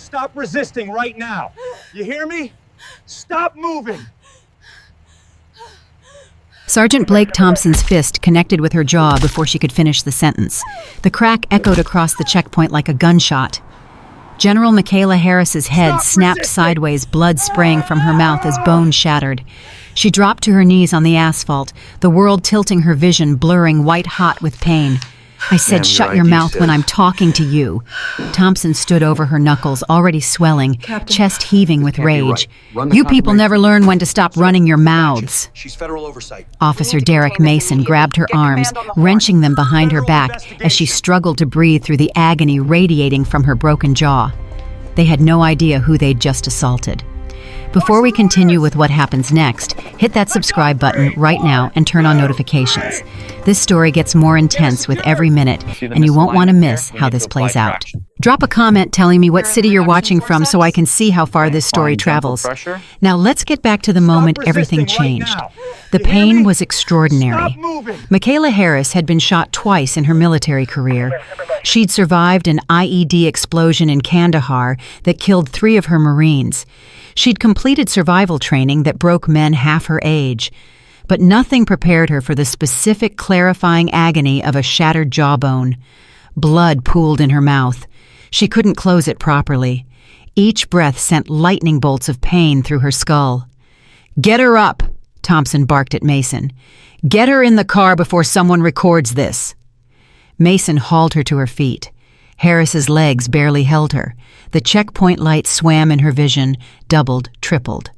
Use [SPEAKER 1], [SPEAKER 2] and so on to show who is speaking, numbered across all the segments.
[SPEAKER 1] Stop resisting right now. You hear me? Stop moving.
[SPEAKER 2] Sergeant Blake Thompson's fist connected with her jaw before she could finish the sentence. The crack echoed across the checkpoint like a gunshot. General Michaela Harris's head snapped sideways, blood spraying from her mouth as bones shattered. She dropped to her knees on the asphalt, the world tilting her vision, blurring white-hot with pain. I said, shut your mouth when I'm talking to you. Thompson stood over her knuckles, already swelling, chest heaving with rage. You people never learn when to stop running your mouths.
[SPEAKER 1] She's federal oversight.
[SPEAKER 2] Officer Derek Mason grabbed her arms, wrenching them behind her back as she struggled to breathe through the agony radiating from her broken jaw. They had no idea who they'd just assaulted. Before we continue with what happens next, hit that subscribe button right now and turn on notifications. This story gets more intense with every minute, and you won't want to miss how this plays out. Drop a comment telling me what city you're watching from so I can see how far this story travels. Now let's get back to the moment everything changed. The pain was extraordinary. Michaela Harris had been shot twice in her military career. She'd survived an IED explosion in Kandahar that killed 3 of her Marines. She'd completed survival training that broke men half her age. But nothing prepared her for the specific clarifying agony of a shattered jawbone. Blood pooled in her mouth. She couldn't close it properly. Each breath sent lightning bolts of pain through her skull. "Get her up," Thompson barked at Mason. "Get her in the car before someone records this." Mason hauled her to her feet. Harris's legs barely held her. The checkpoint light swam in her vision, doubled, tripled.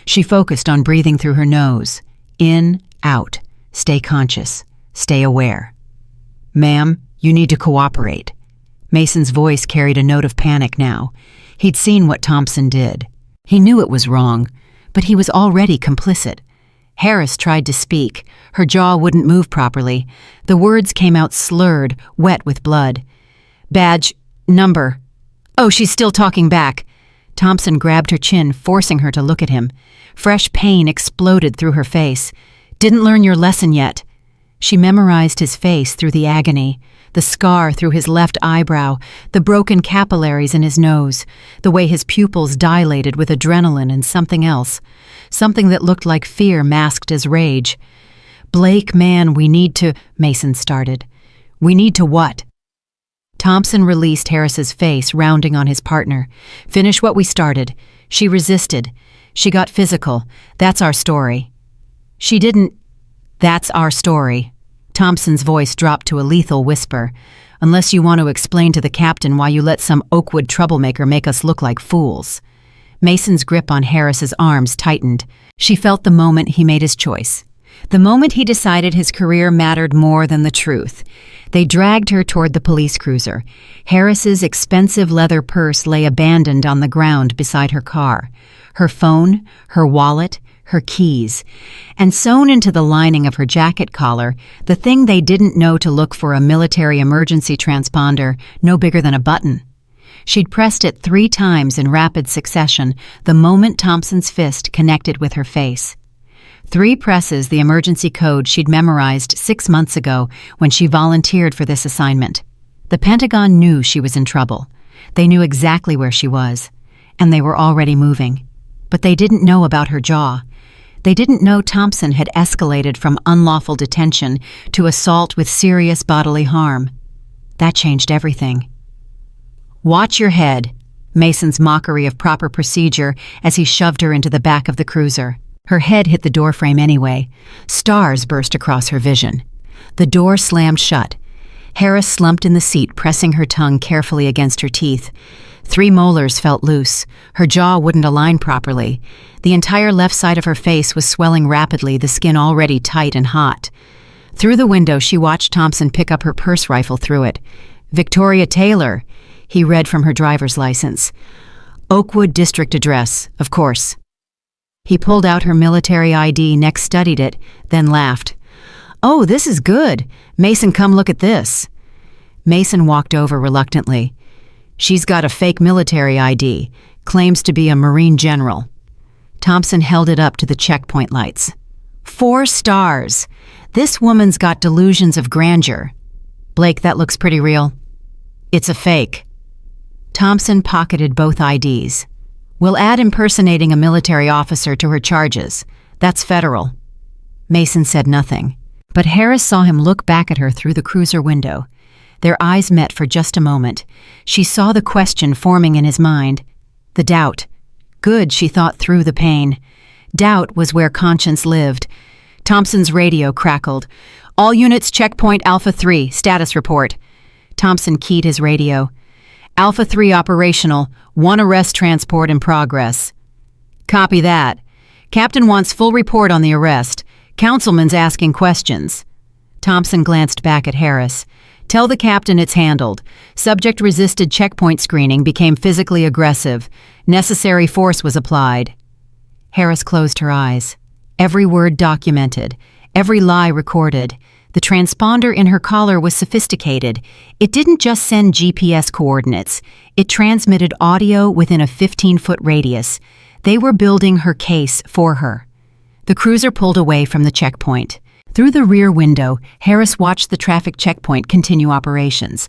[SPEAKER 2] She focused on breathing through her nose. In, out. Stay conscious. Stay aware. "Ma'am, you need to cooperate." Mason's voice carried a note of panic now. He'd seen what Thompson did. He knew it was wrong, but he was already complicit. Harris tried to speak. Her jaw wouldn't move properly. The words came out slurred, wet with blood. "Badge, number." Oh, she's still talking back. Thompson grabbed her chin, forcing her to look at him. Fresh pain exploded through her face. "Didn't learn your lesson yet." She memorized his face through the agony, the scar through his left eyebrow, the broken capillaries in his nose, the way his pupils dilated with adrenaline and something else, something that looked like fear masked as rage. "Blake, man, we need to," Mason started. "We need to what?" Thompson released Harris's face, rounding on his partner. "Finish what we started." She resisted. She got physical. "That's our story." She didn't. "That's our story." Thompson's voice dropped to a lethal whisper. "Unless you want to explain to the captain why you let some Oakwood troublemaker make us look like fools." Mason's grip on Harris's arms tightened. She felt the moment he made his choice. The moment he decided his career mattered more than the truth. They dragged her toward the police cruiser. Harris's expensive leather purse lay abandoned on the ground beside her car. Her phone, her wallet, her keys. And sewn into the lining of her jacket collar, the thing they didn't know to look for: a military emergency transponder, no bigger than a button. She'd pressed it 3 times in rapid succession the moment Thompson's fist connected with her face. 3 presses, the emergency code she'd memorized 6 months ago when she volunteered for this assignment. The Pentagon knew she was in trouble. They knew exactly where she was, and they were already moving. But they didn't know about her jaw. They didn't know Thompson had escalated from unlawful detention to assault with serious bodily harm. That changed everything. "Watch your head," Mason's mockery of proper procedure as he shoved her into the back of the cruiser. Her head hit the doorframe anyway. Stars burst across her vision. The door slammed shut. Harris slumped in the seat, pressing her tongue carefully against her teeth. 3 molars felt loose. Her jaw wouldn't align properly. The entire left side of her face was swelling rapidly, the skin already tight and hot. Through the window, she watched Thompson pick up her purse rifle through it. "Victoria Taylor," he read from her driver's license. "Oakwood district address, of course." He pulled out her military ID, next studied it, then laughed. "Oh, this is good. Mason, come look at this." Mason walked over reluctantly. "She's got a fake military ID, claims to be a Marine general." Thompson held it up to the checkpoint lights. 4 stars. This woman's got delusions of grandeur. "Blake, that looks pretty real." "It's a fake." Thompson pocketed both IDs. "We'll add impersonating a military officer to her charges. That's federal." Mason said nothing, but Harris saw him look back at her through the cruiser window. Their eyes met for just a moment. She saw the question forming in his mind. The doubt. Good, she thought through the pain. Doubt was where conscience lived. Thompson's radio crackled. "All units, checkpoint Alpha 3, status report." Thompson keyed his radio. "Alpha 3 operational, 1 arrest transport in progress." "Copy that. Captain wants full report on the arrest. Councilman's asking questions." Thompson glanced back at Harris. "Tell the captain it's handled. Subject resisted checkpoint screening, became physically aggressive. Necessary force was applied." Harris closed her eyes. Every word documented, every lie recorded. The transponder in her collar was sophisticated. It didn't just send GPS coordinates. It transmitted audio within a 15-foot radius. They were building her case for her. The cruiser pulled away from the checkpoint. Through the rear window, Harris watched the traffic checkpoint continue operations.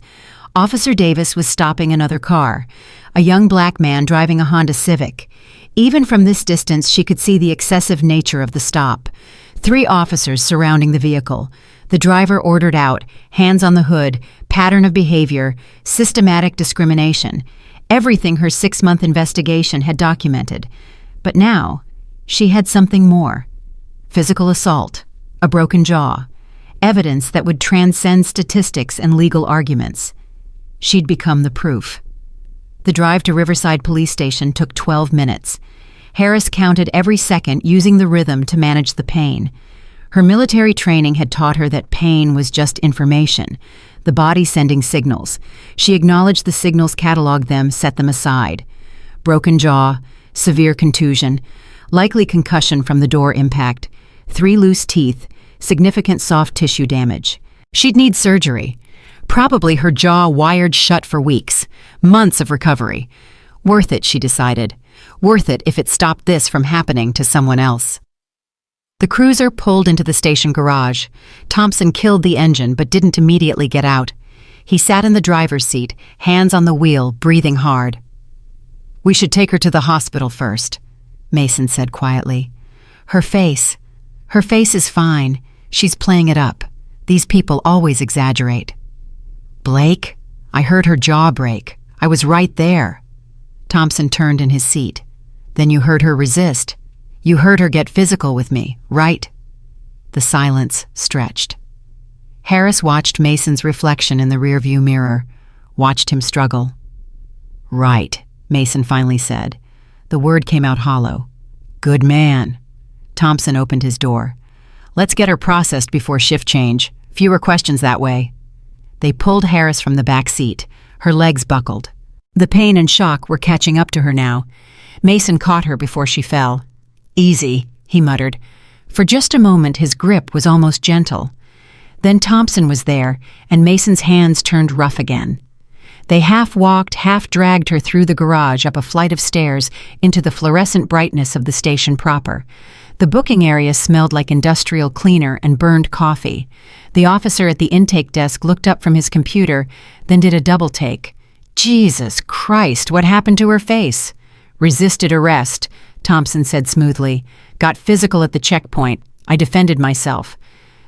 [SPEAKER 2] Officer Davis was stopping another car, a young black man driving a Honda Civic. Even from this distance, she could see the excessive nature of the stop. 3 officers surrounding the vehicle. The driver ordered out, hands on the hood, pattern of behavior, systematic discrimination. Everything her 6-month investigation had documented. But now, she had something more. Physical assault, a broken jaw, evidence that would transcend statistics and legal arguments. She'd become the proof. The drive to Riverside Police Station took 12 minutes. Harris counted every second, using the rhythm to manage the pain. Her military training had taught her that pain was just information, the body sending signals. She acknowledged the signals, cataloged them, set them aside. Broken jaw, severe contusion, likely concussion from the door impact, 3 loose teeth, significant soft tissue damage. She'd need surgery. Probably her jaw wired shut for weeks, months of recovery. Worth it, she decided. Worth it if it stopped this from happening to someone else. The cruiser pulled into the station garage. Thompson killed the engine but didn't immediately get out. He sat in the driver's seat, hands on the wheel, breathing hard. "We should take her to the hospital first," Mason said quietly. Her face is fine. She's playing it up. These people always exaggerate." "Blake? I heard her jaw break. I was right there." Thompson turned in his seat. "Then you heard her resist. You heard her get physical with me, right?" The silence stretched. Harris watched Mason's reflection in the rearview mirror, watched him struggle. "Right," Mason finally said. The word came out hollow. "Good man." Thompson opened his door. "Let's get her processed before shift change. Fewer questions that way." They pulled Harris from the back seat. Her legs buckled. The pain and shock were catching up to her now. Mason caught her before she fell. "Easy," he muttered. For just a moment, his grip was almost gentle. Then Thompson was there, and Mason's hands turned rough again. They half-walked, half-dragged her through the garage, up a flight of stairs, into the fluorescent brightness of the station proper. The booking area smelled like industrial cleaner and burned coffee. The officer at the intake desk looked up from his computer, then did a double take. "Jesus Christ, what happened to her face?" "Resisted arrest," Thompson said smoothly. "Got physical at the checkpoint. I defended myself."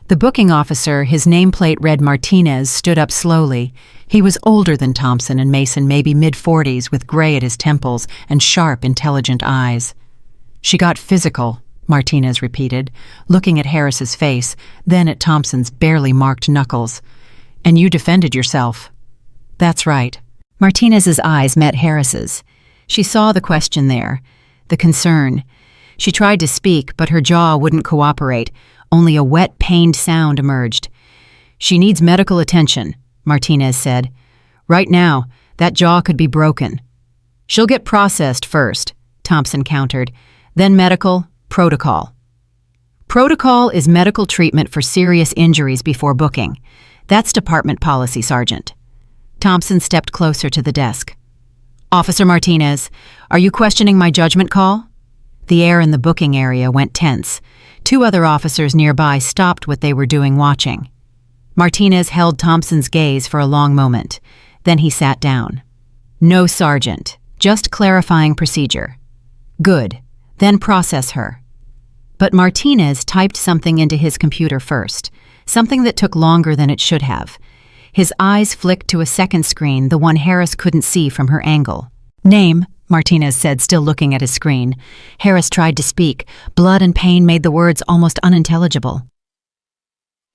[SPEAKER 2] The booking officer, his nameplate read Martinez, stood up slowly. He was older than Thompson and Mason, maybe mid-40s, with gray at his temples and sharp, intelligent eyes. "She got physical," Martinez repeated, looking at Harris's face, then at Thompson's barely marked knuckles. "And you defended yourself." "That's right." Martinez's eyes met Harris's. She saw the question there, the concern. She tried to speak, but her jaw wouldn't cooperate. Only a wet, pained sound emerged. "She needs medical attention," Martinez said. "Right now, that jaw could be broken." "She'll get processed first," Thompson countered. "Then medical, protocol." Protocol is medical treatment for serious injuries before booking. That's department policy, Sergeant. Thompson stepped closer to the desk. "Officer Martinez, are you questioning my judgment call?" The air in the booking area went tense. 2 other officers nearby stopped what they were doing, watching. Martinez held Thompson's gaze for a long moment. Then he sat down. No, Sergeant. Just clarifying procedure. Good. Then process her. But Martinez typed something into his computer first, something that took longer than it should have. His eyes flicked to a second screen, the one Harris couldn't see from her angle. Name, Martinez said, still looking at his screen. Harris tried to speak. Blood and pain made the words almost unintelligible.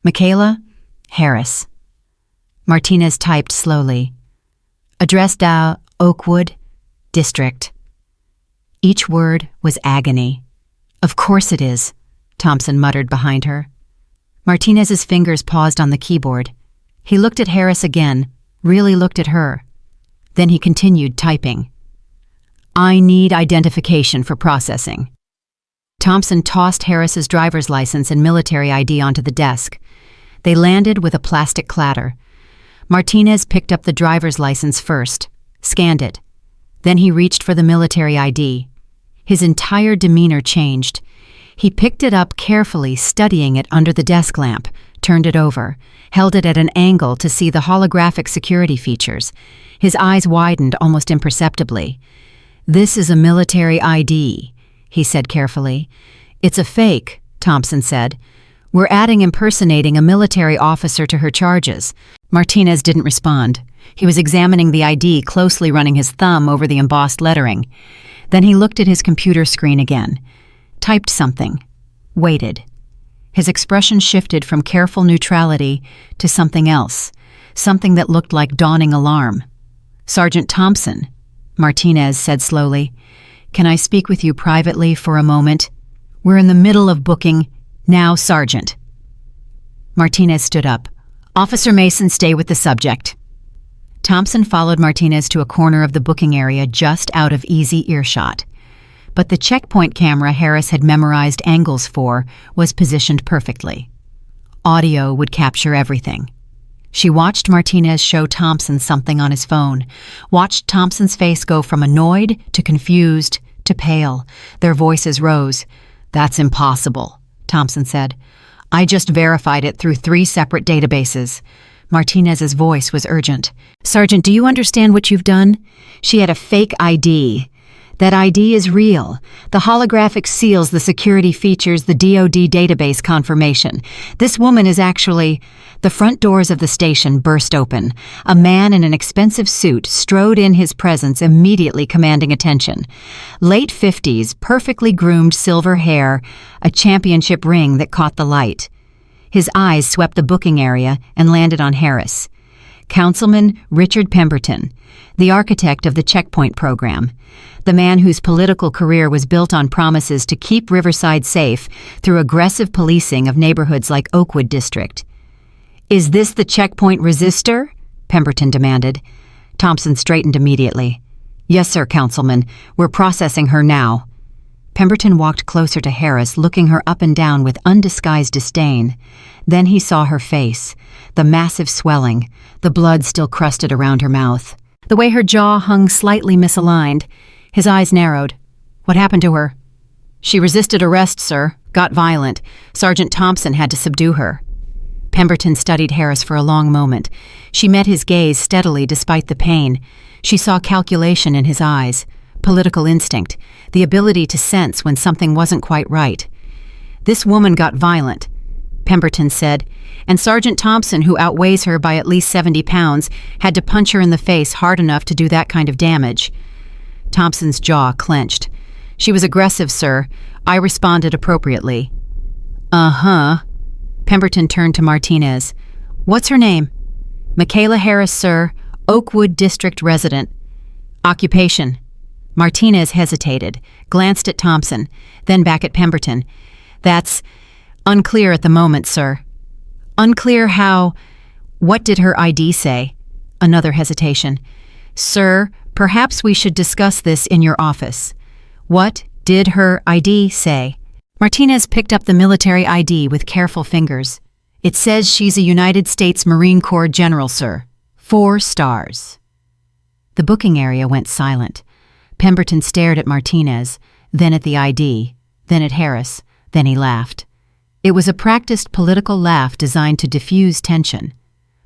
[SPEAKER 2] Michaela Harris. Martinez typed slowly. Addressed Oakwood District. Each word was agony. Of course it is, Thompson muttered behind her. Martinez's fingers paused on the keyboard. He looked at Harris again, really looked at her. Then he continued typing. I need identification for processing. Thompson tossed Harris's driver's license and military ID onto the desk. They landed with a plastic clatter. Martinez picked up the driver's license first, scanned it. Then he reached for the military ID. His entire demeanor changed. He picked it up carefully, studying it under the desk lamp, turned it over, held it at an angle to see the holographic security features. His eyes widened almost imperceptibly. This is a military ID, he said carefully. It's a fake, Thompson said. We're adding impersonating a military officer to her charges. Martinez didn't respond. He was examining the ID, closely running his thumb over the embossed lettering. Then he looked at his computer screen again, typed something, waited. His expression shifted from careful neutrality to something else, something that looked like dawning alarm. Sergeant Thompson, Martinez said slowly, can I speak with you privately for a moment? We're in the middle of booking. Now, Sergeant. Martinez stood up. Officer Mason, stay with the subject. Thompson followed Martinez to a corner of the booking area just out of easy earshot. But the checkpoint camera Harris had memorized angles for was positioned perfectly. Audio would capture everything. She watched Martinez show Thompson something on his phone, watched Thompson's face go from annoyed to confused to pale. Their voices rose. That's impossible, Thompson said. I just verified it through 3 separate databases. Martinez's voice was urgent. Sergeant, do you understand what you've done? She had a fake ID. That ID is real. The holographic seals the security features the DoD database confirmation. This woman is actually... The front doors of the station burst open. A man in an expensive suit strode in his presence, immediately commanding attention. Late 50s, perfectly groomed silver hair, a championship ring that caught the light. His eyes swept the booking area and landed on Harris. Councilman Richard Pemberton, the architect of the checkpoint program, the man whose political career was built on promises to keep Riverside safe through aggressive policing of neighborhoods like Oakwood District. Is this the checkpoint resistor? Pemberton demanded. Thompson straightened immediately. Yes, sir, Councilman. We're processing her now. Pemberton walked closer to Harris, looking her up and down with undisguised disdain. Then he saw her face, the massive swelling, the blood still crusted around her mouth. The way her jaw hung slightly misaligned. His eyes narrowed. What happened to her? She resisted arrest, sir. Got violent. Sergeant Thompson had to subdue her. Pemberton studied Harris for a long moment. She met his gaze steadily despite the pain. She saw calculation in his eyes, political instinct, the ability to sense when something wasn't quite right. This woman got violent, Pemberton said, and Sergeant Thompson, who outweighs her by at least 70 pounds, had to punch her in the face hard enough to do that kind of damage. Thompson's jaw clenched. She was aggressive, sir. I responded appropriately. Uh-huh. Pemberton turned to Martinez. What's her name? Michaela Harris, sir. Oakwood District resident. Occupation. Martinez hesitated, glanced at Thompson, then back at Pemberton. That's unclear at the moment, sir. Unclear how... What did her ID say? Another hesitation. Sir, perhaps we should discuss this in your office. What did her ID say? Martinez picked up the military ID with careful fingers. It says she's a United States Marine Corps general, sir. 4 stars. The booking area went silent. Pemberton stared at Martinez, then at the ID, then at Harris, then he laughed. It was a practiced political laugh designed to diffuse tension,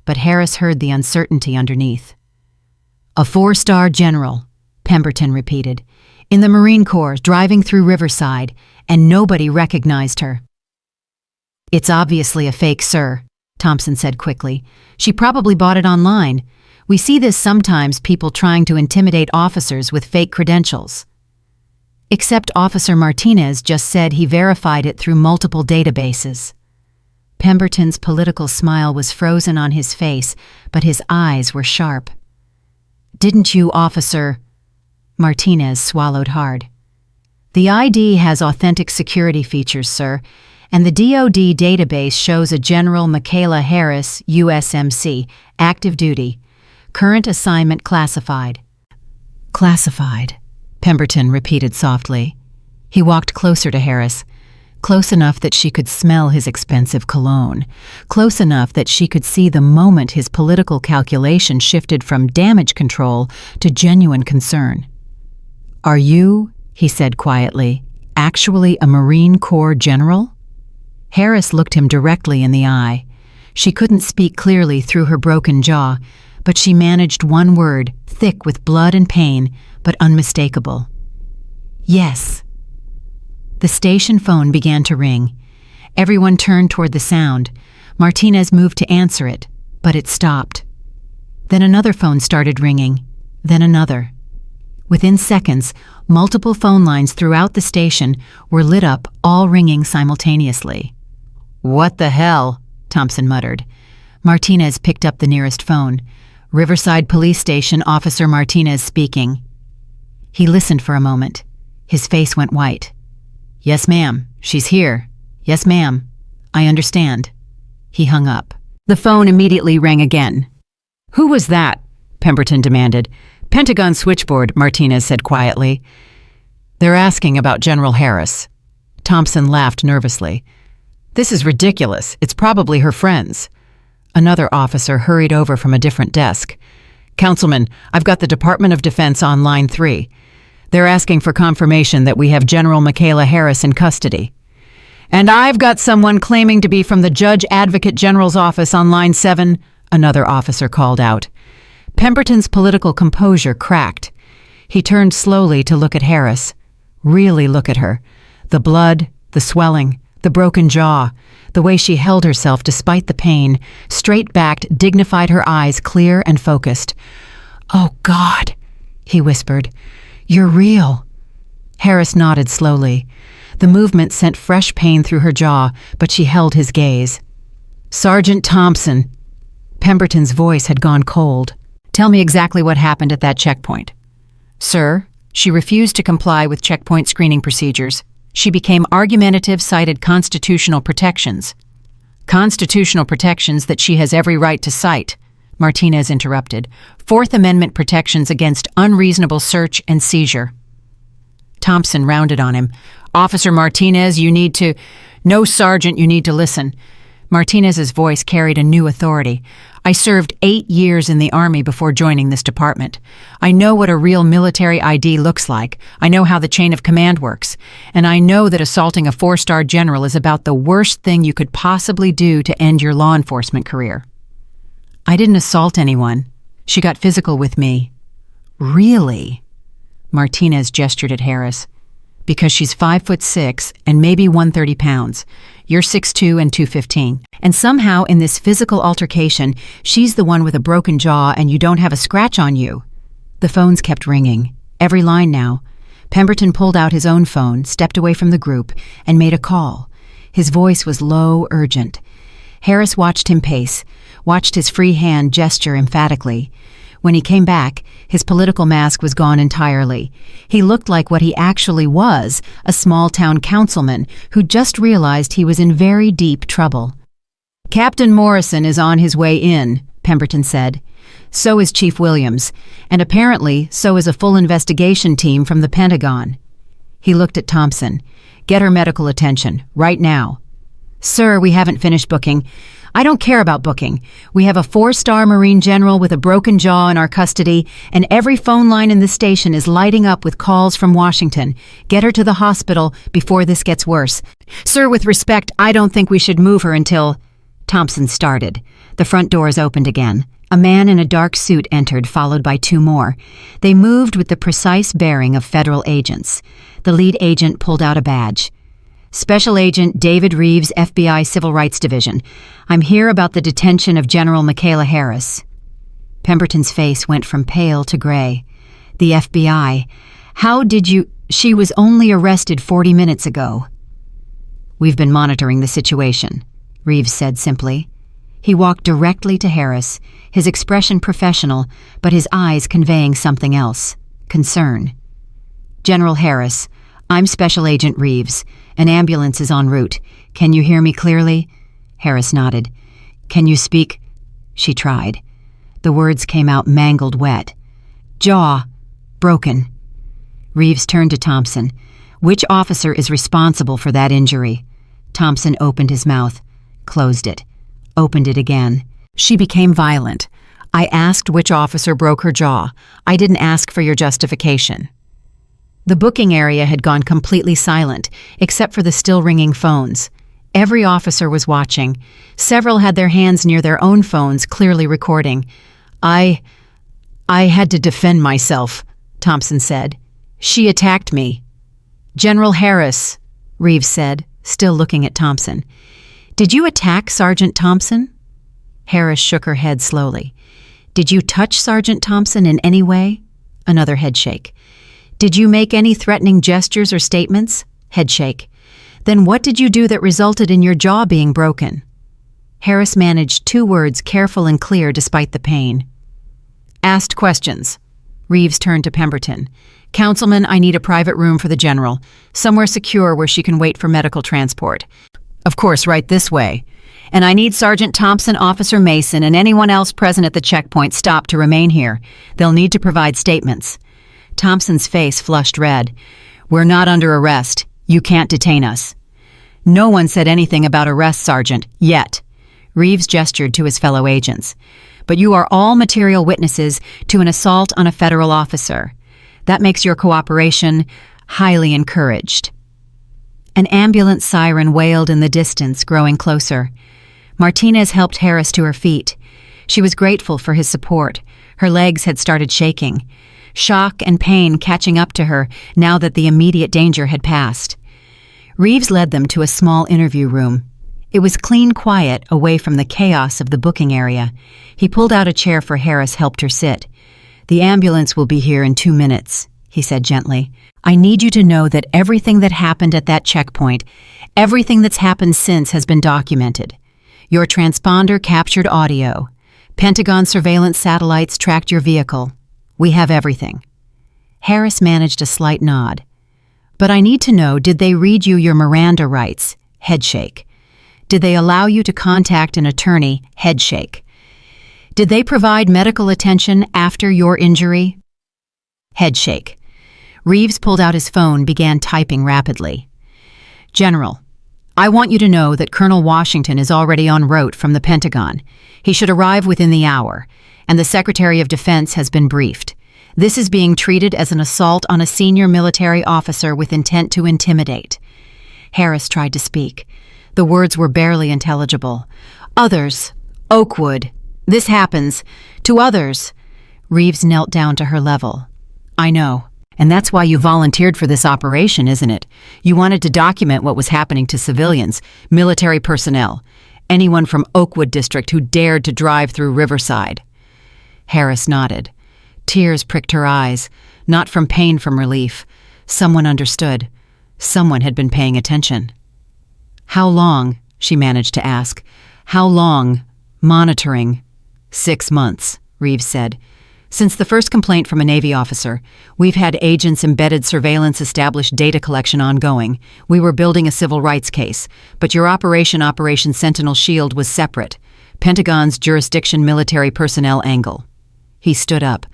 [SPEAKER 2] but Harris heard the uncertainty underneath. A 4-star general, Pemberton repeated, in the Marine Corps, driving through Riverside, and nobody recognized her. It's obviously a fake, sir, Thompson said quickly. She probably bought it online. We see this sometimes, people trying to intimidate officers with fake credentials. Except Officer Martinez just said he verified it through multiple databases. Pemberton's political smile was frozen on his face, but his eyes were sharp. Didn't you, Officer? Martinez swallowed hard. The ID has authentic security features, sir, and the DoD database shows a General Michaela Harris, USMC, active duty. Current assignment classified. Classified, Pemberton repeated softly. He walked closer to Harris, close enough that she could smell his expensive cologne, close enough that she could see the moment his political calculation shifted from damage control to genuine concern. Are you, he said quietly, actually a Marine Corps general? Harris looked him directly in the eye. She couldn't speak clearly through her broken jaw, but she managed one word, thick with blood and pain, but unmistakable. Yes. The station phone began to ring. Everyone turned toward the sound. Martinez moved to answer it, but it stopped. Then another phone started ringing, then another. Within seconds, multiple phone lines throughout the station were lit up, all ringing simultaneously. What the hell? Thompson muttered. Martinez picked up the nearest phone. Riverside Police Station, Officer Martinez speaking. He listened for a moment. His face went white. Yes, ma'am. She's here. Yes, ma'am. I understand. He hung up. The phone immediately rang again. Who was that? Pemberton demanded. Pentagon switchboard, Martinez said quietly. They're asking about General Harris. Thompson laughed nervously. This is ridiculous. It's probably her friends. Another officer hurried over from a different desk. Councilman, I've got the Department of Defense on line 3. They're asking for confirmation that we have General Michaela Harris in custody. And I've got someone claiming to be from the Judge Advocate General's office on line 7, another officer called out. Pemberton's political composure cracked. He turned slowly to look at Harris. Really look at her. The blood, the swelling, the broken jaw, the way she held herself despite the pain, straight-backed, dignified, her eyes clear and focused. Oh, God, he whispered. You're real. Harris nodded slowly. The movement sent fresh pain through her jaw, but she held his gaze. Sergeant Thompson. Pemberton's voice had gone cold. Tell me exactly what happened at that checkpoint. Sir, she refused to comply with checkpoint screening procedures. She became argumentative, cited constitutional protections. Constitutional protections that she has every right to cite, Martinez interrupted. Fourth Amendment protections against unreasonable search and seizure. Thompson rounded on him. Officer Martinez, you need to... No, Sergeant, you need to listen. Martinez's voice carried a new authority. I served 8 years in the Army before joining this department. I know what a real military ID looks like. I know how the chain of command works. And I know that assaulting a 4-star general is about the worst thing you could possibly do to end your law enforcement career. I didn't assault anyone. She got physical with me. Really? Martinez gestured at Harris. Because she's 5'6" and maybe 130 pounds. You're 6'2" and 215. And somehow in this physical altercation, she's the one with a broken jaw and you don't have a scratch on you. The phones kept ringing. Every line now. Pemberton pulled out his own phone, stepped away from the group, and made a call. His voice was low, urgent. Harris watched him pace, watched his free hand gesture emphatically. When he came back, his political mask was gone entirely. He looked like what he actually was, a small-town councilman who just realized he was in very deep trouble. Captain Morrison is on his way in, Pemberton said. So is Chief Williams, and apparently so is a full investigation team from the Pentagon. He looked at Thompson. Get her medical attention, right now. Sir, we haven't finished booking. I don't care about booking. We have a 4-star Marine general with a broken jaw in our custody, and every phone line in the station is lighting up with calls from Washington. Get her to the hospital before this gets worse. Sir, with respect, I don't think we should move her until... Thompson started. The front doors opened again. A man in a dark suit entered, followed by two more. They moved with the precise bearing of federal agents. The lead agent pulled out a badge. Special Agent David Reeves, FBI Civil Rights Division. I'm here about the detention of General Michaela Harris. Pemberton's face went from pale to gray. The FBI. How did you... She was only arrested 40 minutes ago. We've been monitoring the situation, Reeves said simply. He walked directly to Harris, his expression professional, but his eyes conveying something else. Concern. General Harris, I'm Special Agent Reeves. An ambulance is en route. Can you hear me clearly? Harris nodded. Can you speak? She tried. The words came out mangled wet. Jaw. Broken. Reeves turned to Thompson. Which officer is responsible for that injury? Thompson opened his mouth, closed it, opened it again. She became violent. I asked which officer broke her jaw. I didn't ask for your justification. The booking area had gone completely silent, except for the still ringing phones. Every officer was watching. Several had their hands near their own phones, clearly recording. I had to defend myself, Thompson said. She attacked me. General Harris, Reeves said, still looking at Thompson. Did you attack Sergeant Thompson? Harris shook her head slowly. Did you touch Sergeant Thompson in any way? Another headshake. Did you make any threatening gestures or statements? Headshake. Then what did you do that resulted in your jaw being broken? Harris managed two words, careful and clear despite the pain. Asked questions. Reeves turned to Pemberton. Councilman, I need a private room for the general, somewhere secure where she can wait for medical transport. Of course, right this way. And I need Sergeant Thompson, Officer Mason, and anyone else present at the checkpoint stopped to remain here. They'll need to provide statements. Thompson's face flushed red. We're not under arrest. You can't detain us. No one said anything about arrest, Sergeant, yet. Reeves gestured to his fellow agents. But you are all material witnesses to an assault on a federal officer. That makes your cooperation highly encouraged. An ambulance siren wailed in the distance, growing closer. Martinez helped Harris to her feet. She was grateful for his support. Her legs had started shaking. Shock and pain catching up to her now that the immediate danger had passed. Reeves led them to a small interview room. It was clean quiet, away from the chaos of the booking area. He pulled out a chair for Harris, helped her sit. The ambulance will be here in 2 minutes, he said gently. I need you to know that everything that happened at that checkpoint, everything that's happened since has been documented. Your transponder captured audio. Pentagon surveillance satellites tracked your vehicle. We have everything. Harris managed a slight nod. But I need to know, did they read you your Miranda rights? Headshake. Did they allow you to contact an attorney? Headshake. Did they provide medical attention after your injury? Headshake. Reeves pulled out his phone, began typing rapidly. General, I want you to know that Colonel Washington is already en route from the Pentagon. He should arrive within the hour, and the Secretary of Defense has been briefed. This is being treated as an assault on a senior military officer with intent to intimidate. Harris tried to speak. The words were barely intelligible. Others. Oakwood. This happens. To others. Reeves knelt down to her level. I know. And that's why you volunteered for this operation, isn't it? You wanted to document what was happening to civilians, military personnel, anyone from Oakwood District who dared to drive through Riverside. Harris nodded. Tears pricked her eyes, not from pain, from relief. Someone understood. Someone had been paying attention. How long, she managed to ask. How long? Monitoring. 6 months, Reeves said. Since the first complaint from a Navy officer, we've had agents embedded surveillance established data collection ongoing. We were building a civil rights case, but your Operation Sentinel Shield was separate. Pentagon's jurisdiction military personnel angle. He stood up.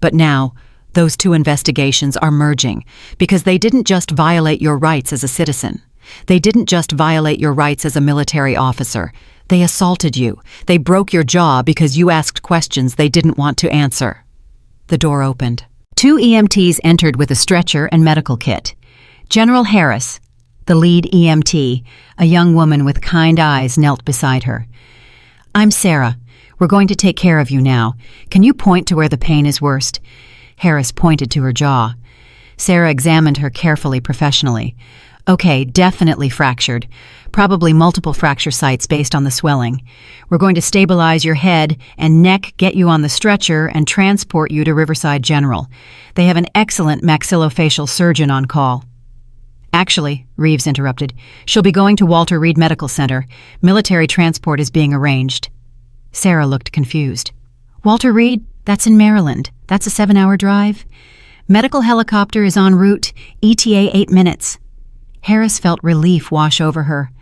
[SPEAKER 2] But now, those two investigations are merging, because they didn't just violate your rights as a citizen. They didn't just violate your rights as a military officer. They assaulted you. They broke your jaw because you asked questions they didn't want to answer. The door opened. 2 EMTs entered with a stretcher and medical kit. General Harris, the lead EMT, a young woman with kind eyes, knelt beside her. I'm Sarah. We're going to take care of you now. Can you point to where the pain is worst?" Harris pointed to her jaw. Sarah examined her carefully, professionally. "Okay, definitely fractured. Probably multiple fracture sites based on the swelling. We're going to stabilize your head and neck, get you on the stretcher, and transport you to Riverside General. They have an excellent maxillofacial surgeon on call." "Actually," Reeves interrupted, "she'll be going to Walter Reed Medical Center. Military transport is being arranged." Sarah looked confused. "Walter Reed? That's in Maryland. That's a 7-hour drive. Medical helicopter is en route, ETA 8 minutes. Harris felt relief wash over her.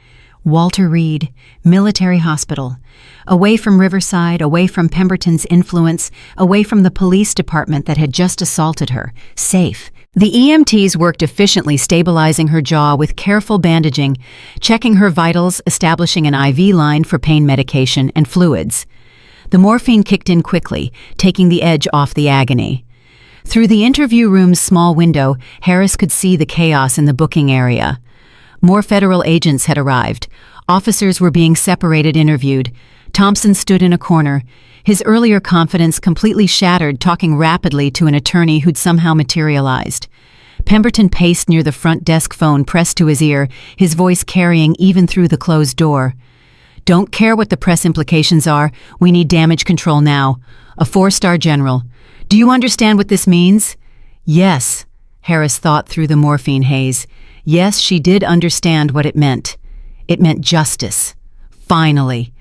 [SPEAKER 2] Walter Reed, military hospital. Away from Riverside, away from Pemberton's influence, away from the police department that had just assaulted her. Safe. The EMTs worked efficiently, stabilizing her jaw with careful bandaging, checking her vitals, establishing an IV line for pain medication and fluids. The morphine kicked in quickly, taking the edge off the agony. Through the interview room's small window, Harris could see the chaos in the booking area. More federal agents had arrived. Officers were being separated, interviewed. Thompson stood in a corner, his earlier confidence completely shattered, talking rapidly to an attorney who'd somehow materialized. Pemberton paced near the front desk phone pressed to his ear, his voice carrying even through the closed door. "Don't care what the press implications are. We need damage control now. A 4-star general. Do you understand what this means?" Yes, Harris thought through the morphine haze. Yes, she did understand what it meant. It meant justice. Finally.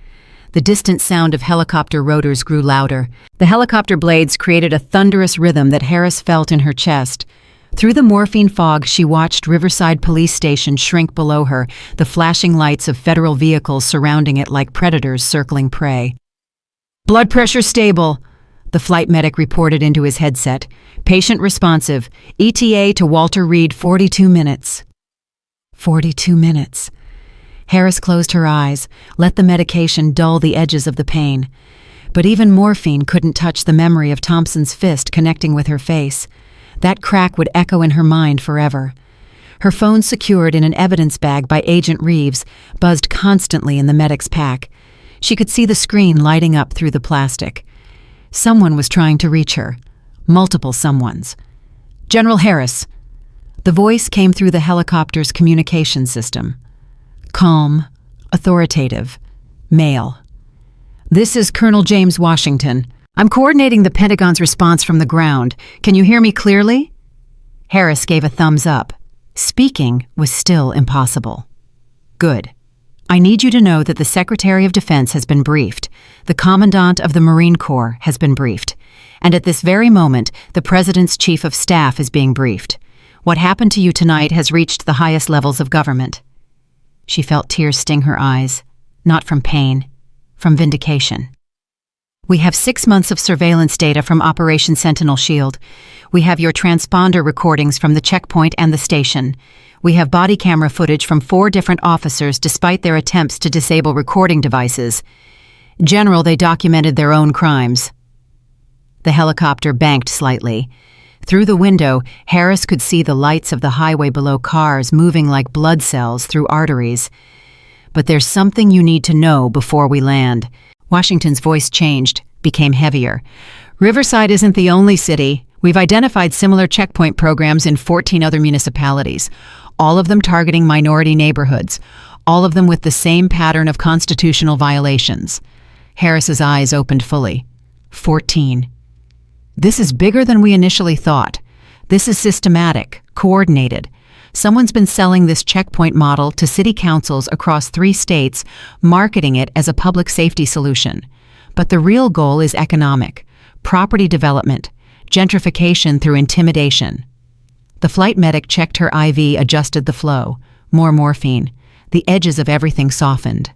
[SPEAKER 2] The distant sound of helicopter rotors grew louder. The helicopter blades created a thunderous rhythm that Harris felt in her chest. Through the morphine fog, she watched Riverside Police Station shrink below her, the flashing lights of federal vehicles surrounding it like predators circling prey. "Blood pressure stable," the flight medic reported into his headset. "Patient responsive. ETA to Walter Reed, 42 minutes. 42 minutes. Harris closed her eyes, let the medication dull the edges of the pain. But even morphine couldn't touch the memory of Thompson's fist connecting with her face. That crack would echo in her mind forever. Her phone, secured in an evidence bag by Agent Reeves, buzzed constantly in the medic's pack. She could see the screen lighting up through the plastic. Someone was trying to reach her. Multiple someones. "General Harris." The voice came through the helicopter's communication system. Calm, authoritative, male. "This is Colonel James Washington. I'm coordinating the Pentagon's response from the ground. Can you hear me clearly?" Harris gave a thumbs up. Speaking was still impossible. "Good. I need you to know that the Secretary of Defense has been briefed. The Commandant of the Marine Corps has been briefed. And at this very moment, the President's Chief of Staff is being briefed. What happened to you tonight has reached the highest levels of government." She felt tears sting her eyes, not from pain, from vindication. "We have 6 months of surveillance data from Operation Sentinel Shield. We have your transponder recordings from the checkpoint and the station. We have body camera footage from 4 different officers despite their attempts to disable recording devices. General, they documented their own crimes." The helicopter banked slightly. Through the window, Harris could see the lights of the highway below, cars moving like blood cells through arteries. "But there's something you need to know before we land." Washington's voice changed, became heavier. "Riverside isn't the only city. We've identified similar checkpoint programs in 14 other municipalities, all of them targeting minority neighborhoods, all of them with the same pattern of constitutional violations." Harris's eyes opened fully. 14. "This is bigger than we initially thought. This is systematic, coordinated. Someone's been selling this checkpoint model to city councils across 3 states, marketing it as a public safety solution. But the real goal is economic, property development, gentrification through intimidation." The flight medic checked her IV, adjusted the flow. More morphine. The edges of everything softened.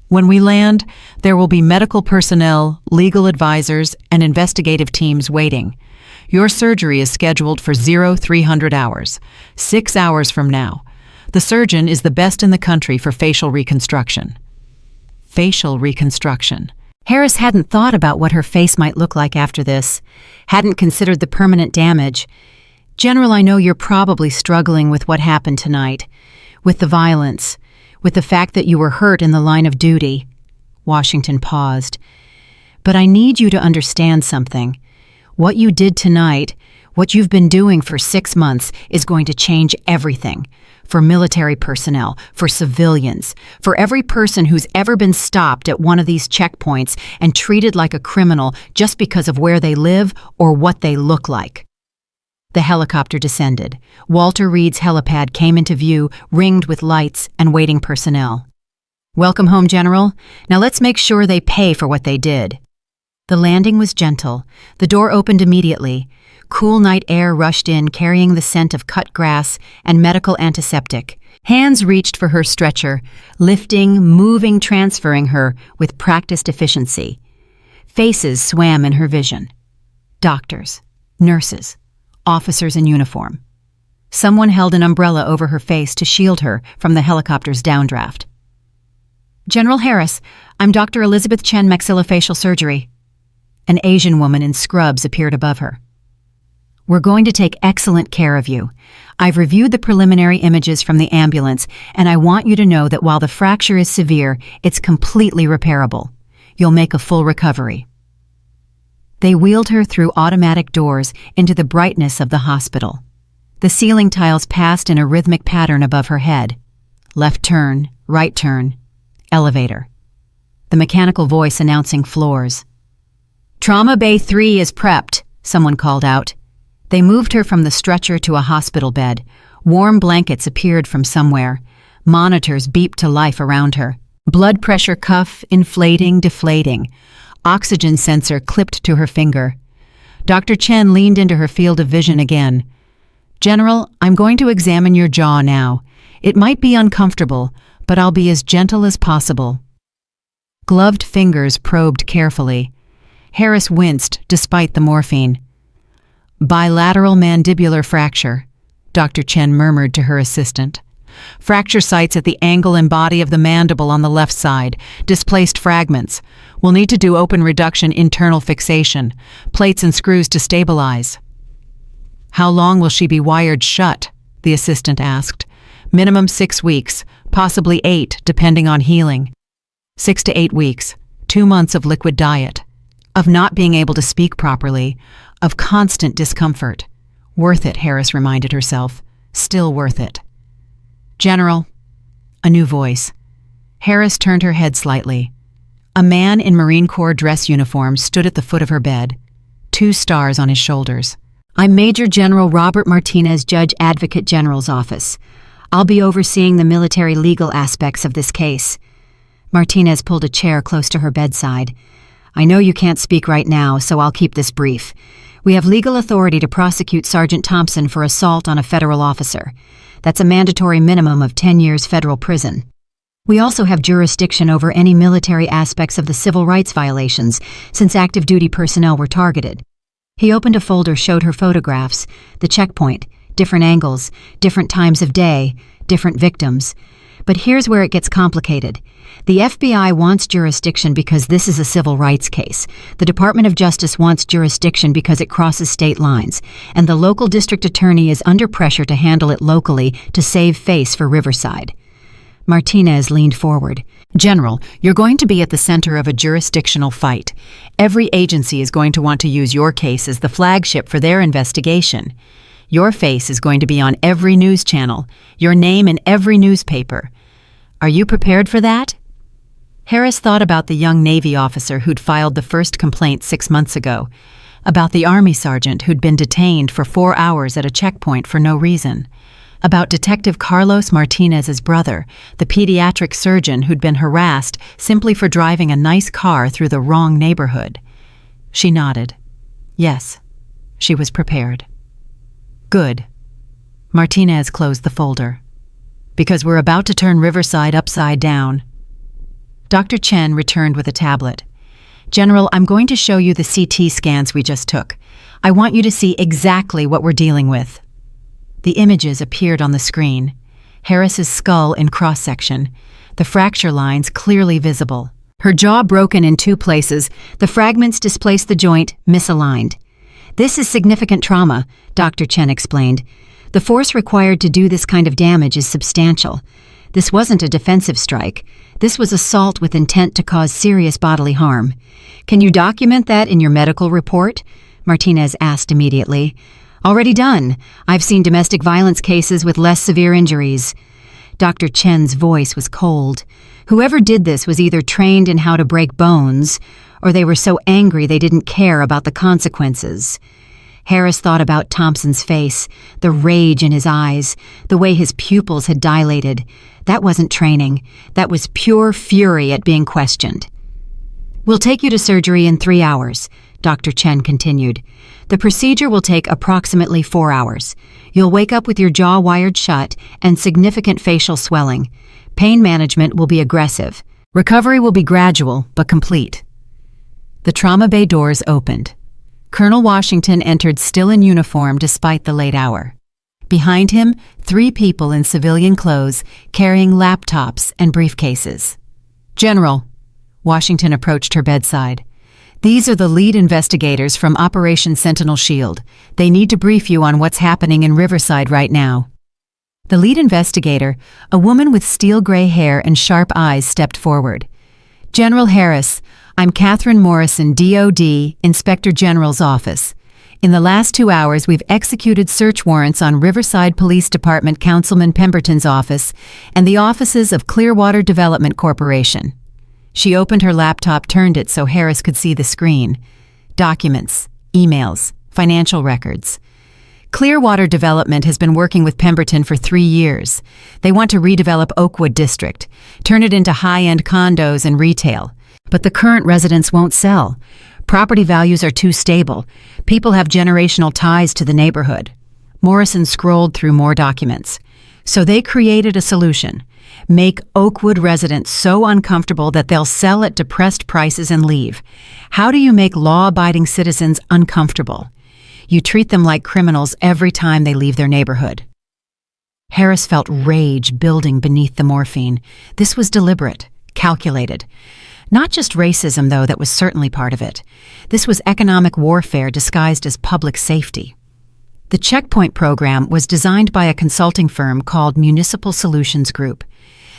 [SPEAKER 2] "When we land, there will be medical personnel, legal advisors, and investigative teams waiting. Your surgery is scheduled for 0300 hours, 6 hours from now. The surgeon is the best in the country for facial reconstruction." Facial reconstruction. Harris hadn't thought about what her face might look like after this, hadn't considered the permanent damage. "General, I know you're probably struggling with what happened tonight, with the violence, with the fact that you were hurt in the line of duty." Washington paused. But I need you to understand something. What you did tonight, what you've been doing for 6 months, is going to change everything. For military personnel, for civilians, for every person who's ever been stopped at one of these checkpoints and treated like a criminal just because of where they live or what they look like. The helicopter descended. Walter Reed's helipad came into view, ringed with lights and waiting personnel. "Welcome home, General. Now let's make sure they pay for what they did." The landing was gentle. The door opened immediately. Cool night air rushed in, carrying the scent of cut grass and medical antiseptic. Hands reached for her stretcher, lifting, moving, transferring her with practiced efficiency. Faces swam in her vision. Doctors, nurses, officers in uniform. Someone held an umbrella over her face to shield her from the helicopter's downdraft. "General Harris, I'm Dr. Elizabeth Chen, maxillofacial surgery." An Asian woman in scrubs appeared above her. "We're going to take excellent care of you. I've reviewed the preliminary images from the ambulance, and I want you to know that while the fracture is severe, it's completely repairable. You'll make a full recovery." They wheeled her through automatic doors into the brightness of the hospital. The ceiling tiles passed in a rhythmic pattern above her head. Left turn, right turn, elevator. The mechanical voice announcing floors. "Trauma Bay 3 is prepped," someone called out. They moved her from the stretcher to a hospital bed. Warm blankets appeared from somewhere. Monitors beeped to life around her. Blood pressure cuff, inflating, deflating. Oxygen sensor clipped to her finger. Dr. Chen leaned into her field of vision again. "General, I'm going to examine your jaw now. It might be uncomfortable, but I'll be as gentle as possible." Gloved fingers probed carefully. Harris winced despite the morphine. "Bilateral mandibular fracture," Dr. Chen murmured to her assistant. "Fracture sites at the angle and body of the mandible on the left side. Displaced fragments. We'll need to do open reduction internal fixation. Plates and screws to stabilize." "How long will she be wired shut?" the assistant asked. "Minimum 6 weeks, possibly 8, depending on healing." 6 to 8 weeks, 2 months of liquid diet. Of not being able to speak properly, of constant discomfort. Worth it, Harris reminded herself. Still worth it. "General." A new voice. Harris turned her head slightly. A man in Marine Corps dress uniform stood at the foot of her bed, 2 stars on his shoulders. "I'm Major General Robert Martinez, Judge Advocate General's office. I'll be overseeing the military legal aspects of this case." Martinez pulled a chair close to her bedside. "I know you can't speak right now, so I'll keep this brief. We have legal authority to prosecute Sergeant Thompson for assault on a federal officer. That's a mandatory minimum of 10 years federal prison. We also have jurisdiction over any military aspects of the civil rights violations, since active duty personnel were targeted." He opened a folder, showed her photographs, the checkpoint, different angles, different times of day, different victims. But here's where it gets complicated. The FBI wants jurisdiction because this is a civil rights case. The Department of Justice wants jurisdiction because it crosses state lines, and the local district attorney is under pressure to handle it locally to save face for Riverside. Martinez leaned forward. "General, you're going to be at the center of a jurisdictional fight. Every agency is going to want to use your case as the flagship for their investigation. Your face is going to be on every news channel, your name in every newspaper. Are you prepared for that?" Harris thought about the young Navy officer who'd filed the first complaint 6 months ago, about the Army sergeant who'd been detained for 4 hours at a checkpoint for no reason, about Detective Carlos Martinez's brother, the pediatric surgeon who'd been harassed simply for driving a nice car through the wrong neighborhood. She nodded. Yes, she was prepared. "Good." Martinez closed the folder. "Because we're about to turn Riverside upside down." Dr. Chen returned with a tablet. "General, I'm going to show you the CT scans we just took. I want you to see exactly what we're dealing with." The images appeared on the screen. Harris's skull in cross-section, the fracture lines clearly visible. Her jaw broken in 2 places, the fragments displaced the joint, misaligned. "This is significant trauma," Dr. Chen explained. "The force required to do this kind of damage is substantial. This wasn't a defensive strike. This was assault with intent to cause serious bodily harm. Can you document that in your medical report? Martinez asked immediately. Already done. I've seen domestic violence cases with less severe injuries. Dr. Chen's voice was cold. Whoever did this was either trained in how to break bones, or they were so angry they didn't care about the consequences. Harris thought about Thompson's face, the rage in his eyes, the way his pupils had dilated. That wasn't training. That was pure fury at being questioned. We'll take you to surgery in 3 hours, Dr. Chen continued. The procedure will take approximately 4 hours. You'll wake up with your jaw wired shut and significant facial swelling. Pain management will be aggressive. Recovery will be gradual but complete. The trauma bay doors opened. Colonel Washington entered still in uniform despite the late hour. Behind him, 3 people in civilian clothes carrying laptops and briefcases. General, Washington approached her bedside. These are the lead investigators from Operation Sentinel Shield. They need to brief you on what's happening in Riverside right now. The lead investigator, a woman with steel gray hair and sharp eyes, stepped forward. General Harris, I'm Catherine Morrison, DOD, Inspector General's office. In the last 2 hours, we've executed search warrants on Riverside Police Department Councilman Pemberton's office and the offices of Clearwater Development Corporation. She opened her laptop, turned it so Harris could see the screen. Documents, emails, financial records. Clearwater Development has been working with Pemberton for 3 years. They want to redevelop Oakwood District, turn it into high-end condos and retail. But the current residents won't sell. Property values are too stable. People have generational ties to the neighborhood. Morrison scrolled through more documents. So they created a solution. Make Oakwood residents so uncomfortable that they'll sell at depressed prices and leave. How do you make law-abiding citizens uncomfortable? You treat them like criminals every time they leave their neighborhood. Harris felt rage building beneath the morphine. This was deliberate, calculated. Not just racism, though, that was certainly part of it. This was economic warfare disguised as public safety. The Checkpoint program was designed by a consulting firm called Municipal Solutions Group.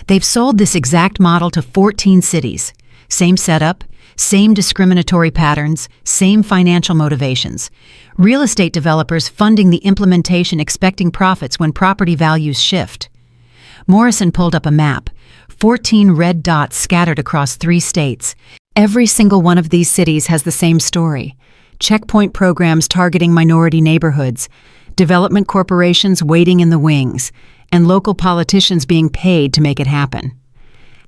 [SPEAKER 2] They've sold this exact model to 14 cities. Same setup, same discriminatory patterns, same financial motivations. Real estate developers funding the implementation, expecting profits when property values shift. Morrison pulled up a map. 14 red dots scattered across 3 states. Every single one of these cities has the same story. Checkpoint programs targeting minority neighborhoods, development corporations waiting in the wings, and local politicians being paid to make it happen.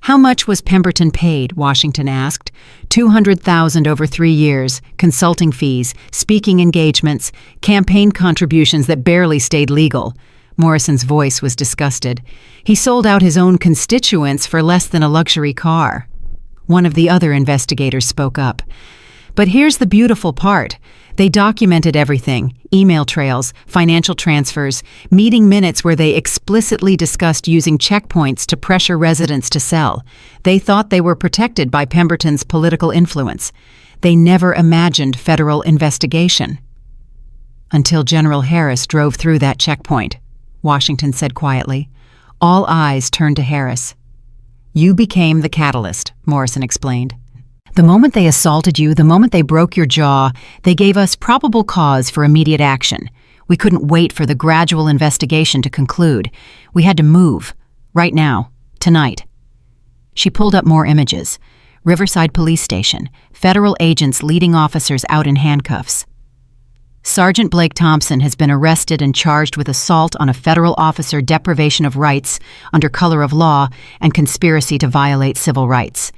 [SPEAKER 2] How much was Pemberton paid? Washington asked. $200,000 over 3 years, consulting fees, speaking engagements, campaign contributions that barely stayed legal. Morrison's voice was disgusted. He sold out his own constituents for less than a luxury car. One of the other investigators spoke up. But here's the beautiful part. They documented everything, email trails, financial transfers, meeting minutes where they explicitly discussed using checkpoints to pressure residents to sell. They thought they were protected by Pemberton's political influence. They never imagined federal investigation. Until General Harris drove through that checkpoint, Washington said quietly. All eyes turned to Harris. You became the catalyst, Morrison explained. The moment they assaulted you, the moment they broke your jaw, they gave us probable cause for immediate action. We couldn't wait for the gradual investigation to conclude. We had to move. Right now. Tonight. She pulled up more images. Riverside Police Station. Federal agents leading officers out in handcuffs. Sergeant Blake Thompson has been arrested and charged with assault on a federal officer, deprivation of rights under color of law, and conspiracy to violate civil rights.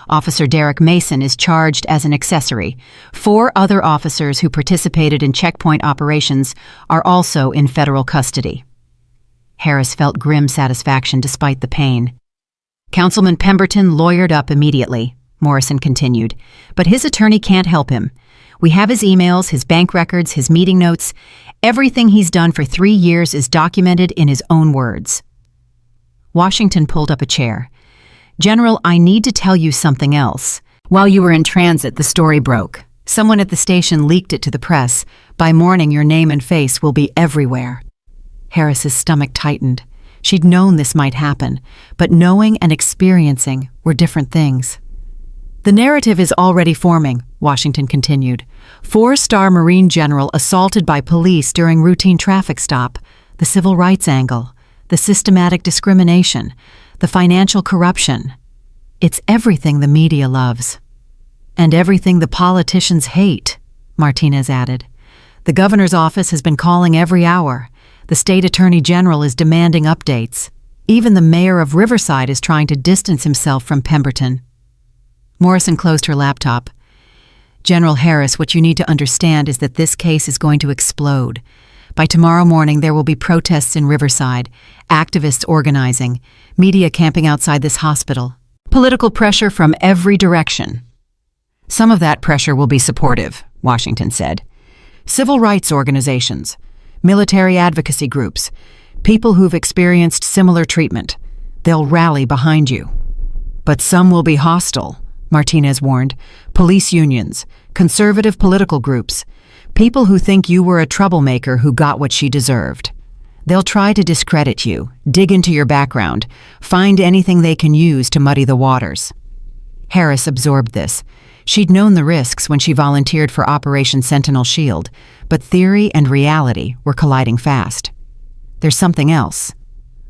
[SPEAKER 2] Officer Derek Mason is charged as an accessory. 4 other officers who participated in checkpoint operations are also in federal custody. Harris felt grim satisfaction despite the pain. Councilman Pemberton lawyered up immediately, Morrison continued, but his attorney can't help him. We have his emails, his bank records, his meeting notes. Everything he's done for 3 years is documented in his own words. Washington pulled up a chair. General, I need to tell you something else. While you were in transit, the story broke. Someone at the station leaked it to the press. By morning, your name and face will be everywhere. Harris's stomach tightened. She'd known this might happen, but knowing and experiencing were different things. The narrative is already forming, Washington continued. 4-star Marine general assaulted by police during routine traffic stop, the civil rights angle, the systematic discrimination, the financial corruption. It's everything the media loves. And everything the politicians hate, Martinez added. The governor's office has been calling every hour. The state attorney general is demanding updates. Even the mayor of Riverside is trying to distance himself from Pemberton. Morrison closed her laptop. General Harris, what you need to understand is that this case is going to explode. By tomorrow morning, there will be protests in Riverside, activists organizing, media camping outside this hospital, political pressure from every direction. Some of that pressure will be supportive, Washington said. Civil rights organizations, military advocacy groups, people who've experienced similar treatment. They'll rally behind you. But some will be hostile, Martinez warned. Police unions, conservative political groups, people who think you were a troublemaker who got what she deserved. They'll try to discredit you, dig into your background, find anything they can use to muddy the waters. Harris absorbed this. She'd known the risks when she volunteered for Operation Sentinel Shield, but theory and reality were colliding fast. There's something else.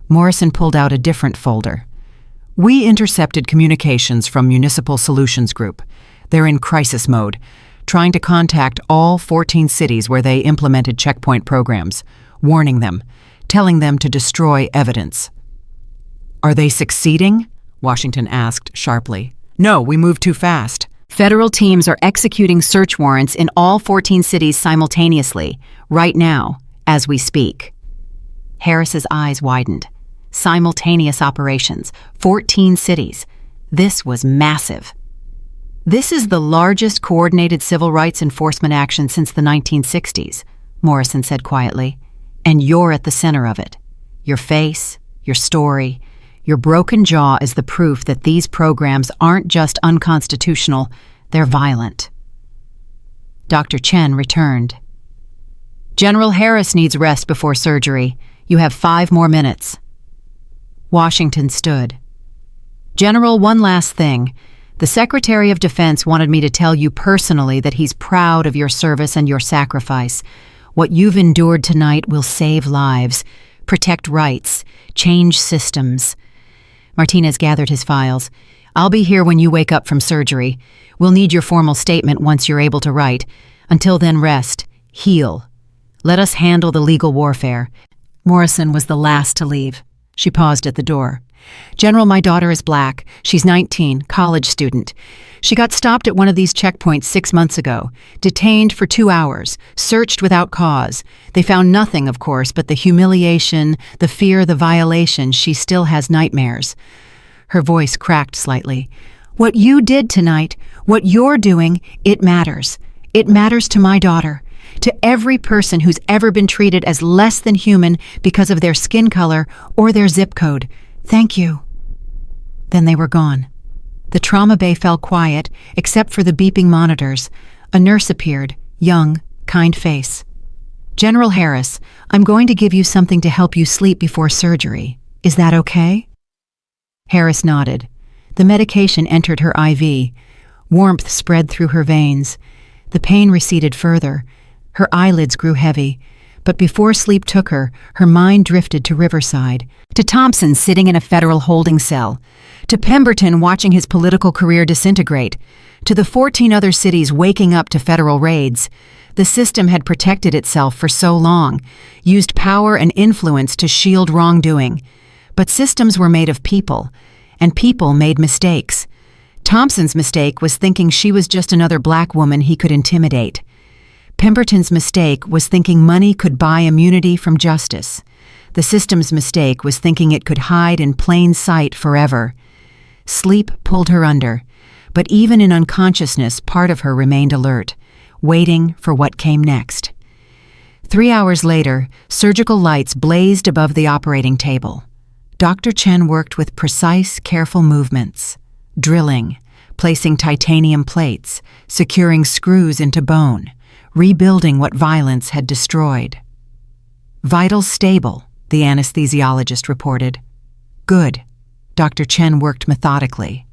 [SPEAKER 2] Morrison pulled out a different folder. We intercepted communications from Municipal Solutions Group. They're in crisis mode, trying to contact all 14 cities where they implemented checkpoint programs, warning them, telling them to destroy evidence. Are they succeeding? Washington asked sharply. No, we moved too fast. Federal teams are executing search warrants in all 14 cities simultaneously, right now, as we speak. Harris's eyes widened. Simultaneous operations, 14 cities. This was massive. This is the largest coordinated civil rights enforcement action since the 1960s, Morrison said quietly. And you're at the center of it. Your face, your story, your broken jaw is the proof that these programs aren't just unconstitutional, they're violent. Dr. Chen returned. General Harris needs rest before surgery. You have 5 more minutes. Washington stood. General, one last thing. The Secretary of Defense wanted me to tell you personally that he's proud of your service and your sacrifice. What you've endured tonight will save lives, protect rights, change systems. Martinez gathered his files. I'll be here when you wake up from surgery. We'll need your formal statement once you're able to write. Until then, rest. Heal. Let us handle the legal warfare. Morrison was the last to leave. She paused at the door. General, my daughter is black. She's 19, college student. She got stopped at one of these checkpoints 6 months ago, detained for 2 hours, searched without cause. They found nothing, of course, but the humiliation, the fear, the violation. She still has nightmares. Her voice cracked slightly. What you did tonight, what you're doing, it matters. It matters to my daughter, to every person who's ever been treated as less than human because of their skin color or their zip code. Thank you. Then they were gone. The trauma bay fell quiet, except for the beeping monitors. A nurse appeared, young, kind face. General Harris, I'm going to give you something to help you sleep before surgery. Is that okay? Harris nodded. The medication entered her IV. Warmth spread through her veins. The pain receded further. Her eyelids grew heavy. But before sleep took her, her mind drifted to Riverside, to Thompson sitting in a federal holding cell, to Pemberton watching his political career disintegrate, to the 14 other cities waking up to federal raids. The system had protected itself for so long, used power and influence to shield wrongdoing. But systems were made of people, and people made mistakes. Thompson's mistake was thinking she was just another black woman he could intimidate. Pemberton's mistake was thinking money could buy immunity from justice. The system's mistake was thinking it could hide in plain sight forever. Sleep pulled her under, but even in unconsciousness, part of her remained alert, waiting for what came next. 3 hours later, surgical lights blazed above the operating table. Dr. Chen worked with precise, careful movements, drilling, placing titanium plates, securing screws into bone, rebuilding what violence had destroyed. Vitals stable, the anesthesiologist reported. Good. Dr. Chen worked methodically.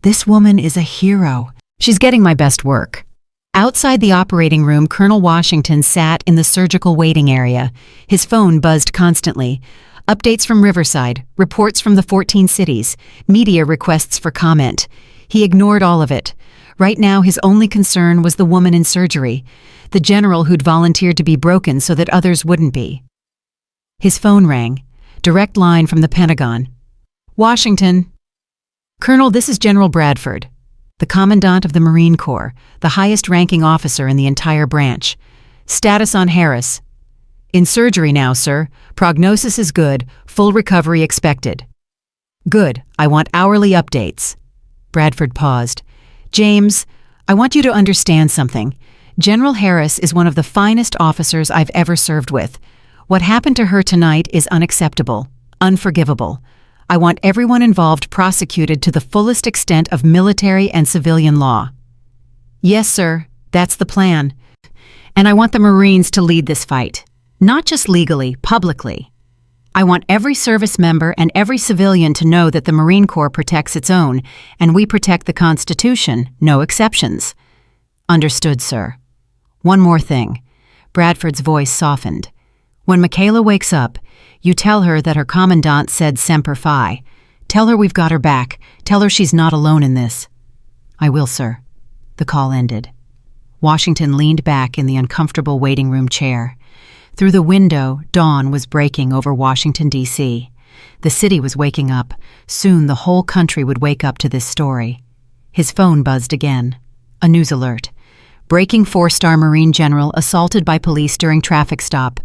[SPEAKER 2] This woman is a hero. She's getting my best work. Outside the operating room, Colonel Washington sat in the surgical waiting area. His phone buzzed constantly. Updates from Riverside, reports from the 14 cities, media requests for comment. He ignored all of it. Right now, his only concern was the woman in surgery, the general who'd volunteered to be broken so that others wouldn't be. His phone rang. Direct line from the Pentagon. Washington. Colonel, this is General Bradford, the Commandant of the Marine Corps, the highest-ranking officer in the entire branch. Status on Harris. In surgery now, sir. Prognosis is good. Full recovery expected. Good. I want hourly updates. Bradford paused. James, I want you to understand something. General Harris is one of the finest officers I've ever served with. What happened to her tonight is unacceptable, unforgivable. I want everyone involved prosecuted to the fullest extent of military and civilian law. Yes, sir, that's the plan. And I want the Marines to lead this fight. Not just legally, publicly. I want every service member and every civilian to know that the Marine Corps protects its own, and we protect the Constitution, no exceptions. Understood, sir. One more thing. Bradford's voice softened. When Michaela wakes up, you tell her that her commandant said Semper Fi. Tell her we've got her back. Tell her she's not alone in this. I will, sir. The call ended. Washington leaned back in the uncomfortable waiting room chair. Through the window, dawn was breaking over Washington, D.C. The city was waking up. Soon the whole country would wake up to this story. His phone buzzed again. A news alert. Breaking 4-star Marine general assaulted by police during traffic stop.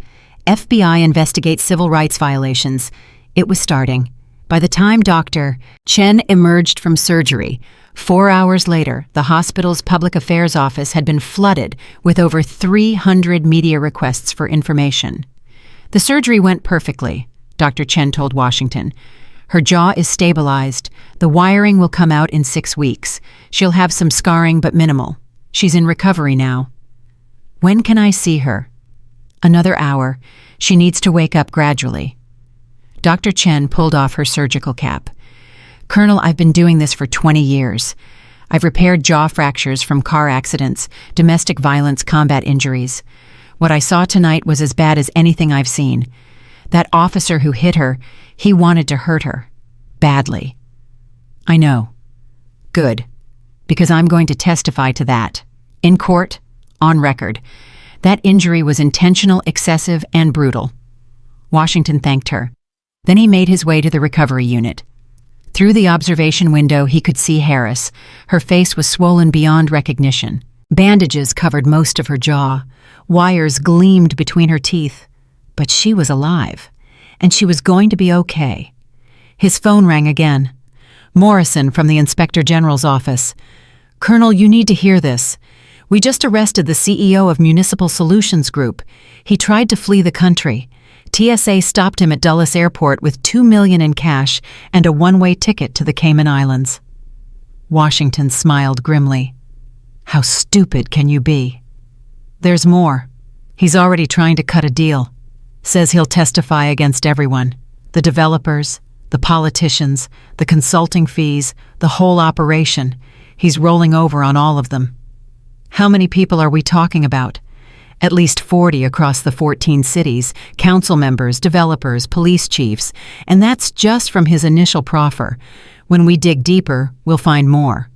[SPEAKER 2] FBI investigates civil rights violations. It was starting. By the time Dr. Chen emerged from surgery, 4 hours later, the hospital's public affairs office had been flooded with over 300 media requests for information. The surgery went perfectly, Dr. Chen told Washington. Her jaw is stabilized. The wiring will come out in 6 weeks. She'll have some scarring but minimal. She's in recovery now. When can I see her? Another hour. She needs to wake up gradually. Dr. Chen pulled off her surgical cap. Colonel, I've been doing this for 20 years. I've repaired jaw fractures from car accidents, domestic violence, combat injuries. What I saw tonight was as bad as anything I've seen. That officer who hit her, he wanted to hurt her. Badly. I know. Good. Because I'm going to testify to that. In court, on record. That injury was intentional, excessive, and brutal. Washington thanked her. Then he made his way to the recovery unit. Through the observation window, he could see Harris. Her face was swollen beyond recognition. Bandages covered most of her jaw. Wires gleamed between her teeth. But she was alive, and she was going to be okay. His phone rang again. Morrison from the Inspector General's office. Colonel, you need to hear this. We just arrested the CEO of Municipal Solutions Group. He tried to flee the country. TSA stopped him at Dulles Airport with $2 million in cash and a one-way ticket to the Cayman Islands. Washington smiled grimly. How stupid can you be? There's more. He's already trying to cut a deal. Says he'll testify against everyone. The developers, the politicians, the consulting fees, the whole operation. He's rolling over on all of them. How many people are we talking about? At least 40 across the 14 cities, council members, developers, police chiefs, and that's just from his initial proffer. When we dig deeper, we'll find more.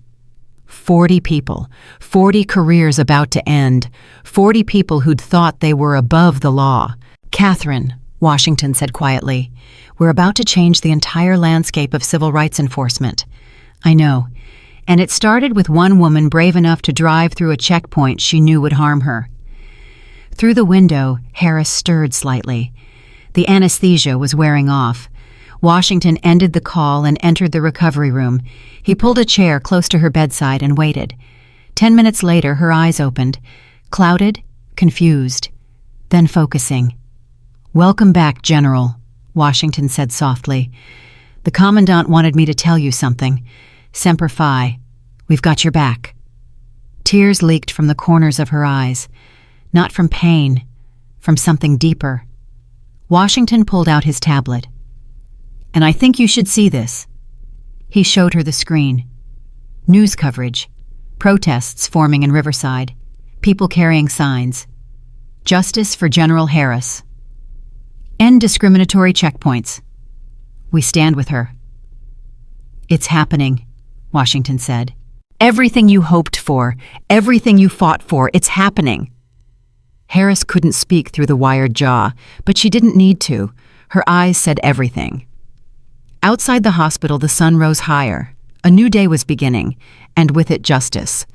[SPEAKER 2] 40 people, 40 careers about to end, 40 people who'd thought they were above the law. Catherine, Washington said quietly, we're about to change the entire landscape of civil rights enforcement. I know. And it started with one woman brave enough to drive through a checkpoint she knew would harm her. Through the window, Harris stirred slightly. The anesthesia was wearing off. Washington ended the call and entered the recovery room. He pulled a chair close to her bedside and waited. 10 minutes later, her eyes opened, clouded, confused, then focusing. Welcome back, General, Washington said softly. The Commandant wanted me to tell you something. Semper Fi. We've got your back. Tears leaked from the corners of her eyes. Not from pain, from something deeper. Washington pulled out his tablet. "And I think you should see this." He showed her the screen. News coverage. Protests forming in Riverside. People carrying signs. Justice for General Harris. End discriminatory checkpoints. We stand with her. "It's happening," Washington said. "Everything you hoped for, everything you fought for, it's happening." Harris couldn't speak through the wired jaw, but she didn't need to. Her eyes said everything. Outside the hospital, the sun rose higher. A new day was beginning, and with it justice.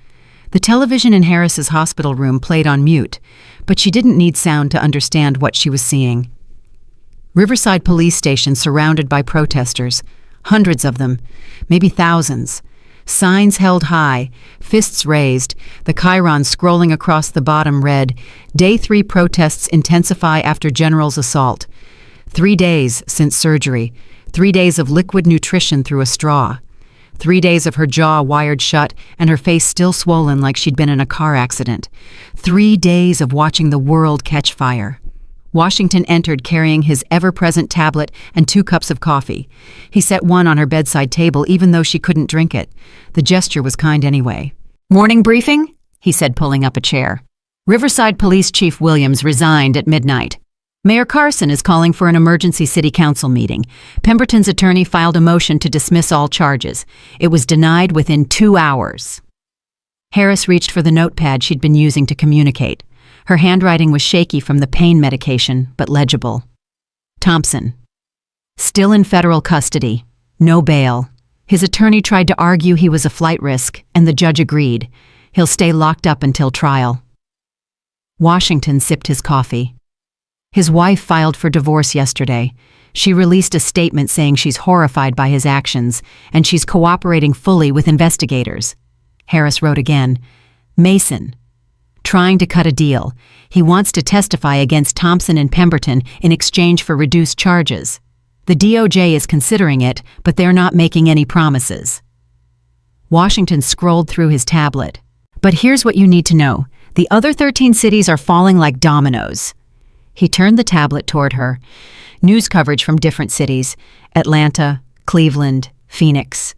[SPEAKER 2] The television in Harris's hospital room played on mute, but she didn't need sound to understand what she was seeing. Riverside police station surrounded by protesters, hundreds of them, maybe thousands. Signs held high, fists raised, the chyron scrolling across the bottom read, "Day 3 protests intensify after General's assault. 3 days since surgery, 3 days of liquid nutrition through a straw. 3 days of her jaw wired shut and her face still swollen like she'd been in a car accident. 3 days of watching the world catch fire." Washington entered carrying his ever-present tablet and 2 cups of coffee. He set one on her bedside table even though she couldn't drink it. The gesture was kind anyway. "Morning briefing?" he said, pulling up a chair. "Riverside Police Chief Williams resigned at midnight. Mayor Carson is calling for an emergency city council meeting. Pemberton's attorney filed a motion to dismiss all charges. It was denied within 2 hours." Harris reached for the notepad she'd been using to communicate. Her handwriting was shaky from the pain medication, but legible. "Thompson. Still in federal custody. No bail. His attorney tried to argue he was a flight risk, and the judge agreed. He'll stay locked up until trial." Washington sipped his coffee. His wife filed for divorce yesterday. She released a statement saying she's horrified by his actions, and she's cooperating fully with investigators. Harris wrote again, "Mason. Trying to cut a deal. He wants to testify against Thompson and Pemberton in exchange for reduced charges. The DOJ is considering it, but they're not making any promises." Washington scrolled through his tablet. "But here's what you need to know. The other 13 cities are falling like dominoes." He turned the tablet toward her. News coverage from different cities. Atlanta, Cleveland, Phoenix.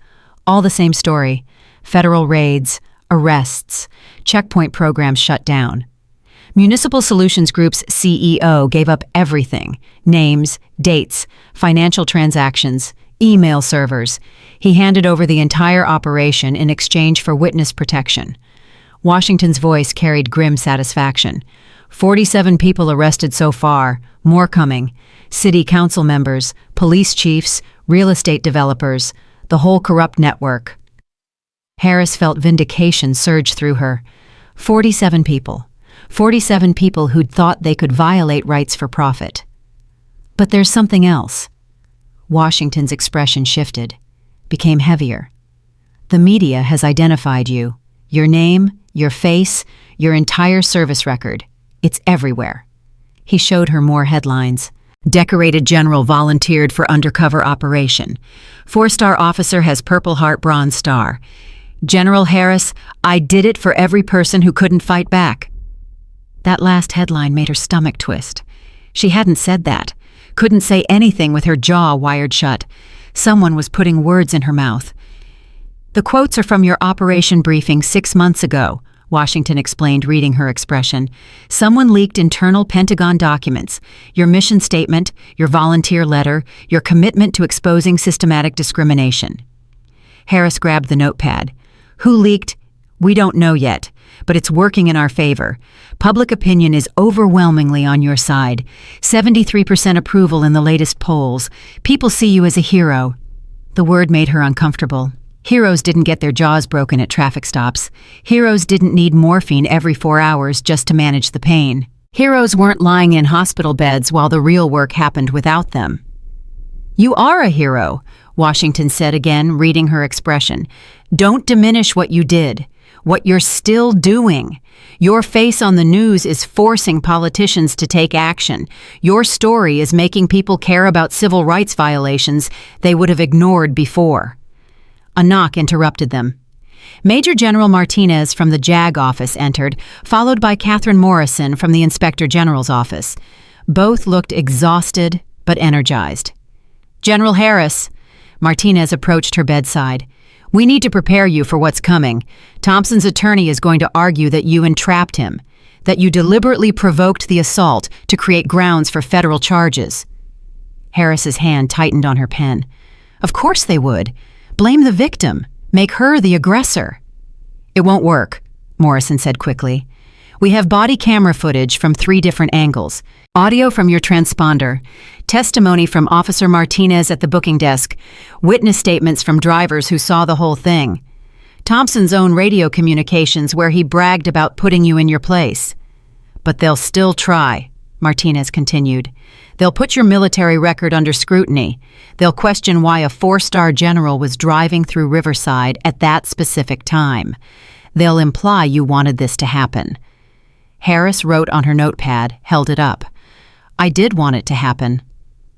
[SPEAKER 2] All the same story. Federal raids, arrests, checkpoint programs shut down. Municipal Solutions Group's CEO gave up everything: names, dates, financial transactions, email servers. He handed over the entire operation in exchange for witness protection. Washington's voice carried grim satisfaction. 47 people arrested so far, more coming. City council members, police chiefs, real estate developers, the whole corrupt network. Harris felt vindication surge through her. 47 people. 47 people who'd thought they could violate rights for profit. But there's something else. Washington's expression shifted, became heavier. The media has identified you. Your name, your face, your entire service record. It's everywhere. He showed her more headlines. Decorated general volunteered for undercover operation. 4-star officer has Purple Heart Bronze Star. General Harris, I did it for every person who couldn't fight back. That last headline made her stomach twist. She hadn't said that. Couldn't say anything with her jaw wired shut. Someone was putting words in her mouth. "The quotes are from your operation briefing 6 months ago," Washington explained, reading her expression. "Someone leaked internal Pentagon documents, your mission statement, your volunteer letter, your commitment to exposing systematic discrimination." Harris grabbed the notepad. "Who leaked? We don't know yet, but it's working in our favor. Public opinion is overwhelmingly on your side. 73% approval in the latest polls. People see you as a hero." The word made her uncomfortable. Heroes didn't get their jaws broken at traffic stops. Heroes didn't need morphine every 4 hours just to manage the pain. Heroes weren't lying in hospital beds while the real work happened without them. "You are a hero," Washington said again, reading her expression. "Don't diminish what you did, what you're still doing. Your face on the news is forcing politicians to take action. Your story is making people care about civil rights violations they would have ignored before." A knock interrupted them. Major General Martinez from the JAG office entered, followed by Catherine Morrison from the Inspector General's office. Both looked exhausted but energized. "General Harris," Martinez approached her bedside. "We need to prepare you for what's coming. Thompson's attorney is going to argue that you entrapped him, that you deliberately provoked the assault to create grounds for federal charges." Harris's hand tightened on her pen. "Of course they would. Blame the victim. Make her the aggressor." "It won't work," Morrison said quickly. "We have body camera footage from 3 different angles. Audio from your transponder, testimony from Officer Martinez at the booking desk, witness statements from drivers who saw the whole thing. Thompson's own radio communications where he bragged about putting you in your place. But they'll still try," Martinez continued. "They'll put your military record under scrutiny. They'll question why a 4-star general was driving through Riverside at that specific time. They'll imply you wanted this to happen." Harris wrote on her notepad, held it up. "I did want it to happen."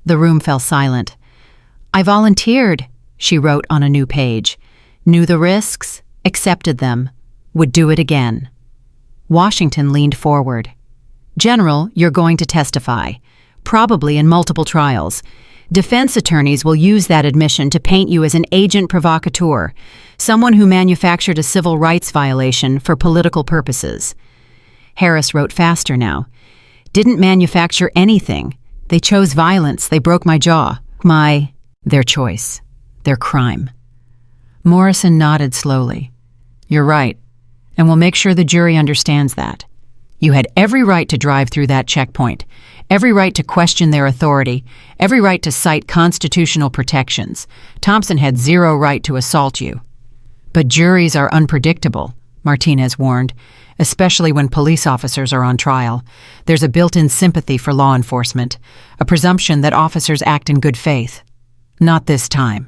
[SPEAKER 2] The room fell silent. "I volunteered," she wrote on a new page. "Knew the risks, accepted them, would do it again." Washington leaned forward. "General, you're going to testify, probably in multiple trials. Defense attorneys will use that admission to paint you as an agent provocateur, someone who manufactured a civil rights violation for political purposes." Harris wrote faster now. "Didn't manufacture anything. They chose violence. They broke my jaw. Their choice. Their crime." Morrison nodded slowly. "You're right, and we'll make sure the jury understands that. You had every right to drive through that checkpoint, every right to question their authority, every right to cite constitutional protections. Thompson had 0 right to assault you." "But juries are unpredictable," Martinez warned, "especially when police officers are on trial. There's a built-in sympathy for law enforcement, a presumption that officers act in good faith. Not this time."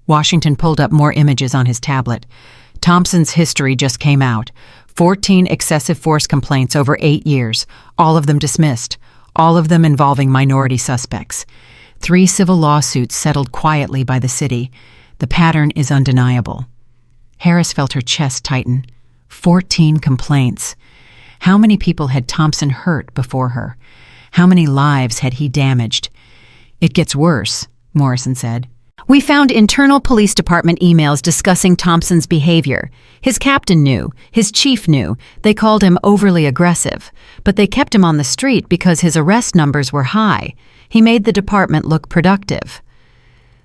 [SPEAKER 2] Washington pulled up more images on his tablet. Thompson's history just came out. 14 excessive force complaints over 8 years, all of them dismissed, all of them involving minority suspects. 3 civil lawsuits settled quietly by the city. The pattern is undeniable. Harris felt her chest tighten. 14 complaints. How many people had Thompson hurt before her? How many lives had he damaged? "It gets worse," Morrison said. "We found internal police department emails discussing Thompson's behavior. His captain knew, his chief knew. They called him overly aggressive, but they kept him on the street because his arrest numbers were high. He made the department look productive."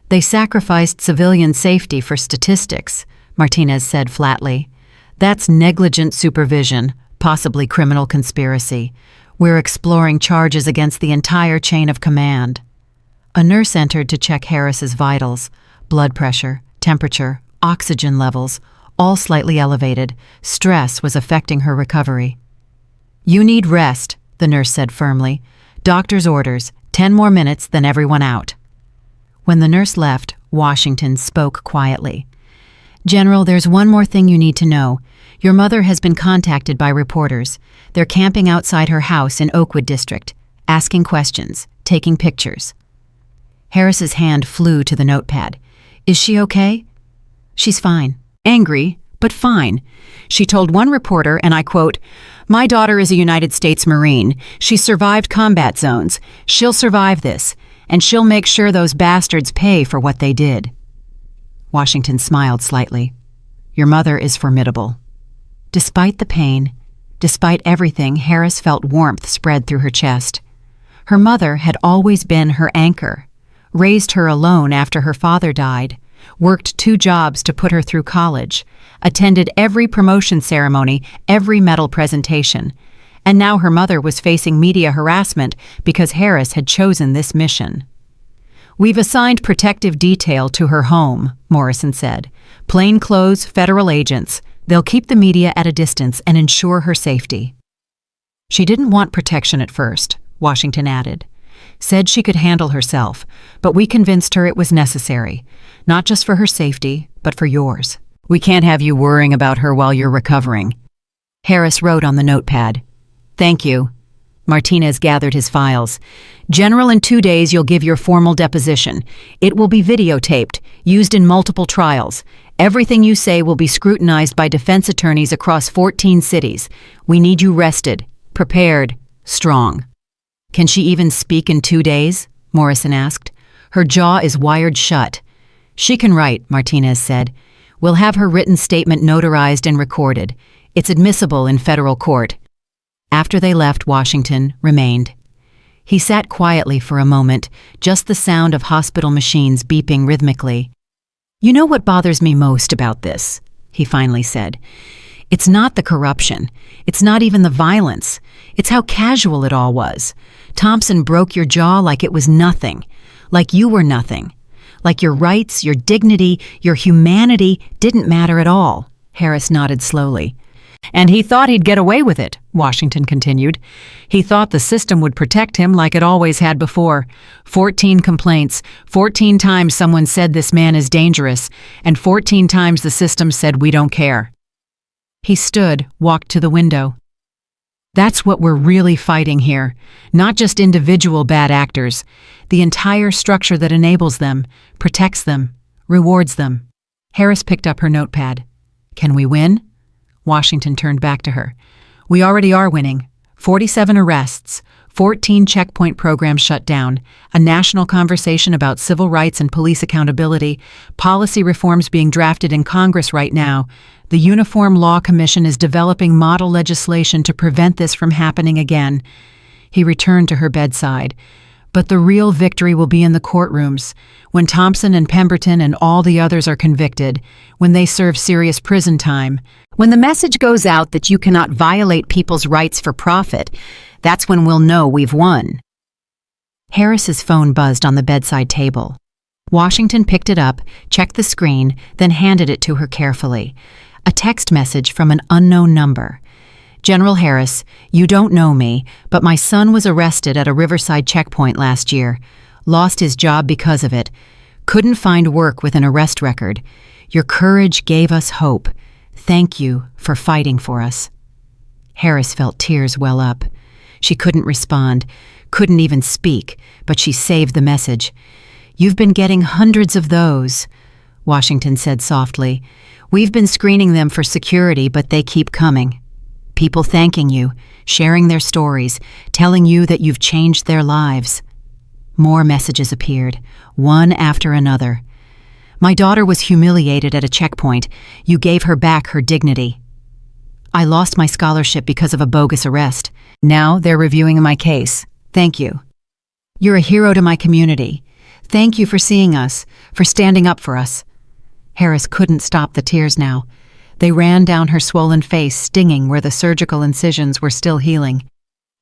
[SPEAKER 2] "They sacrificed civilian safety for statistics," Martinez said flatly. "That's negligent supervision, possibly criminal conspiracy. We're exploring charges against the entire chain of command." A nurse entered to check Harris's vitals. Blood pressure, temperature, oxygen levels, all slightly elevated. Stress was affecting her recovery. "You need rest," the nurse said firmly. "Doctor's orders, 10 more minutes, then everyone out." When the nurse left, Washington spoke quietly. "General, there's one more thing you need to know. Your mother has been contacted by reporters. They're camping outside her house in Oakwood District, asking questions, taking pictures." Harris's hand flew to the notepad. "Is she okay?" "She's fine. Angry, but fine. She told one reporter, and I quote, 'My daughter is a United States Marine. She survived combat zones. She'll survive this, and she'll make sure those bastards pay for what they did.'" Washington smiled slightly. "Your mother is formidable." Despite the pain, despite everything, Harris felt warmth spread through her chest. Her mother had always been her anchor, raised her alone after her father died, worked 2 jobs to put her through college, attended every promotion ceremony, every medal presentation, and now her mother was facing media harassment because Harris had chosen this mission. "We've assigned protective detail to her home," Morrison said. "Plainclothes federal agents. They'll keep the media at a distance and ensure her safety." "She didn't want protection at first," Washington added. "Said she could handle herself, but we convinced her it was necessary, not just for her safety, but for yours. We can't have you worrying about her while you're recovering." Harris wrote on the notepad. "Thank you." Martinez gathered his files. "General, in 2 days you'll give your formal deposition. It will be videotaped, used in multiple trials. Everything you say will be scrutinized by defense attorneys across 14 cities. We need you rested, prepared, strong." Can she even speak in 2 days? Morrison asked. Her jaw is wired shut. She can write, Martinez said. We'll have her written statement notarized and recorded. It's admissible in federal court. After they left, Washington remained. He sat quietly for a moment, just the sound of hospital machines beeping rhythmically. You know what bothers me most about this? He finally said. It's not the corruption. It's not even the violence. It's how casual it all was. Thompson broke your jaw like it was nothing. Like you were nothing. Like your rights, your dignity, your humanity didn't matter at all. Harris nodded slowly. And he thought he'd get away with it, Washington continued. He thought the system would protect him like it always had before. 14 complaints, 14 times someone said this man is dangerous, and 14 times the system said we don't care. He stood, walked to the window. That's what we're really fighting here. Not just individual bad actors. The entire structure that enables them, protects them, rewards them. Harris picked up her notepad. Can we win? Washington turned back to her. We already are winning. 47 arrests, 14 checkpoint programs shut down, a national conversation about civil rights and police accountability, policy reforms being drafted in Congress right now. The Uniform Law Commission is developing model legislation to prevent this from happening again. He returned to her bedside. But the real victory will be in the courtrooms, when Thompson and Pemberton and all the others are convicted, when they serve serious prison time. When the message goes out that you cannot violate people's rights for profit, that's when we'll know we've won. Harris's phone buzzed on the bedside table. Washington picked it up, checked the screen, then handed it to her carefully. A text message from an unknown number. General Harris, you don't know me, but my son was arrested at a Riverside checkpoint last year. Lost his job because of it. Couldn't find work with an arrest record. Your courage gave us hope. Thank you for fighting for us. Harris felt tears well up. She couldn't respond, couldn't even speak, but she saved the message. You've been getting hundreds of those, Washington said softly. We've been screening them for security, but they keep coming. People thanking you, sharing their stories, telling you that you've changed their lives. More messages appeared, one after another. My daughter was humiliated at a checkpoint. You gave her back her dignity. I lost my scholarship because of a bogus arrest. Now they're reviewing my case. Thank you. You're a hero to my community. Thank you for seeing us, for standing up for us. Harris couldn't stop the tears now. They ran down her swollen face, stinging where the surgical incisions were still healing.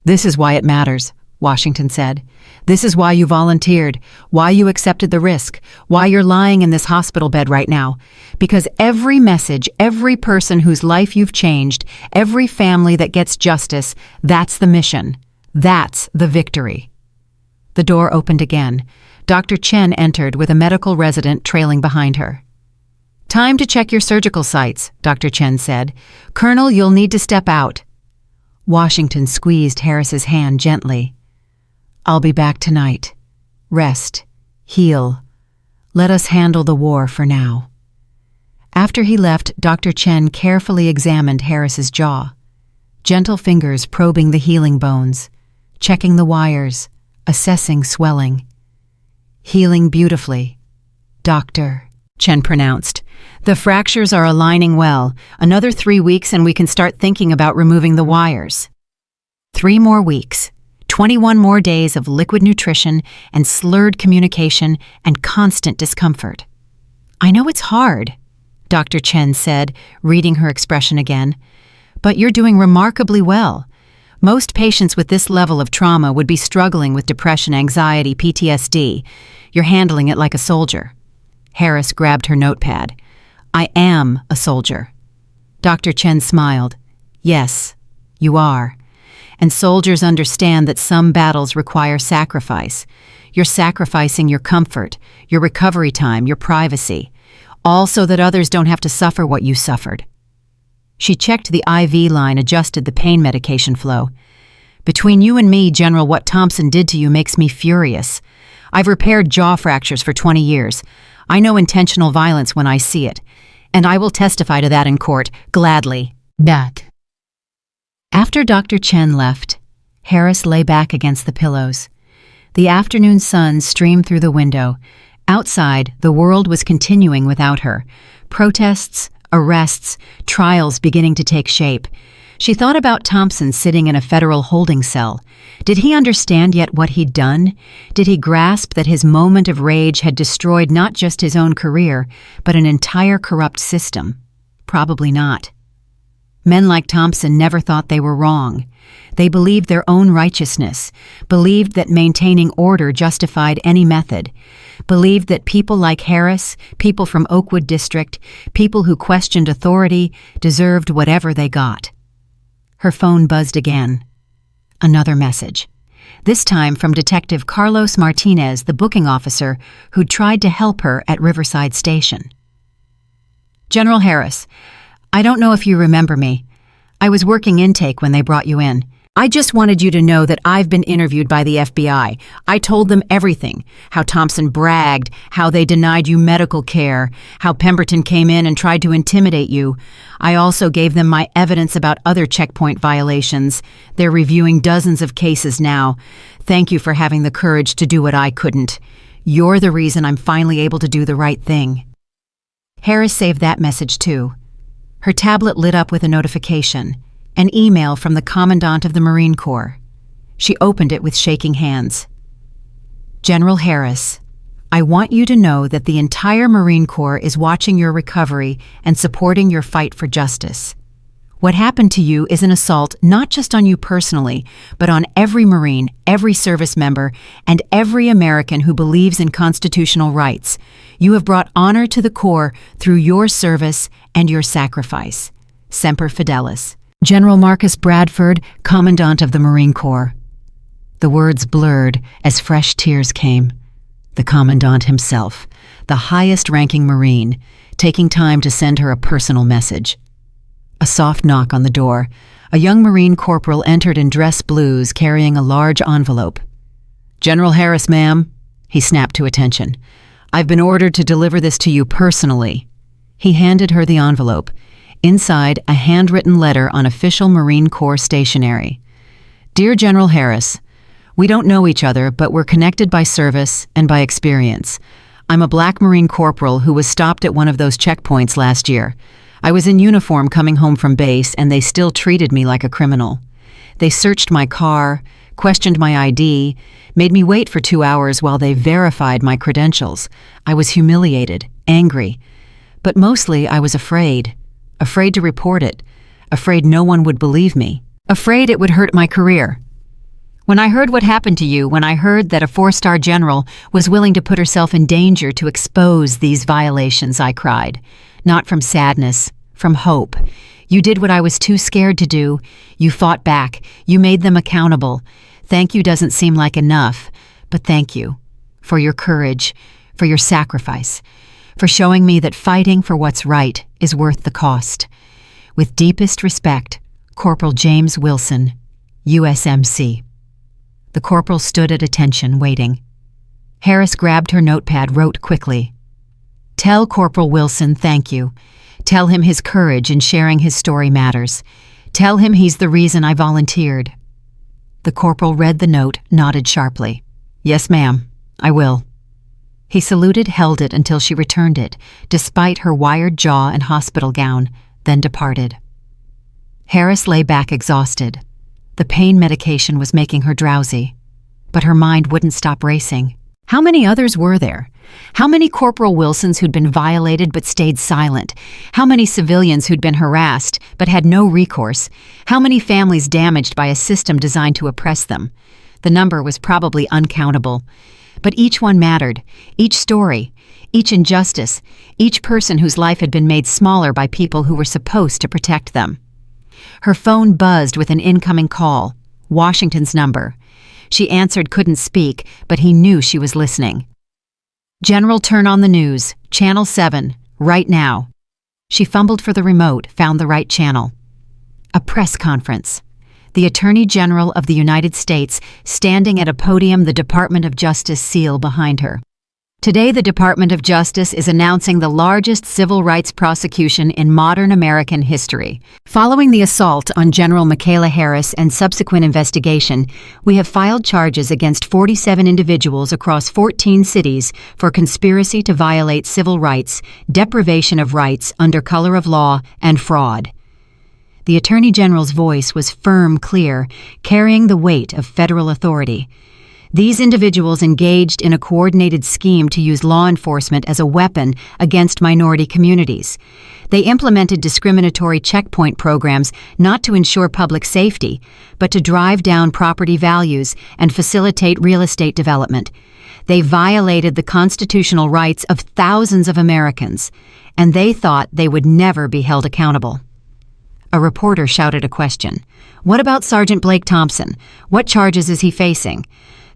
[SPEAKER 2] This is why it matters, Washington said. This is why you volunteered, why you accepted the risk, why you're lying in this hospital bed right now. Because every message, every person whose life you've changed, every family that gets justice, that's the mission. That's the victory. The door opened again. Dr. Chen entered with a medical resident trailing behind her. Time to check your surgical sites, Dr. Chen said. Colonel, you'll need to step out. Washington squeezed Harris's hand gently. I'll be back tonight. Rest. Heal. Let us handle the war for now. After he left, Dr. Chen carefully examined Harris's jaw. Gentle fingers probing the healing bones, checking the wires, assessing swelling. Healing beautifully. Doctor, Chen pronounced. The fractures are aligning well. Another 3 weeks and we can start thinking about removing the wires. 3 more weeks. 21 more days of liquid nutrition and slurred communication and constant discomfort. I know it's hard, Dr. Chen said, reading her expression again. But you're doing remarkably well. Most patients with this level of trauma would be struggling with depression, anxiety, PTSD. You're handling it like a soldier. Harris grabbed her notepad. I am a soldier. Dr. Chen smiled. Yes, you are. And soldiers understand that some battles require sacrifice. You're sacrificing your comfort, your recovery time, your privacy, all so that others don't have to suffer what you suffered. She checked the IV line, adjusted the pain medication flow. Between you and me, General, what Thompson did to you makes me furious. I've repaired jaw fractures for 20 years. I know intentional violence when I see it, and I will testify to that in court, gladly. That. After Dr. Chen left, Harris lay back against the pillows. The afternoon sun streamed through the window. Outside, the world was continuing without her. Protests, arrests, trials beginning to take shape. She thought about Thompson sitting in a federal holding cell. Did he understand yet what he'd done? Did he grasp that his moment of rage had destroyed not just his own career, but an entire corrupt system? Probably not. Men like Thompson never thought they were wrong. They believed their own righteousness, believed that maintaining order justified any method, believed that people like Harris, people from Oakwood District, people who questioned authority, deserved whatever they got. Her phone buzzed again. Another message. This time from Detective Carlos Martinez, the booking officer who'd tried to help her at Riverside Station. General Harris, I don't know if you remember me. I was working intake when they brought you in. I just wanted you to know that I've been interviewed by the FBI. I told them everything. How Thompson bragged, how they denied you medical care, how Pemberton came in and tried to intimidate you. I also gave them my evidence about other checkpoint violations. They're reviewing dozens of cases now. Thank you for having the courage to do what I couldn't. You're the reason I'm finally able to do the right thing. Harris saved that message too. Her tablet lit up with a notification. An email from the Commandant of the Marine Corps. She opened it with shaking hands. General Harris, I want you to know that the entire Marine Corps is watching your recovery and supporting your fight for justice. What happened to you is an assault not just on you personally, but on every Marine, every service member, and every American who believes in constitutional rights. You have brought honor to the Corps through your service and your sacrifice. Semper Fidelis. General Marcus Bradford, Commandant of the Marine Corps. The words blurred as fresh tears came. The Commandant himself, the highest-ranking Marine, taking time to send her a personal message. A soft knock on the door. A young Marine corporal entered in dress blues, carrying a large envelope. General Harris, ma'am, he snapped to attention. I've been ordered to deliver this to you personally. He handed her the envelope. Inside, a handwritten letter on official Marine Corps stationery. Dear General Harris, we don't know each other, but we're connected by service and by experience. I'm a black Marine corporal who was stopped at one of those checkpoints last year. I was in uniform coming home from base, and they still treated me like a criminal. They searched my car, questioned my ID, made me wait for 2 hours while they verified my credentials. I was humiliated, angry, but mostly I was afraid. Afraid to report it, afraid no one would believe me, afraid it would hurt my career. When I heard what happened to you, when I heard that a 4-star general was willing to put herself in danger to expose these violations, I cried. Not from sadness, from hope. You did what I was too scared to do. You fought back. You made them accountable. Thank you doesn't seem like enough, but thank you for your courage, for your sacrifice, for showing me that fighting for what's right is worth the cost. With deepest respect, Corporal James Wilson, USMC. The corporal stood at attention, waiting. Harris grabbed her notepad, wrote quickly. Tell Corporal Wilson thank you. Tell him his courage in sharing his story matters. Tell him he's the reason I volunteered. The corporal read the note, nodded sharply. Yes, ma'am, I will. He saluted, held it until she returned it, despite her wired jaw and hospital gown, then departed. Harris lay back exhausted. The pain medication was making her drowsy, but her mind wouldn't stop racing. How many others were there? How many Corporal Wilsons who'd been violated but stayed silent? How many civilians who'd been harassed but had no recourse? How many families damaged by a system designed to oppress them? The number was probably uncountable. But each one mattered, each story, each injustice, each person whose life had been made smaller by people who were supposed to protect them. Her phone buzzed with an incoming call, Washington's number. She answered, couldn't speak, but he knew she was listening. General, turn on the news, Channel 7, right now. She fumbled for the remote, found the right channel. A press conference. The Attorney General of the United States standing at a podium, the Department of Justice seal behind her. Today, the Department of Justice is announcing the largest civil rights prosecution in modern American history. Following the assault on General Michaela Harris and subsequent investigation, we have filed charges against 47 individuals across 14 cities for conspiracy to violate civil rights, deprivation of rights under color of law, and fraud. The Attorney General's voice was firm, clear, carrying the weight of federal authority. These individuals engaged in a coordinated scheme to use law enforcement as a weapon against minority communities. They implemented discriminatory checkpoint programs not to ensure public safety, but to drive down property values and facilitate real estate development. They violated the constitutional rights of thousands of Americans, and they thought they would never be held accountable. A reporter shouted a question. "What about Sergeant Blake Thompson? What charges is he facing?"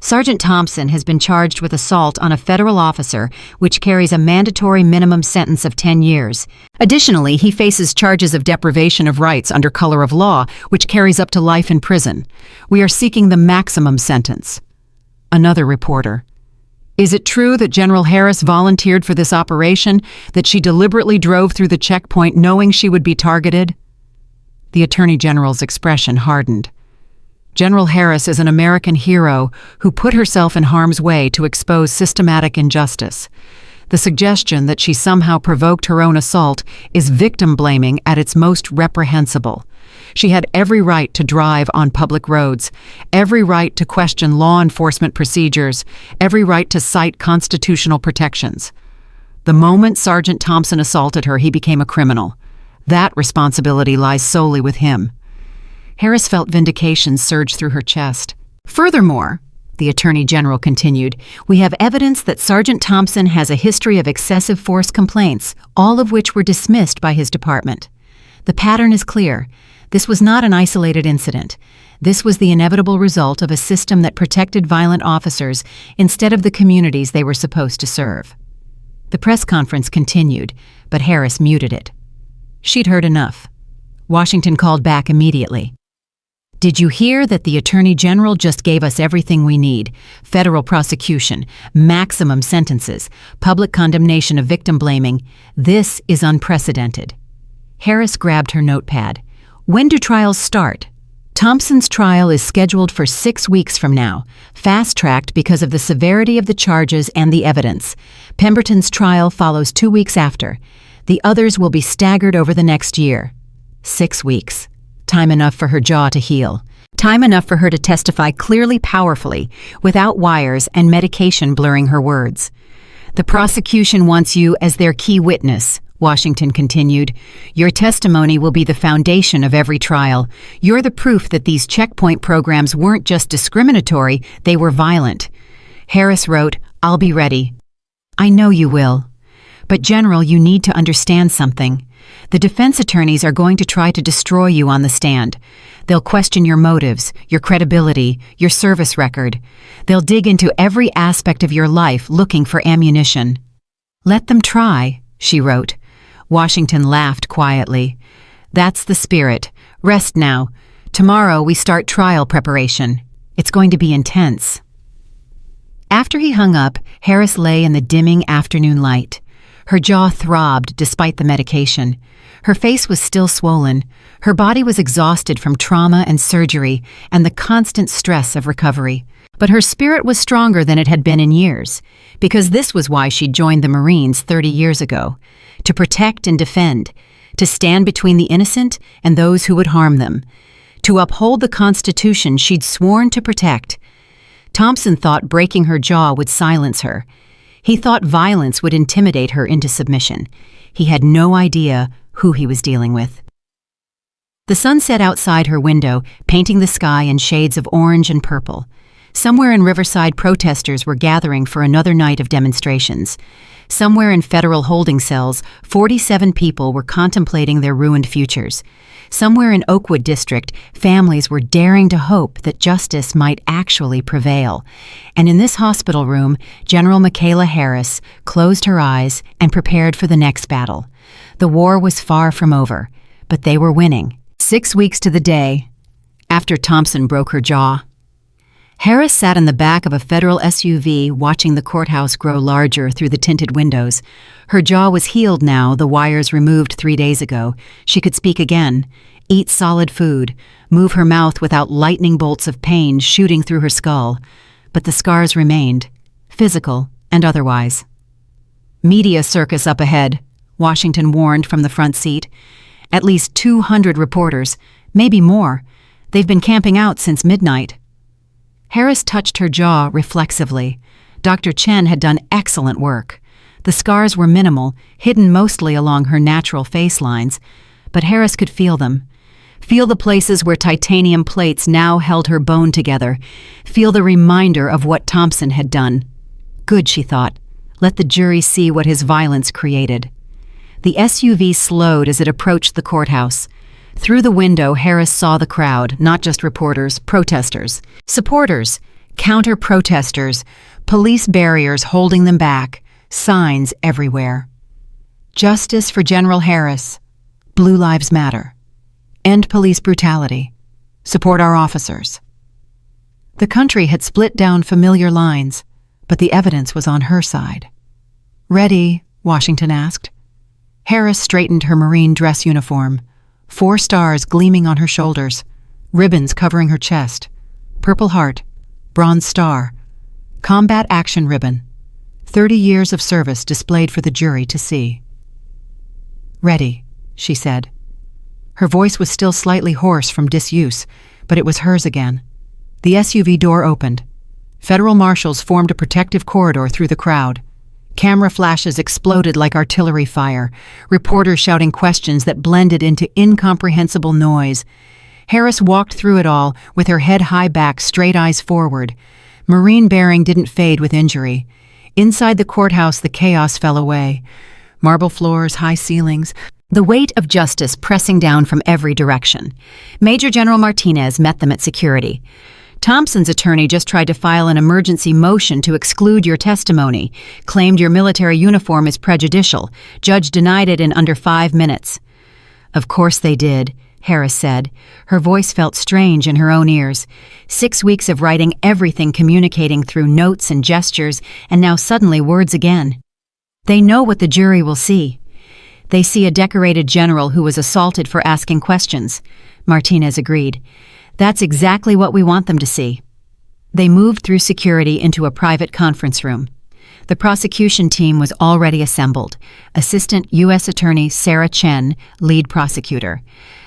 [SPEAKER 2] Sergeant Thompson has been charged with assault on a federal officer, which carries a mandatory minimum sentence of 10 years. Additionally, he faces charges of deprivation of rights under color of law, which carries up to life in prison. We are seeking the maximum sentence. Another reporter. "Is it true that General Harris volunteered for this operation, that she deliberately drove through the checkpoint knowing she would be targeted?" The Attorney General's expression hardened. General Harris is an American hero who put herself in harm's way to expose systematic injustice. The suggestion that she somehow provoked her own assault is victim-blaming at its most reprehensible. She had every right to drive on public roads, every right to question law enforcement procedures, every right to cite constitutional protections. The moment Sergeant Thompson assaulted her, he became a criminal. That responsibility lies solely with him. Harris felt vindication surge through her chest. "Furthermore," the Attorney General continued, "we have evidence that Sergeant Thompson has a history of excessive force complaints, all of which were dismissed by his department. The pattern is clear. This was not an isolated incident. This was the inevitable result of a system that protected violent officers instead of the communities they were supposed to serve." The press conference continued, but Harris muted it. She'd heard enough. Washington called back immediately. "Did you hear that the Attorney General just gave us everything we need? Federal prosecution, maximum sentences, public condemnation of victim blaming. This is unprecedented." Harris grabbed her notepad. "When do trials start?" "Thompson's trial is scheduled for 6 weeks from now, fast-tracked because of the severity of the charges and the evidence. Pemberton's trial follows 2 weeks after. The others will be staggered over the next year." 6 weeks. Time enough for her jaw to heal. Time enough for her to testify clearly, powerfully, without wires and medication blurring her words. "The prosecution wants you as their key witness," Washington continued. "Your testimony will be the foundation of every trial. You're the proof that these checkpoint programs weren't just discriminatory, they were violent." Harris wrote, "I'll be ready." "I know you will. But General, you need to understand something. The defense attorneys are going to try to destroy you on the stand. They'll question your motives, your credibility, your service record. They'll dig into every aspect of your life looking for ammunition." "Let them try," she wrote. Washington laughed quietly. "That's the spirit. Rest now. Tomorrow we start trial preparation. It's going to be intense." After he hung up, Harris lay in the dimming afternoon light. Her jaw throbbed despite the medication. Her face was still swollen. Her body was exhausted from trauma and surgery and the constant stress of recovery. But her spirit was stronger than it had been in years, because this was why she joined the Marines 30 years ago, to protect and defend, to stand between the innocent and those who would harm them, to uphold the Constitution she'd sworn to protect. Thompson thought breaking her jaw would silence her. He thought violence would intimidate her into submission. He had no idea who he was dealing with. The sun set outside her window, painting the sky in shades of orange and purple. Somewhere in Riverside, protesters were gathering for another night of demonstrations. Somewhere in federal holding cells, 47 people were contemplating their ruined futures. Somewhere in Oakwood District, families were daring to hope that justice might actually prevail. And in this hospital room, General Michaela Harris closed her eyes and prepared for the next battle. The war was far from over, but they were winning. 6 weeks to the day after Thompson broke her jaw. Harris sat in the back of a federal SUV watching the courthouse grow larger through the tinted windows. Her jaw was healed now, the wires removed 3 days ago. She could speak again, eat solid food, move her mouth without lightning bolts of pain shooting through her skull. But the scars remained, physical and otherwise. "Media circus up ahead," Washington warned from the front seat. "At least 200 reporters, maybe more. They've been camping out since midnight." Harris touched her jaw reflexively. Dr. Chen had done excellent work. The scars were minimal, hidden mostly along her natural face lines, but Harris could feel them. Feel the places where titanium plates now held her bone together. Feel the reminder of what Thompson had done. Good, she thought. Let the jury see what his violence created. The SUV slowed as it approached the courthouse. Through the window, Harris saw the crowd, not just reporters, protesters, supporters, counter-protesters, police barriers holding them back, signs everywhere. Justice for General Harris. Blue Lives Matter. End police brutality. Support our officers. The country had split down familiar lines, but the evidence was on her side. "Ready?" Washington asked. Harris straightened her Marine dress uniform. 4 stars gleaming on her shoulders, ribbons covering her chest, Purple Heart, Bronze Star, Combat Action Ribbon, 30 years of service displayed for the jury to see. "Ready," she said. Her voice was still slightly hoarse from disuse, but it was hers again. The SUV door opened. Federal marshals formed a protective corridor through the crowd. Camera flashes exploded like artillery fire, reporters shouting questions that blended into incomprehensible noise. Harris walked through it all with her head high back, straight eyes forward. Marine bearing didn't fade with injury. Inside the courthouse, the chaos fell away. Marble floors, high ceilings, the weight of justice pressing down from every direction. Major General Martinez met them at security. "Thompson's attorney just tried to file an emergency motion to exclude your testimony, claimed your military uniform is prejudicial. Judge denied it in under 5 minutes. "Of course they did," Harris said. Her voice felt strange in her own ears. 6 weeks of writing everything, communicating through notes and gestures, and now suddenly words again. "They know what the jury will see. They see a decorated general who was assaulted for asking questions," Martinez agreed. "That's exactly what we want them to see." They moved through security into a private conference room. The prosecution team was already assembled. Assistant U.S. Attorney Sarah Chen, lead prosecutor.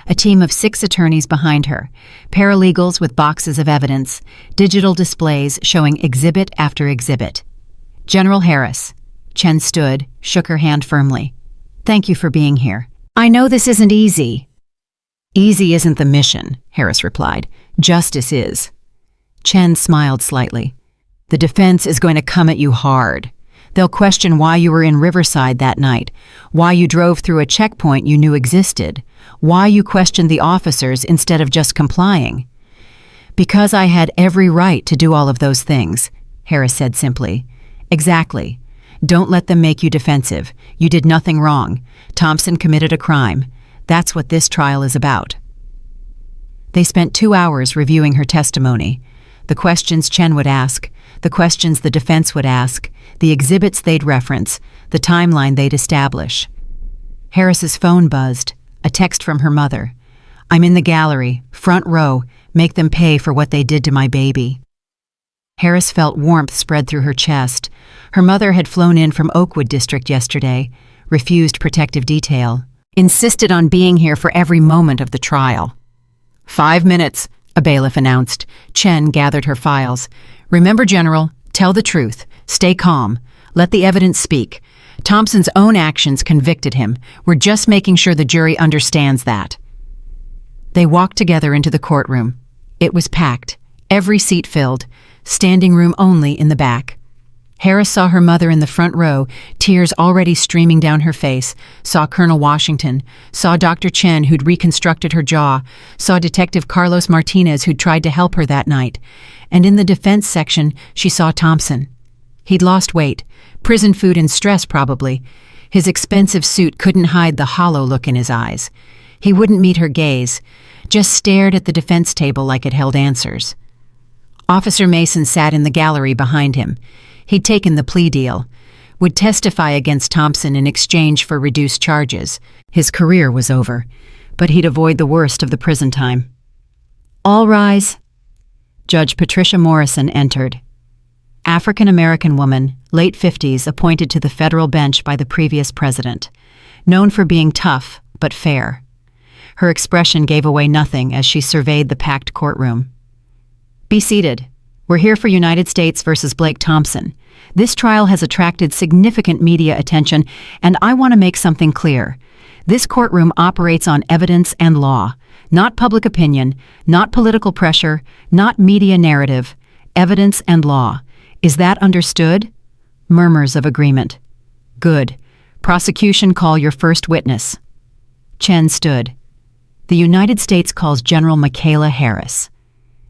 [SPEAKER 2] A team of 6 attorneys behind her. Paralegals with boxes of evidence. Digital displays showing exhibit after exhibit. "General Harris." Chen stood, shook her hand firmly. "Thank you for being here. I know this isn't easy." "Easy isn't the mission," Harris replied. "Justice is." Chen smiled slightly. "The defense is going to come at you hard. They'll question why you were in Riverside that night, why you drove through a checkpoint you knew existed, why you questioned the officers instead of just complying." "Because I had every right to do all of those things," Harris said simply. "Exactly. Don't let them make you defensive. You did nothing wrong. Thompson committed a crime. That's what this trial is about." They spent 2 hours reviewing her testimony. The questions Chen would ask, the questions the defense would ask, the exhibits they'd reference, the timeline they'd establish. Harris's phone buzzed, a text from her mother. "I'm in the gallery, front row. Make them pay for what they did to my baby." Harris felt warmth spread through her chest. Her mother had flown in from Oakwood District yesterday, refused protective detail, insisted on being here for every moment of the trial. 5 minutes, a bailiff announced. Chen gathered her files. "Remember, General, tell the truth. Stay calm. Let the evidence speak. Thompson's own actions convicted him. We're just making sure the jury understands that." They walked together into the courtroom. It was packed, every seat filled, standing room only in the back. Harris saw her mother in the front row, tears already streaming down her face, saw Colonel Washington, saw Dr. Chen, who'd reconstructed her jaw, saw Detective Carlos Martinez, who'd tried to help her that night. And in the defense section, she saw Thompson. He'd lost weight, prison food and stress probably. His expensive suit couldn't hide the hollow look in his eyes. He wouldn't meet her gaze, just stared at the defense table like it held answers. Officer Mason sat in the gallery behind him. He'd taken the plea deal, would testify against Thompson in exchange for reduced charges. His career was over, but he'd avoid the worst of the prison time. All rise. Judge Patricia Morrison entered. African-American woman, late 50s, appointed to the federal bench by the previous president, known for being tough but fair. Her expression gave away nothing as she surveyed the packed courtroom. Be seated. We're here for United States versus Blake Thompson. This trial has attracted significant media attention, and I want to make something clear. This courtroom operates on evidence and law, not public opinion, not political pressure, not media narrative. Evidence and law. Is that understood? Murmurs of agreement. Good. Prosecution, call your first witness. Chen stood. The United States calls General Michaela Harris.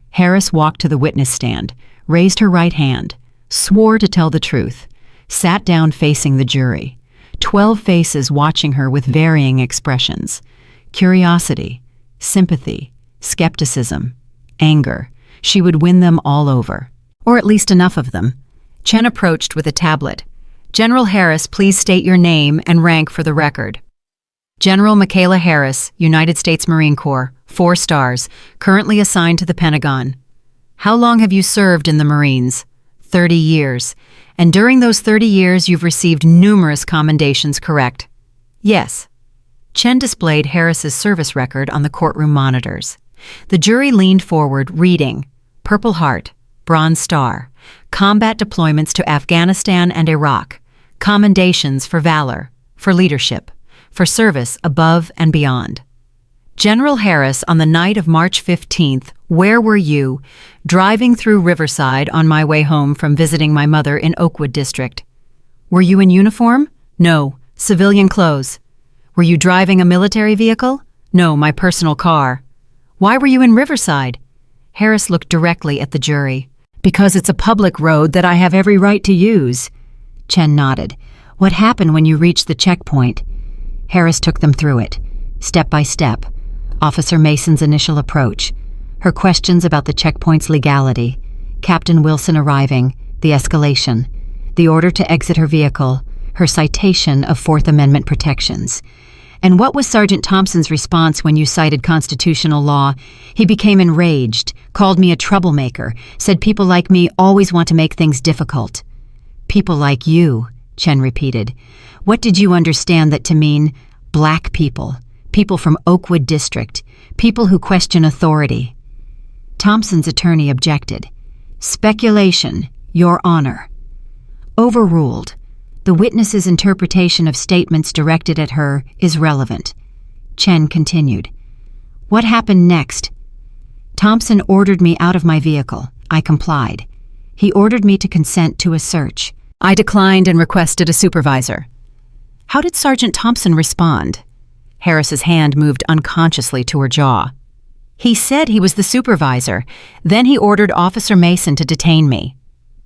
[SPEAKER 2] Harris walked to the witness stand, raised her right hand, swore to tell the truth, sat down facing the jury. 12 faces watching her with varying expressions. Curiosity, sympathy, skepticism, anger. She would win them all over. Or at least enough of them. Chen approached with a tablet. General Harris, please state your name and rank for the record. General Michaela Harris, United States Marine Corps, 4 stars, currently assigned to the Pentagon. How long have you served in the Marines? 30 years. And during those 30 years, you've received numerous commendations, correct? Yes. Chen displayed Harris's service record on the courtroom monitors. The jury leaned forward, reading, Purple Heart, Bronze Star, combat deployments to Afghanistan and Iraq, commendations for valor, for leadership, for service above and beyond. General Harris, on the night of March 15th, where were you? Driving through Riverside on my way home from visiting my mother in Oakwood District. Were you in uniform? No, civilian clothes. Were you driving a military vehicle? No, my personal car. Why were you in Riverside? Harris looked directly at the jury. Because it's a public road that I have every right to use. Chen nodded. What happened when you reached the checkpoint? Harris took them through it, step by step. Officer Mason's initial approach, her questions about the checkpoint's legality, Captain Wilson arriving, the escalation, the order to exit her vehicle, her citation of Fourth Amendment protections. And what was Sergeant Thompson's response when you cited constitutional law? He became enraged, called me a troublemaker, said people like me always want to make things difficult. People like you, Chen repeated. What did you understand that to mean? Black people, people from Oakwood District, people who question authority. Thompson's attorney objected. Speculation, Your Honor. Overruled. The witness's interpretation of statements directed at her is relevant. Chen continued. What happened next? Thompson ordered me out of my vehicle. I complied. He ordered me to consent to a search. I declined and requested a supervisor. How did Sergeant Thompson respond? Harris's hand moved unconsciously to her jaw. He said he was the supervisor. Then he ordered Officer Mason to detain me.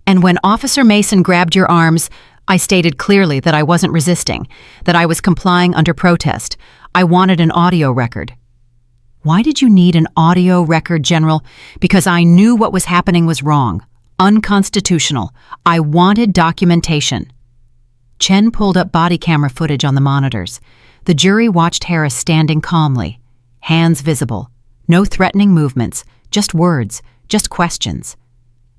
[SPEAKER 2] And when Officer Mason grabbed your arms, I stated clearly that I wasn't resisting, that I was complying under protest. I wanted an audio record. Why did you need an audio record, General? Because I knew what was happening was wrong, unconstitutional. I wanted documentation. Chen pulled up body camera footage on the monitors. The jury watched Harris standing calmly, hands visible, no threatening movements, just words, just questions.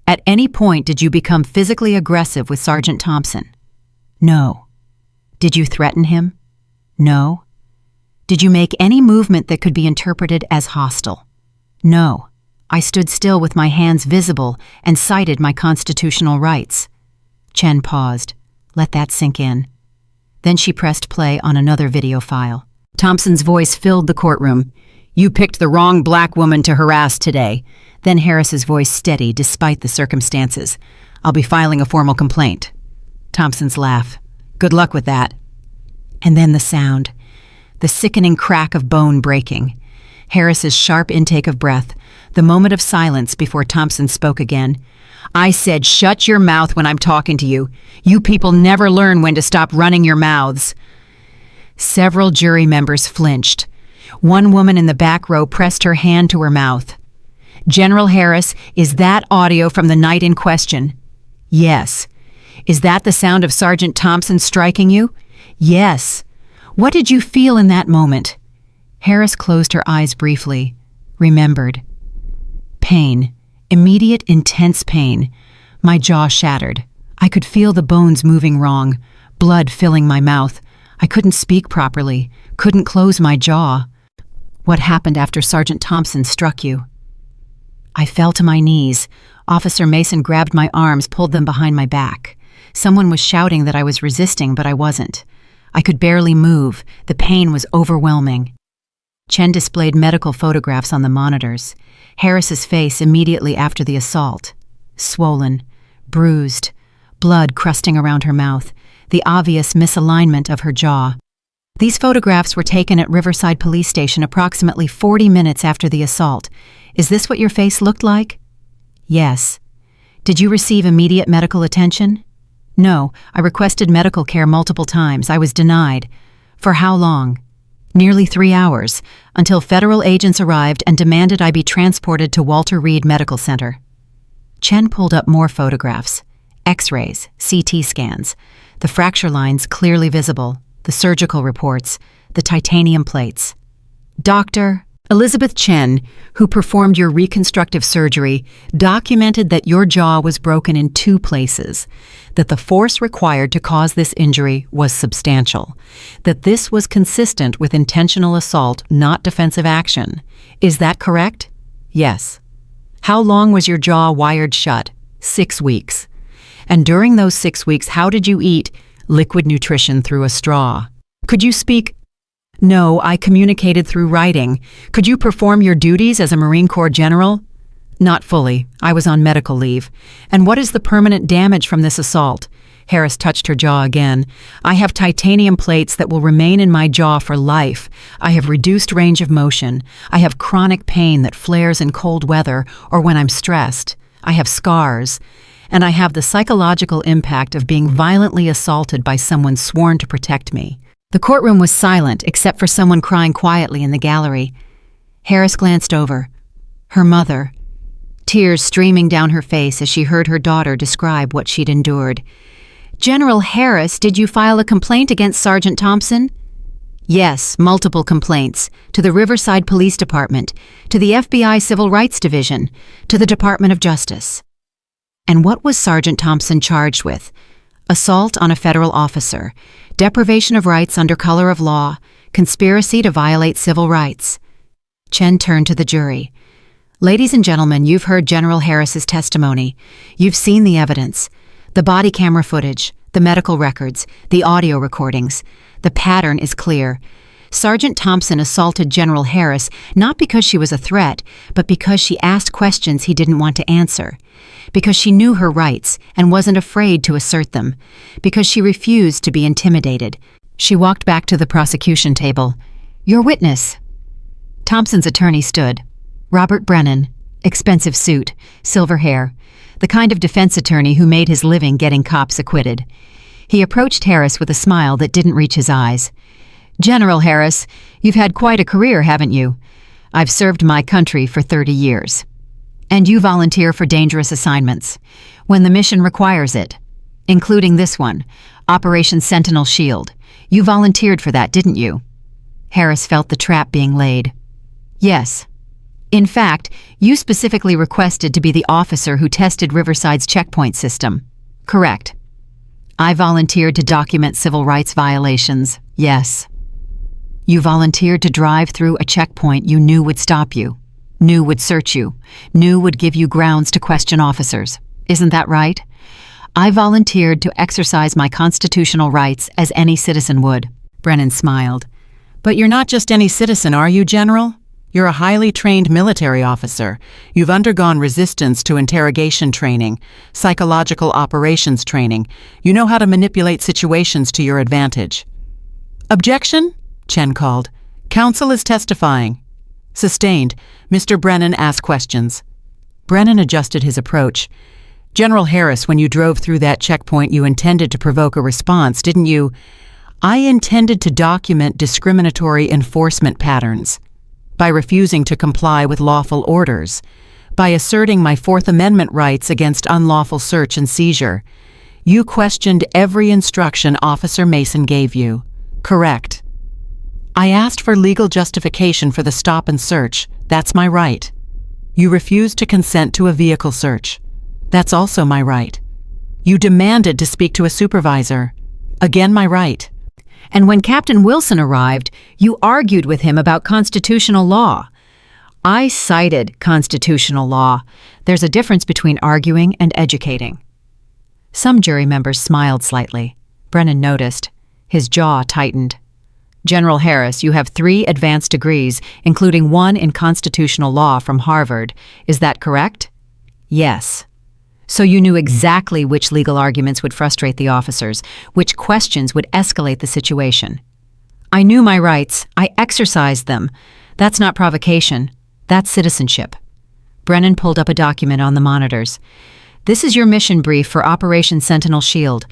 [SPEAKER 2] At any point did you become physically aggressive with Sergeant Thompson? No. Did you threaten him? No. Did you make any movement that could be interpreted as hostile? No. I stood still with my hands visible and cited my constitutional rights. Chen paused. Let that sink in. Then she pressed play on another video file. Thompson's voice filled the courtroom. You picked the wrong black woman to harass today. Then Harris's voice steady despite the circumstances. I'll be filing a formal complaint. Thompson's laugh. Good luck with that. And then the sound. The sickening crack of bone breaking. Harris's sharp intake of breath. The moment of silence before Thompson spoke again. I said, shut your mouth when I'm talking to you. You people never learn when to stop running your mouths. Several jury members flinched. One woman in the back row pressed her hand to her mouth. General Harris, is that audio from the night in question? Yes. Is that the sound of Sergeant Thompson striking you? Yes. What did you feel in that moment? Harris closed her eyes briefly, remembered. Pain. Immediate, intense pain. My jaw shattered. I could feel the bones moving wrong, blood filling my mouth. I couldn't speak properly, couldn't close my jaw. What happened after Sergeant Thompson struck you? I fell to my knees. Officer Mason grabbed my arms, pulled them behind my back. Someone was shouting that I was resisting, but I wasn't. I could barely move. The pain was overwhelming. Chen displayed medical photographs on the monitors. Harris's face immediately after the assault. Swollen, bruised, blood crusting around her mouth, the obvious misalignment of her jaw. These photographs were taken at Riverside Police Station approximately 40 minutes after the assault. Is this what your face looked like? Yes. Did you receive immediate medical attention? No, I requested medical care multiple times. I was denied. For how long? Nearly 3 hours, until federal agents arrived and demanded I be transported to Walter Reed Medical Center. Chen pulled up more photographs. X-rays, CT scans, the fracture lines clearly visible, the surgical reports, the titanium plates. Dr. Elizabeth Chen, who performed your reconstructive surgery, documented that your jaw was broken in 2 places, that the force required to cause this injury was substantial, that this was consistent with intentional assault, not defensive action. Is that correct? Yes. How long was your jaw wired shut? 6 weeks. And during those 6 weeks, how did you eat? Liquid nutrition through a straw. Could you speak? No, I communicated through writing. Could you perform your duties as a Marine Corps general? Not fully. I was on medical leave. And what is the permanent damage from this assault? Harris touched her jaw again. I have titanium plates that will remain in my jaw for life. I have reduced range of motion. I have chronic pain that flares in cold weather or when I'm stressed. I have scars. And I have the psychological impact of being violently assaulted by someone sworn to protect me. The courtroom was silent except for someone crying quietly in the gallery. Harris glanced over. Her mother. Tears streaming down her face as she heard her daughter describe what she'd endured. General Harris, did you file a complaint against Sergeant Thompson? Yes, multiple complaints. To the Riverside Police Department, to the FBI Civil Rights Division, to the Department of Justice. And what was Sergeant Thompson charged with? Assault on a federal officer, deprivation of rights under color of law, conspiracy to violate civil rights. Chen turned to the jury. Ladies and gentlemen, you've heard General Harris's testimony. You've seen the evidence, the body camera footage, the medical records, the audio recordings. The pattern is clear. Sergeant Thompson assaulted General Harris not because she was a threat, but because she asked questions he didn't want to answer. Because she knew her rights and wasn't afraid to assert them. Because she refused to be intimidated. She walked back to the prosecution table. Your witness. Thompson's attorney stood. Robert Brennan. Expensive suit, silver hair. The kind of defense attorney who made his living getting cops acquitted. He approached Harris with a smile that didn't reach his eyes. General Harris, you've had quite a career, haven't you? I've served my country for 30 years. And you volunteer for dangerous assignments, when the mission requires it, including this one, Operation Sentinel Shield. You volunteered for that, didn't you? Harris felt the trap being laid. Yes. In fact, you specifically requested to be the officer who tested Riverside's checkpoint system. Correct. I volunteered to document civil rights violations. Yes. You volunteered to drive through a checkpoint you knew would stop you, knew would search you, knew would give you grounds to question officers. Isn't that right? I volunteered to exercise my constitutional rights as any citizen would. Brennan smiled. But you're not just any citizen, are you, General? You're a highly trained military officer. You've undergone resistance to interrogation training, psychological operations training. You know how to manipulate situations to your advantage. Objection? Chen called. Counsel is testifying. Sustained. Mr. Brennan asked questions. Brennan adjusted his approach. General Harris, when you drove through that checkpoint, you intended to provoke a response, didn't you? I intended to document discriminatory enforcement patterns by refusing to comply with lawful orders,
[SPEAKER 3] by asserting my Fourth Amendment rights against unlawful search and seizure. You questioned every instruction Officer Mason gave you. Correct. I asked for legal justification for the stop and search. That's my right. You refused to consent to a vehicle search. That's also my right. You demanded to speak to a supervisor. Again, my right.
[SPEAKER 2] And when Captain Wilson arrived, you argued with him about constitutional law. I cited constitutional law. There's a difference between arguing and educating. Some jury members smiled slightly. Brennan noticed. His jaw tightened. General Harris, you have 3 advanced degrees, including 1 in constitutional law from Harvard. Is that correct? Yes. So you knew exactly which legal arguments would frustrate the officers, which questions would escalate the situation. I knew my rights. I exercised them. That's not provocation. That's citizenship. Brennan pulled up a document on the monitors. This is your mission brief for Operation Sentinel Shield,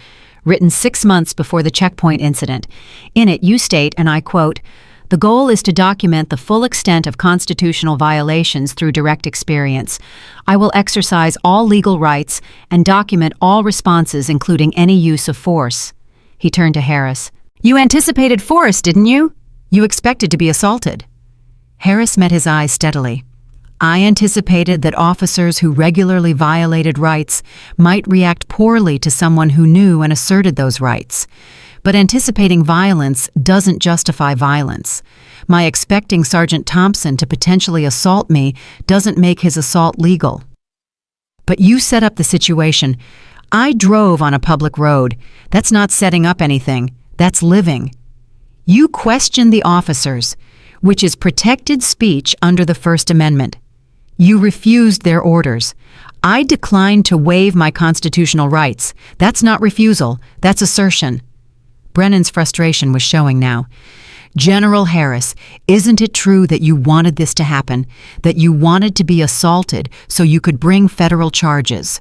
[SPEAKER 2] written 6 months before the checkpoint incident. In it, you state, and I quote, "The goal is to document the full extent of constitutional violations through direct experience. I will exercise all legal rights and document all responses, including any use of force." He turned to Harris. "You anticipated force, didn't you? You expected to be assaulted." Harris met his eyes steadily. "I anticipated that officers who regularly violated rights might react poorly to someone who knew and asserted those rights. But anticipating violence doesn't justify violence. My expecting Sergeant Thompson to potentially assault me doesn't make his assault legal. But you set up the situation. I drove on a public road. That's not setting up anything. That's living. You questioned the officers, which is protected speech under the First Amendment. You refused their orders. I declined to waive my constitutional rights. That's not refusal. That's assertion." Brennan's frustration was showing now. "General Harris, isn't it true that you wanted this to happen, that you wanted to be assaulted so you could bring federal charges?"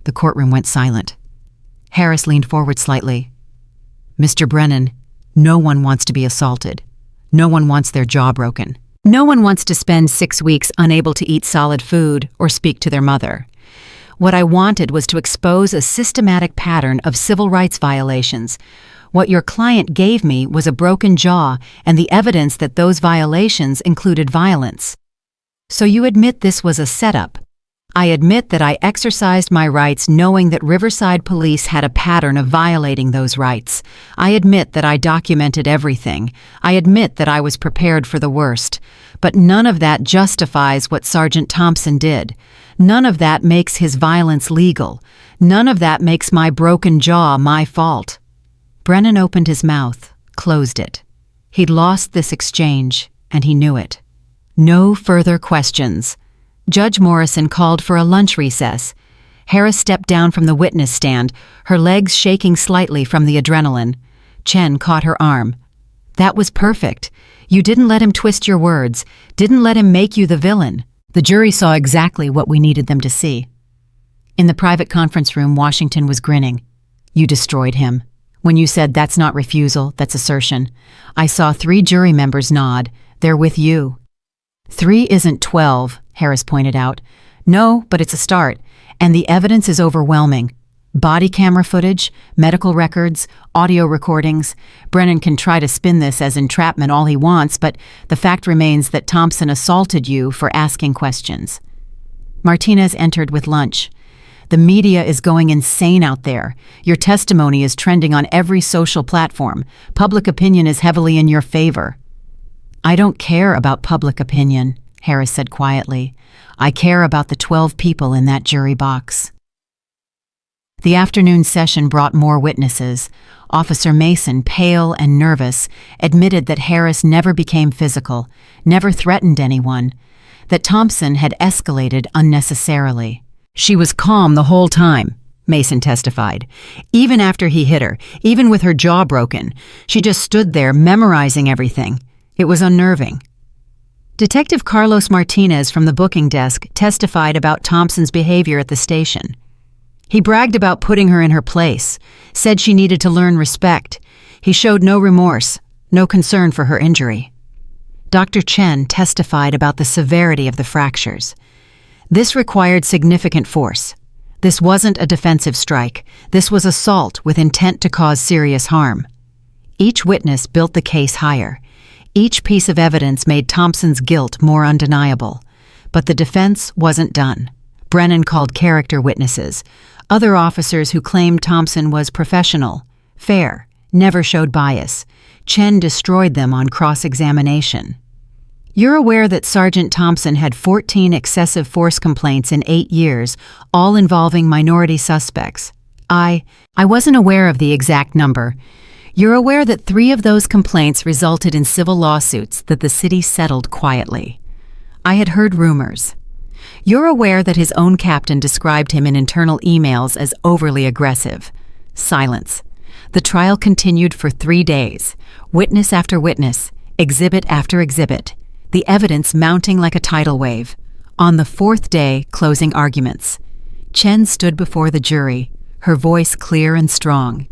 [SPEAKER 2] The courtroom went silent. Harris leaned forward slightly. "Mr. Brennan, no one wants to be assaulted. No one wants their jaw broken. No one wants to spend 6 weeks unable to eat solid food or speak to their mother. What I wanted was to expose a systematic pattern of civil rights violations. What your client gave me was a broken jaw and the evidence that those violations included violence. So you admit this was a setup. I admit that I exercised my rights knowing that Riverside police had a pattern of violating those rights. I admit that I documented everything. I admit that I was prepared for the worst. But none of that justifies what Sergeant Thompson did. None of that makes his violence legal. None of that makes my broken jaw my fault." Brennan opened his mouth, closed it. He'd lost this exchange, and he knew it. No further questions. Judge Morrison called for a lunch recess. Harris stepped down from the witness stand, her legs shaking slightly from the adrenaline. Chen caught her arm. "That was perfect. You didn't let him twist your words, didn't let him make you the villain." The jury saw exactly what we needed them to see. In the private conference room, Washington was grinning. "You destroyed him. When you said that's not refusal, that's assertion. I saw 3 jury members nod. They're with you." 3 isn't 12, Harris pointed out. "No, but it's a start, and the evidence is overwhelming. Body camera footage, medical records, audio recordings. Brennan can try to spin this as entrapment all he wants, but the fact remains that Thompson assaulted you for asking questions." Martinez entered with lunch. "The media is going insane out there. Your testimony is trending on every social platform. Public opinion is heavily in your favor." "I don't care about public opinion," Harris said quietly. "I care about the 12 people in that jury box." The afternoon session brought more witnesses. Officer Mason, pale and nervous, admitted that Harris never became physical, never threatened anyone, that Thompson had escalated unnecessarily. "She was calm the whole time," Mason testified. "Even after he hit her, even with her jaw broken, she just stood there memorizing everything. It was unnerving." Detective Carlos Martinez from the booking desk testified about Thompson's behavior at the station. He bragged about putting her in her place, said she needed to learn respect. He showed no remorse, no concern for her injury. Dr. Chen testified about the severity of the fractures. This required significant force. This wasn't a defensive strike. This was assault with intent to cause serious harm. Each witness built the case higher. Each piece of evidence made Thompson's guilt more undeniable. But the defense wasn't done. Brennan called character witnesses, other officers who claimed Thompson was professional, fair, never showed bias. Chen destroyed them on cross-examination. You're aware that Sergeant Thompson had 14 excessive force complaints in 8 years, all involving minority suspects. I wasn't aware of the exact number. You're aware that 3 of those complaints resulted in civil lawsuits that the city settled quietly. I had heard rumors. You're aware that his own captain described him in internal emails as overly aggressive. Silence. The trial continued for 3 days. Witness after witness, exhibit after exhibit. The evidence mounting like a tidal wave. On the 4th day, closing arguments. Chen stood before the jury, her voice clear and strong.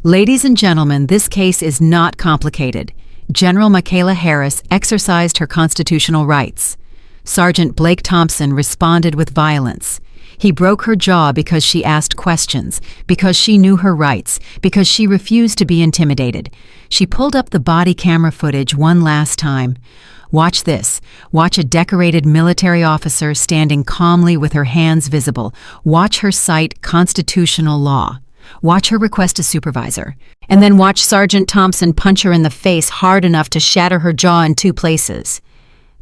[SPEAKER 2] Ladies and gentlemen, this case is not complicated. General Michaela Harris exercised her constitutional rights. Sergeant Blake Thompson responded with violence. He broke her jaw because she asked questions, because she knew her rights, because she refused to be intimidated. She pulled up the body camera footage one last time. Watch this. Watch a decorated military officer standing calmly with her hands visible. Watch her cite constitutional law. Watch her request a supervisor. And then watch Sergeant Thompson punch her in the face hard enough to shatter her jaw in 2 places.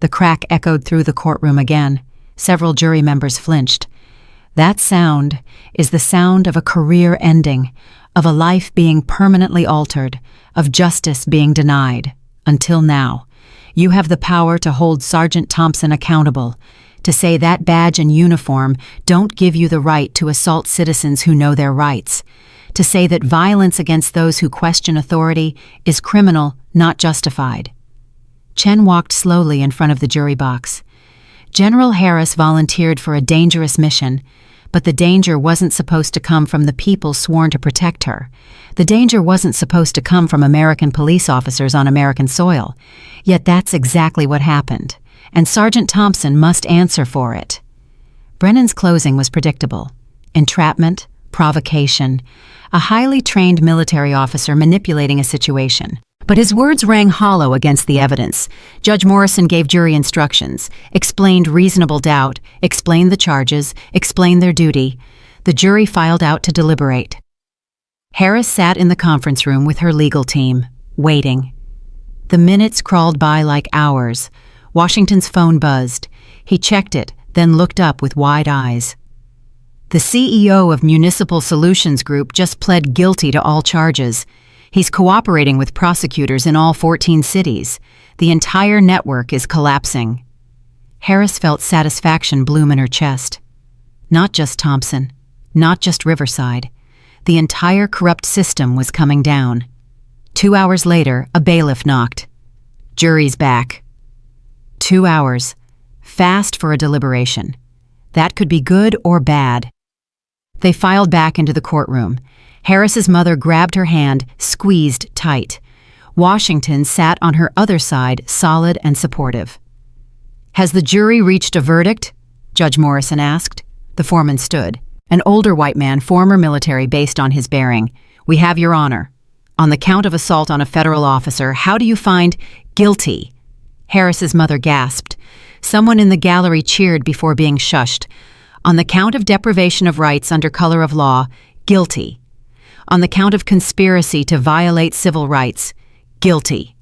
[SPEAKER 2] The crack echoed through the courtroom again. Several jury members flinched. That sound is the sound of a career ending, of a life being permanently altered, of justice being denied. Until now, you have the power to hold Sergeant Thompson accountable, to say that badge and uniform don't give you the right to assault citizens who know their rights, to say that violence against those who question authority is criminal, not justified. Chen walked slowly in front of the jury box. General Harris volunteered for a dangerous mission, but the danger wasn't supposed to come from the people sworn to protect her. The danger wasn't supposed to come from American police officers on American soil. Yet that's exactly what happened, and Sergeant Thompson must answer for it. Brennan's closing was predictable. Entrapment, provocation, a highly trained military officer manipulating a situation. But his words rang hollow against the evidence. Judge Morrison gave jury instructions, explained reasonable doubt, explained the charges, explained their duty. The jury filed out to deliberate. Harris sat in the conference room with her legal team, waiting. The minutes crawled by like hours. Washington's phone buzzed. He checked it, then looked up with wide eyes. The CEO of Municipal Solutions Group just pled guilty to all charges. He's cooperating with prosecutors in all 14 cities. The entire network is collapsing. Harris felt satisfaction bloom in her chest. Not just Thompson, not just Riverside. The entire corrupt system was coming down. 2 hours later, a bailiff knocked. Jury's back. 2 hours. Fast for a deliberation. That could be good or bad. They filed back into the courtroom. Harris's mother grabbed her hand, squeezed tight. Washington sat on her other side, solid and supportive. "Has the jury reached a verdict?" Judge Morrison asked. The foreman stood. An older white man, former military based on his bearing. "We have your honor. On the count of assault on a federal officer, how do you find guilty?" Harris's mother gasped. Someone in the gallery cheered before being shushed. "On the count of deprivation of rights under color of law, guilty. On the count of conspiracy to violate civil rights, guilty."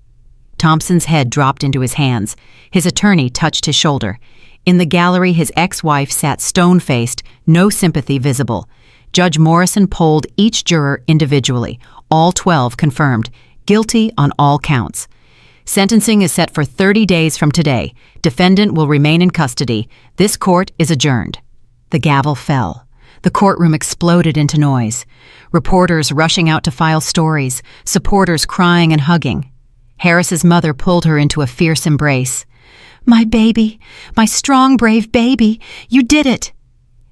[SPEAKER 2] Thompson's head dropped into his hands. His attorney touched his shoulder. In the gallery, his ex-wife sat stone-faced, no sympathy visible. Judge Morrison polled each juror individually. All 12 confirmed, guilty on all counts. Sentencing is set for 30 days from today. Defendant will remain in custody. This court is adjourned. The gavel fell. The courtroom exploded into noise. Reporters rushing out to file stories, supporters crying and hugging. Harris's mother pulled her into a fierce embrace. "My baby, my strong, brave baby, you did it!"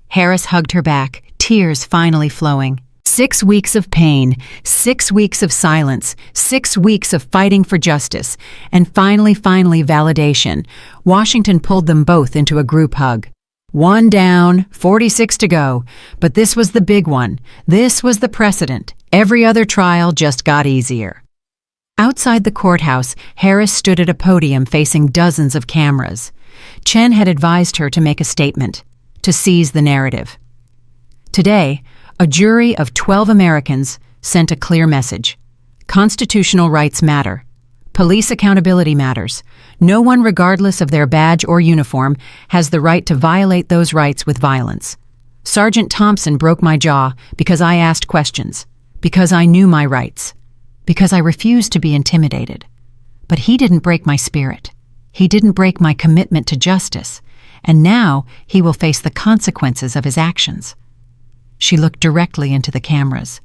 [SPEAKER 2] Harris hugged her back, tears finally flowing. 6 weeks of pain, 6 weeks of silence, 6 weeks of fighting for justice, and finally validation. Washington pulled them both into a group hug. One down, 46 to go. But this was the big one. This was the precedent. Every other trial just got easier. Outside the courthouse, Harris stood at a podium facing dozens of cameras. Chen had advised her to make a statement, to seize the narrative. Today, a jury of 12 Americans sent a clear message. Constitutional rights matter. Police accountability matters. No one, regardless of their badge or uniform, has the right to violate those rights with violence. Sergeant Thompson broke my jaw because I asked questions, because I knew my rights, because I refused to be intimidated. But he didn't break my spirit. He didn't break my commitment to justice, and now he will face the consequences of his actions. She looked directly into the cameras.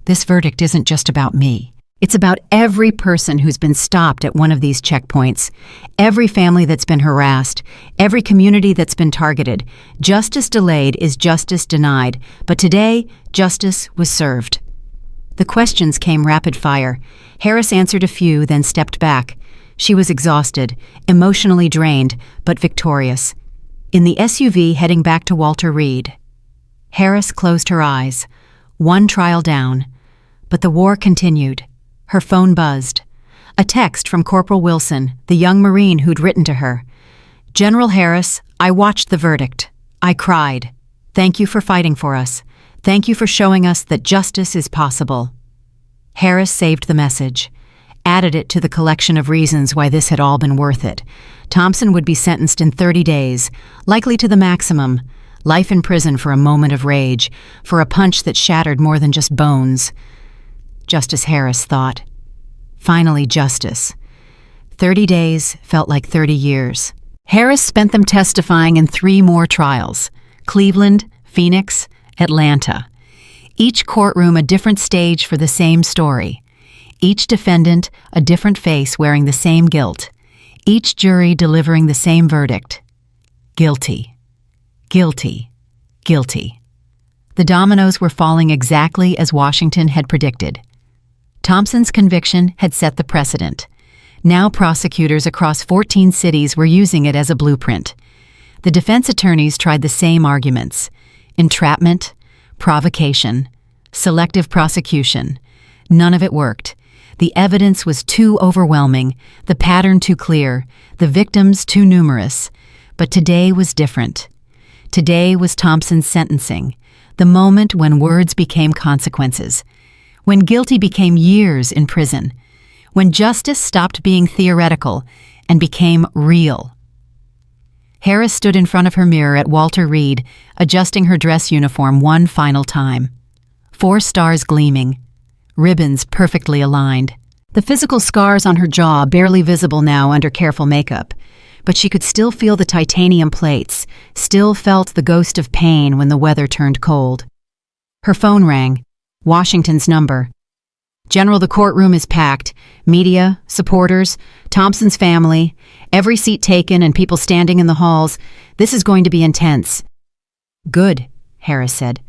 [SPEAKER 2] This verdict isn't just about me. It's about every person who's been stopped at one of these checkpoints, every family that's been harassed, every community that's been targeted. Justice delayed is justice denied, but today, justice was served. The questions came rapid fire. Harris answered a few, then stepped back. She was exhausted, emotionally drained, but victorious. In the SUV heading back to Walter Reed, Harris closed her eyes, one trial down, but the war continued. Her phone buzzed. A text from Corporal Wilson, the young Marine who'd written to her. General Harris, I watched the verdict. I cried. Thank you for fighting for us. Thank you for showing us that justice is possible. Harris saved the message, added it to the collection of reasons why this had all been worth it. Thompson would be sentenced in 30 days, likely to the maximum. Life in prison for a moment of rage, for a punch that shattered more than just bones. Justice Harris thought. Finally, justice. 30 days felt like 30 years. Harris spent them testifying in 3 more trials: Cleveland, Phoenix, Atlanta. Each courtroom a different stage for the same story. Each defendant a different face wearing the same guilt. Each jury delivering the same verdict. Guilty. Guilty. Guilty. The dominoes were falling exactly as Washington had predicted. Thompson's conviction had set the precedent. Now prosecutors across 14 cities were using it as a blueprint. The defense attorneys tried the same arguments: entrapment, provocation, selective prosecution. None of it worked. The evidence was too overwhelming, the pattern too clear, the victims too numerous. But today was different. Today was Thompson's sentencing, the moment when words became consequences, when guilty became years in prison, when justice stopped being theoretical and became real. Harris stood in front of her mirror at Walter Reed, adjusting her dress uniform one final time. 4 stars gleaming, ribbons perfectly aligned. The physical scars on her jaw barely visible now under careful makeup, but she could still feel the titanium plates, still felt the ghost of pain when the weather turned cold. Her phone rang. Washington's number. General, the courtroom is packed. Media, supporters, Thompson's family, every seat taken and people standing in the halls. This is going to be intense. Good, Harris said.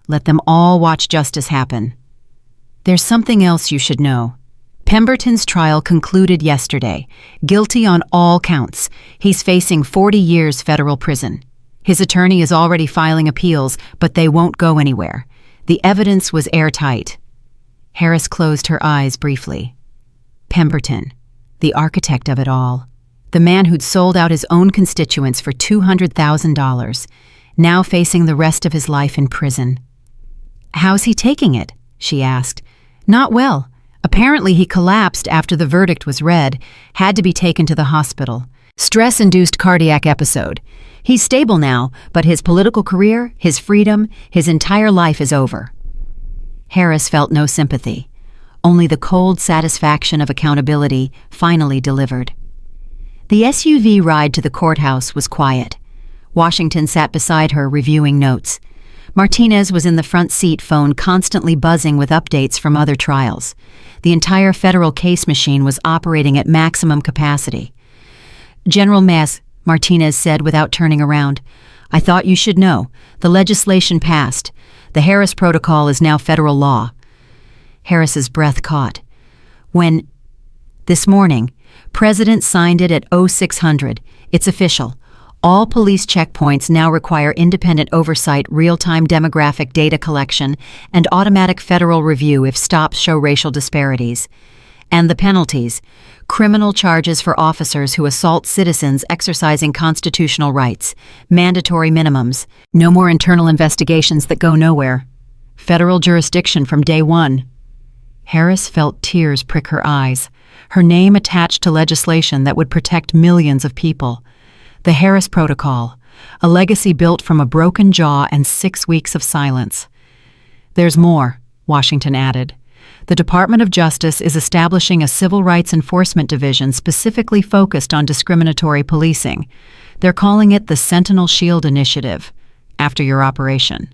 [SPEAKER 2] Let them all watch justice happen. There's something else you should know. Pemberton's trial concluded yesterday. Guilty on all counts. He's facing 40 years federal prison. His attorney is already filing appeals, but they won't go anywhere. The evidence was airtight. Harris closed her eyes briefly. Pemberton, the architect of it all, the man who'd sold out his own constituents for $200,000, now facing the rest of his life in prison. How's he taking it? She asked. Not well. Apparently he collapsed after the verdict was read, had to be taken to the hospital. Stress-induced cardiac episode. He's stable now, but his political career, his freedom, his entire life is over. Harris felt no sympathy, only the cold satisfaction of accountability finally delivered. The SUV ride to the courthouse was quiet. Washington sat beside her, reviewing notes. Martinez was in the front seat, phone constantly buzzing with updates from other trials. The entire federal case machine was operating at maximum capacity. General Martinez said without turning around, I thought you should know. The legislation passed. The Harris Protocol is now federal law. Harris's breath caught. This morning, President signed it at 0600. It's official. All police checkpoints now require independent oversight, real-time demographic data collection, and automatic federal review if stops show racial disparities. And the penalties: criminal charges for officers who assault citizens exercising constitutional rights, mandatory minimums, no more internal investigations that go nowhere, federal jurisdiction from day one. Harris felt tears prick her eyes, her name attached to legislation that would protect millions of people. The Harris Protocol, a legacy built from a broken jaw and 6 weeks of silence. There's more, Washington added. The Department of Justice is establishing a civil rights enforcement division specifically focused on discriminatory policing. They're calling it the Sentinel Shield Initiative, after your operation.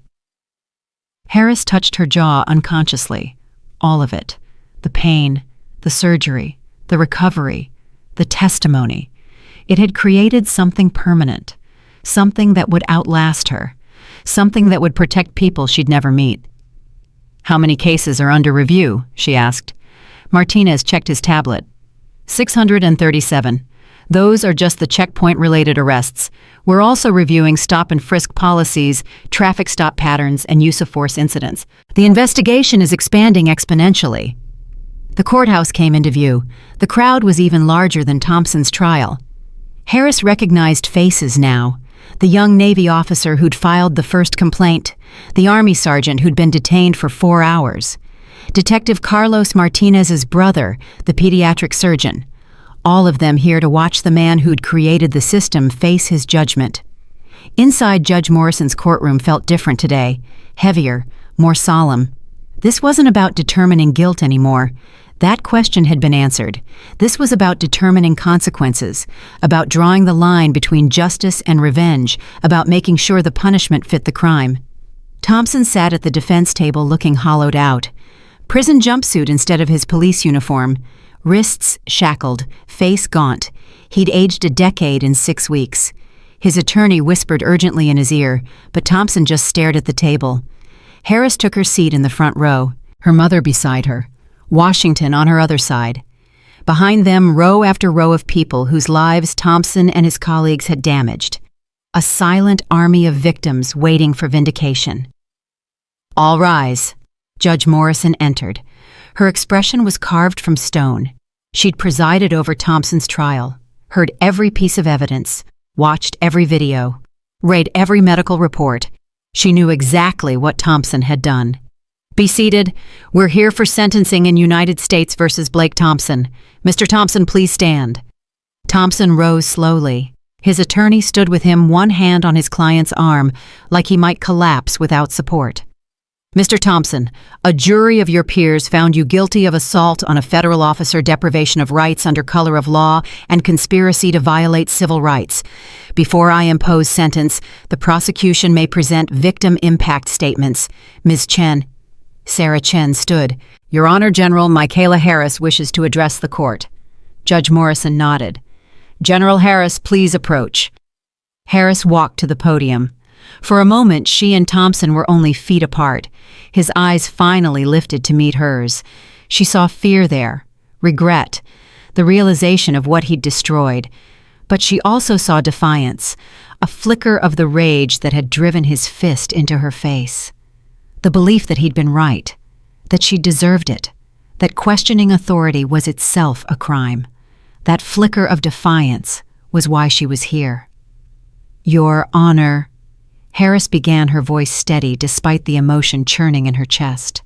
[SPEAKER 2] Harris touched her jaw unconsciously. All of it. The pain, the surgery, the recovery, the testimony. It had created something permanent, something that would outlast her, something that would protect people she'd never meet. "How many cases are under review?" she asked. Martinez checked his tablet. 637. Those are just the checkpoint-related arrests. We're also reviewing stop and frisk policies, traffic stop patterns, and use of force incidents. The investigation is expanding exponentially. The courthouse came into view. The crowd was even larger than Thompson's trial. Harris recognized faces now. The young Navy officer who'd filed the first complaint, the Army sergeant who'd been detained for 4 hours, Detective Carlos Martinez's brother, the pediatric surgeon. All of them here to watch the man who'd created the system face his judgment. Inside Judge Morrison's courtroom felt different today, heavier, more solemn. This wasn't about determining guilt anymore. That question had been answered. This was about determining consequences, about drawing the line between justice and revenge, about making sure the punishment fit the crime. Thompson sat at the defense table looking hollowed out. Prison jumpsuit instead of his police uniform. Wrists shackled, face gaunt. He'd aged a decade in 6 weeks. His attorney whispered urgently in his ear, but Thompson just stared at the table. Harris took her seat in the front row, her mother beside her, Washington on her other side. Behind them, row after row of people whose lives Thompson and his colleagues had damaged. A silent army of victims waiting for vindication. "All rise." Judge Morrison entered. Her expression was carved from stone. She'd presided over Thompson's trial, heard every piece of evidence, watched every video, read every medical report. She knew exactly what Thompson had done. "Be seated. We're here for sentencing in United States versus Blake Thompson. Mr. Thompson, please stand." Thompson rose slowly. His attorney stood with him, one hand on his client's arm, like he might collapse without support. "Mr. Thompson, a jury of your peers found you guilty of assault on a federal officer, deprivation of rights under color of law, and conspiracy to violate civil rights. Before I impose sentence, the prosecution may present victim impact statements. Ms. Chen." Sarah Chen stood. "Your Honor, General Michaela Harris wishes to address the court." Judge Morrison nodded. "General Harris, please approach." Harris walked to the podium. For a moment, she and Thompson were only feet apart. His eyes finally lifted to meet hers. She saw fear there, regret, the realization of what he'd destroyed. But she also saw defiance, a flicker of the rage that had driven his fist into her face. The belief that he'd been right, that she deserved it, that questioning authority was itself a crime. That flicker of defiance was why she was here. "Your Honor," Harris began, her voice steady despite the emotion churning in her chest.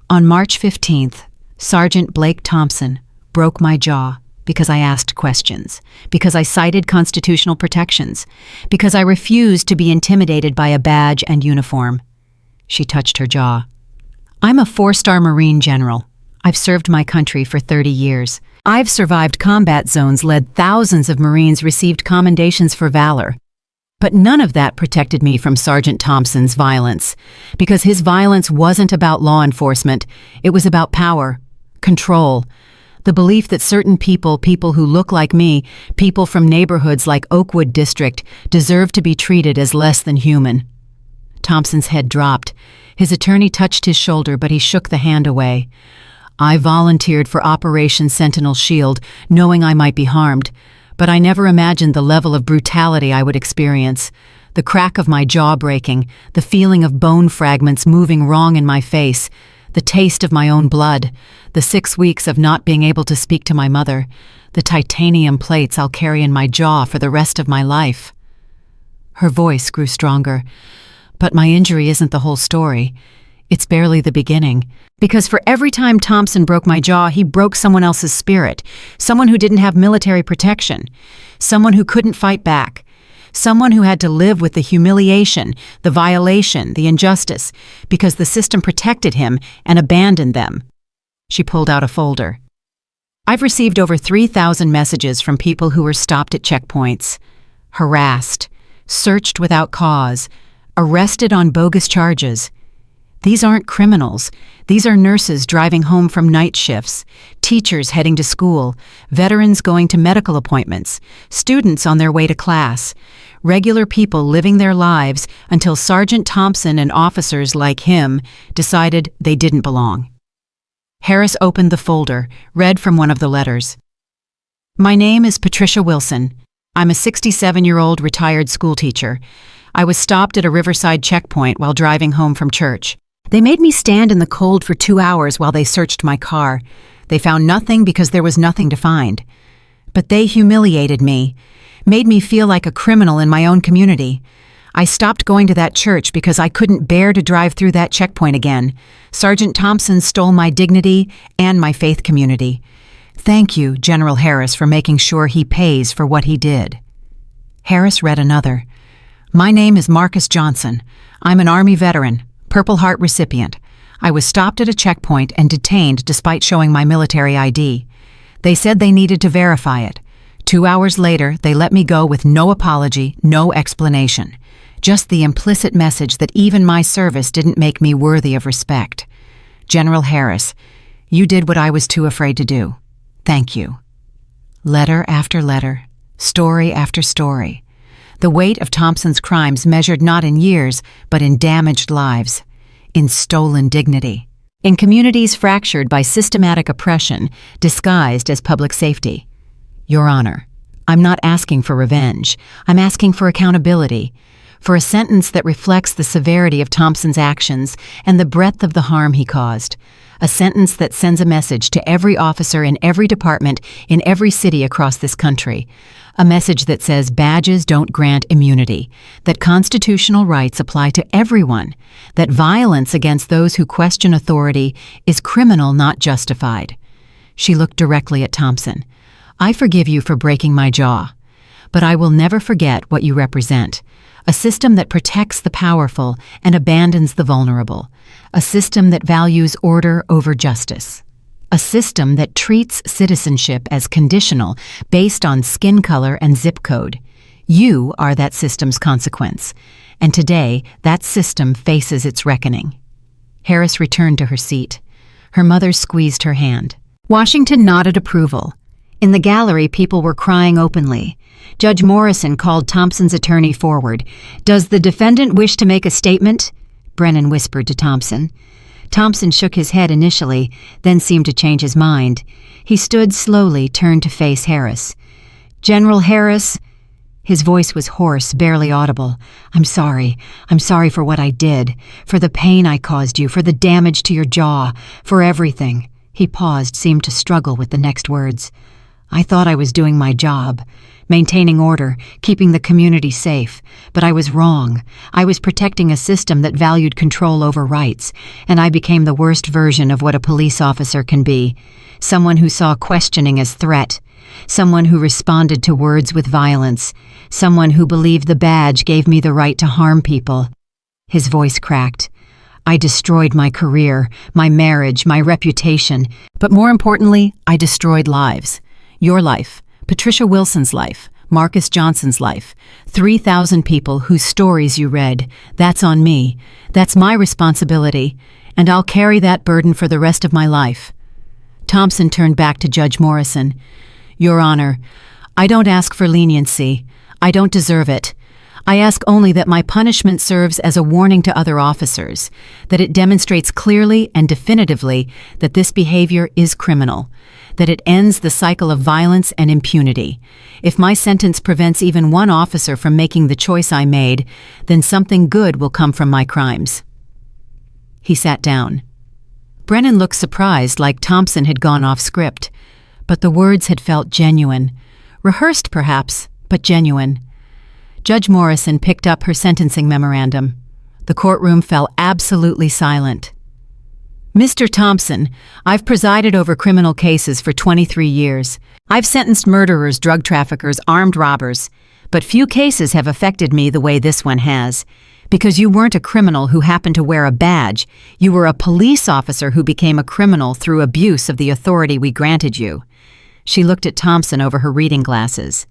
[SPEAKER 2] "On March 15th, Sergeant Blake Thompson broke my jaw because I asked questions, because I cited constitutional protections, because I refused to be intimidated by a badge and uniform." She touched her jaw. "I'm a 4-star Marine general. I've served my country for 30 years. I've survived combat zones, led thousands of Marines, received commendations for valor. But none of that protected me from Sergeant Thompson's violence, because his violence wasn't about law enforcement. It was about power, control, the belief that certain people who look like me, people from neighborhoods like Oakwood District, deserve to be treated as less than human." Thompson's head dropped. His attorney touched his shoulder, but he shook the hand away. "I volunteered for Operation Sentinel Shield, knowing I might be harmed. But I never imagined the level of brutality I would experience. The crack of my jaw breaking, the feeling of bone fragments moving wrong in my face, the taste of my own blood, the 6 weeks of not being able to speak to my mother, the titanium plates I'll carry in my jaw for the rest of my life. Her voice grew stronger. But my injury isn't the whole story. It's barely the beginning. Because for every time Thompson broke my jaw, he broke someone else's spirit, someone who didn't have military protection, someone who couldn't fight back, someone who had to live with the humiliation, the violation, the injustice, because the system protected him and abandoned them. She pulled out a folder. I've received over 3,000 messages from people who were stopped at checkpoints, harassed, searched without cause, arrested on bogus charges. These aren't criminals. These are nurses driving home from night shifts, teachers heading to school, veterans going to medical appointments, students on their way to class, regular people living their lives until Sergeant Thompson and officers like him decided they didn't belong. Harris opened the folder, read from one of the letters. My name is Patricia Wilson. I'm a 67-year-old retired schoolteacher. I was stopped at a Riverside checkpoint while driving home from church. They made me stand in the cold for 2 hours while they searched my car. They found nothing because there was nothing to find. But they humiliated me, made me feel like a criminal in my own community. I stopped going to that church because I couldn't bear to drive through that checkpoint again. Sergeant Thompson stole my dignity and my faith community. Thank you, General Harris, for making sure he pays for what he did. Harris read another. My name is Marcus Johnson. I'm an Army veteran, Purple Heart recipient. I was stopped at a checkpoint and detained despite showing my military ID. They said they needed to verify it. 2 hours later, they let me go with no apology, no explanation. Just the implicit message that even my service didn't make me worthy of respect. General Harris, you did what I was too afraid to do. Thank you. Letter after letter, story after story. The weight of Thompson's crimes measured not in years, but in damaged lives, in stolen dignity, in communities fractured by systematic oppression disguised as public safety. Your Honor, I'm not asking for revenge. I'm asking for accountability, for a sentence that reflects the severity of Thompson's actions and the breadth of the harm he caused. A sentence that sends a message to every officer in every department in every city across this country. A message that says badges don't grant immunity, that constitutional rights apply to everyone, that violence against those who question authority is criminal, not justified. She looked directly at Thompson. I forgive you for breaking my jaw, but I will never forget what you represent. A system that protects the powerful and abandons the vulnerable. A system that values order over justice. A system that treats citizenship as conditional based on skin color and zip code. You are that system's consequence, and today that system faces its reckoning. Harris returned to her seat. Her mother squeezed her hand. Washington nodded approval. In the gallery, people were crying openly. Judge Morrison called Thompson's attorney forward. Does the defendant wish to make a statement? Brennan whispered to Thompson. Thompson shook his head initially, then seemed to change his mind. He stood slowly, turned to face Harris. General Harris? His voice was hoarse, barely audible. I'm sorry. I'm sorry for what I did, for the pain I caused you, for the damage to your jaw, for everything. He paused, seemed to struggle with the next words. I thought I was doing my job, maintaining order, keeping the community safe, but I was wrong. I was protecting a system that valued control over rights, and I became the worst version of what a police officer can be. Someone who saw questioning as threat, someone who responded to words with violence, someone who believed the badge gave me the right to harm people. His voice cracked. I destroyed my career, my marriage, my reputation, but more importantly, I destroyed lives. Your life, Patricia Wilson's life, Marcus Johnson's life, 3,000 people whose stories you read. That's on me. That's my responsibility, and I'll carry that burden for the rest of my life. Thompson turned back to Judge Morrison. Your Honor, I don't ask for leniency. I don't deserve it. I ask only that my punishment serves as a warning to other officers, that it demonstrates clearly and definitively that this behavior is criminal, that it ends the cycle of violence and impunity. If my sentence prevents even one officer from making the choice I made, then something good will come from my crimes." He sat down. Brennan looked surprised, like Thompson had gone off script, but the words had felt genuine. Rehearsed, perhaps, but genuine. Judge Morrison picked up her sentencing memorandum. The courtroom fell absolutely silent. "Mr. Thompson, I've presided over criminal cases for 23 years. I've sentenced murderers, drug traffickers, armed robbers, but few cases have affected me the way this one has. Because you weren't a criminal who happened to wear a badge, you were a police officer who became a criminal through abuse of the authority we granted you." She looked at Thompson over her reading glasses.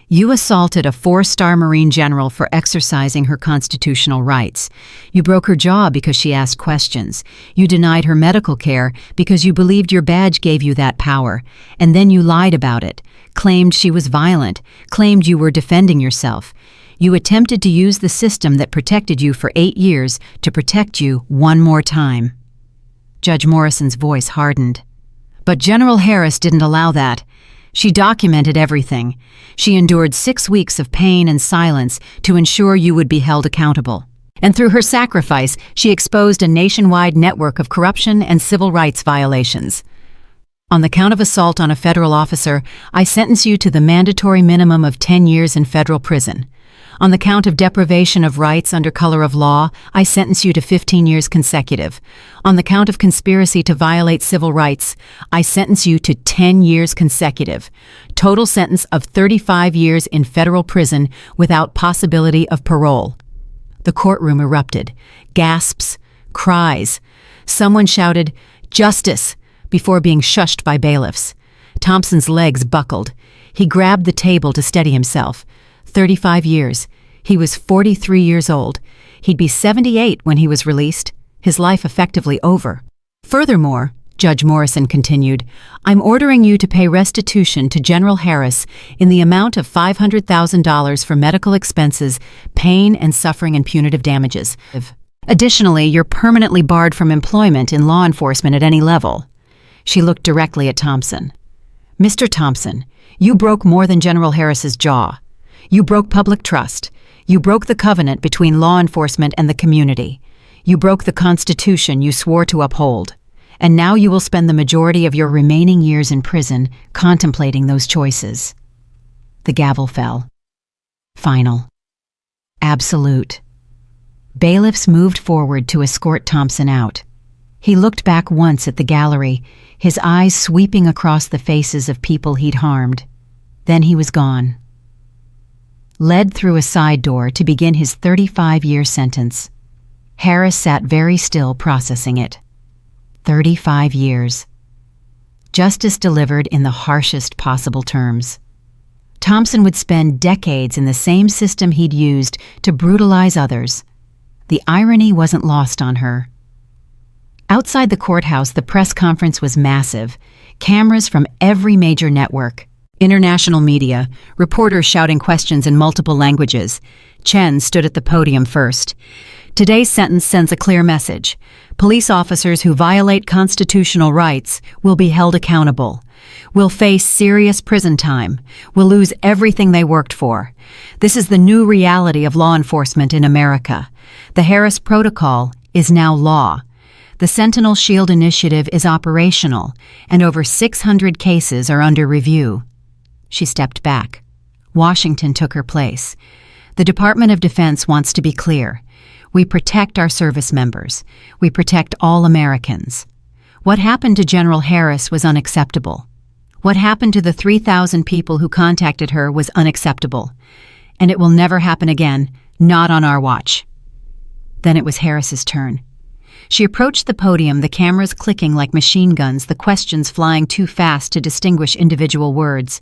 [SPEAKER 2] "You assaulted a 4-star Marine general for exercising her constitutional rights. You broke her jaw because she asked questions. You denied her medical care because you believed your badge gave you that power. And then you lied about it, claimed she was violent, claimed you were defending yourself. You attempted to use the system that protected you for 8 years to protect you one more time." Judge Morrison's voice hardened. "But General Harris didn't allow that. She documented everything. She endured 6 weeks of pain and silence to ensure you would be held accountable. And through her sacrifice, she exposed a nationwide network of corruption and civil rights violations. On the count of assault on a federal officer, I sentence you to the mandatory minimum of 10 years in federal prison. On the count of deprivation of rights under color of law, I sentence you to 15 years consecutive. On the count of conspiracy to violate civil rights, I sentence you to 10 years consecutive. Total sentence of 35 years in federal prison without possibility of parole." The courtroom erupted. Gasps, cries. Someone shouted, "Justice!" before being shushed by bailiffs. Thompson's legs buckled. He grabbed the table to steady himself. 35 years. He was 43 years old. He'd be 78 when he was released. His life effectively over. "Furthermore," Judge Morrison continued, "I'm ordering you to pay restitution to General Harris in the amount of $500,000 for medical expenses, pain and suffering and punitive damages. Additionally, you're permanently barred from employment in law enforcement at any level." She looked directly at Thompson. "Mr. Thompson, you broke more than General Harris's jaw. You broke public trust. You broke the covenant between law enforcement and the community. You broke the Constitution you swore to uphold. And now you will spend the majority of your remaining years in prison contemplating those choices." The gavel fell. Final. Absolute. Bailiffs moved forward to escort Thompson out. He looked back once at the gallery, his eyes sweeping across the faces of people he'd harmed. Then he was gone. Led through a side door to begin his 35-year sentence. Harris sat very still, processing it. 35 years. Justice delivered in the harshest possible terms. Thompson would spend decades in the same system he'd used to brutalize others. The irony wasn't lost on her. Outside the courthouse, the press conference was massive. Cameras from every major network. International media, reporters shouting questions in multiple languages. Chen stood at the podium first. "Today's sentence sends a clear message. Police officers who violate constitutional rights will be held accountable, will face serious prison time, will lose everything they worked for. This is the new reality of law enforcement in America. The Harris Protocol is now law. The Sentinel Shield Initiative is operational, and over 600 cases are under review." She stepped back. Washington took her place. "The Department of Defense wants to be clear. We protect our service members. We protect all Americans. What happened to General Harris was unacceptable. What happened to the 3,000 people who contacted her was unacceptable. And it will never happen again, not on our watch." Then it was Harris's turn. She approached the podium, the cameras clicking like machine guns, the questions flying too fast to distinguish individual words.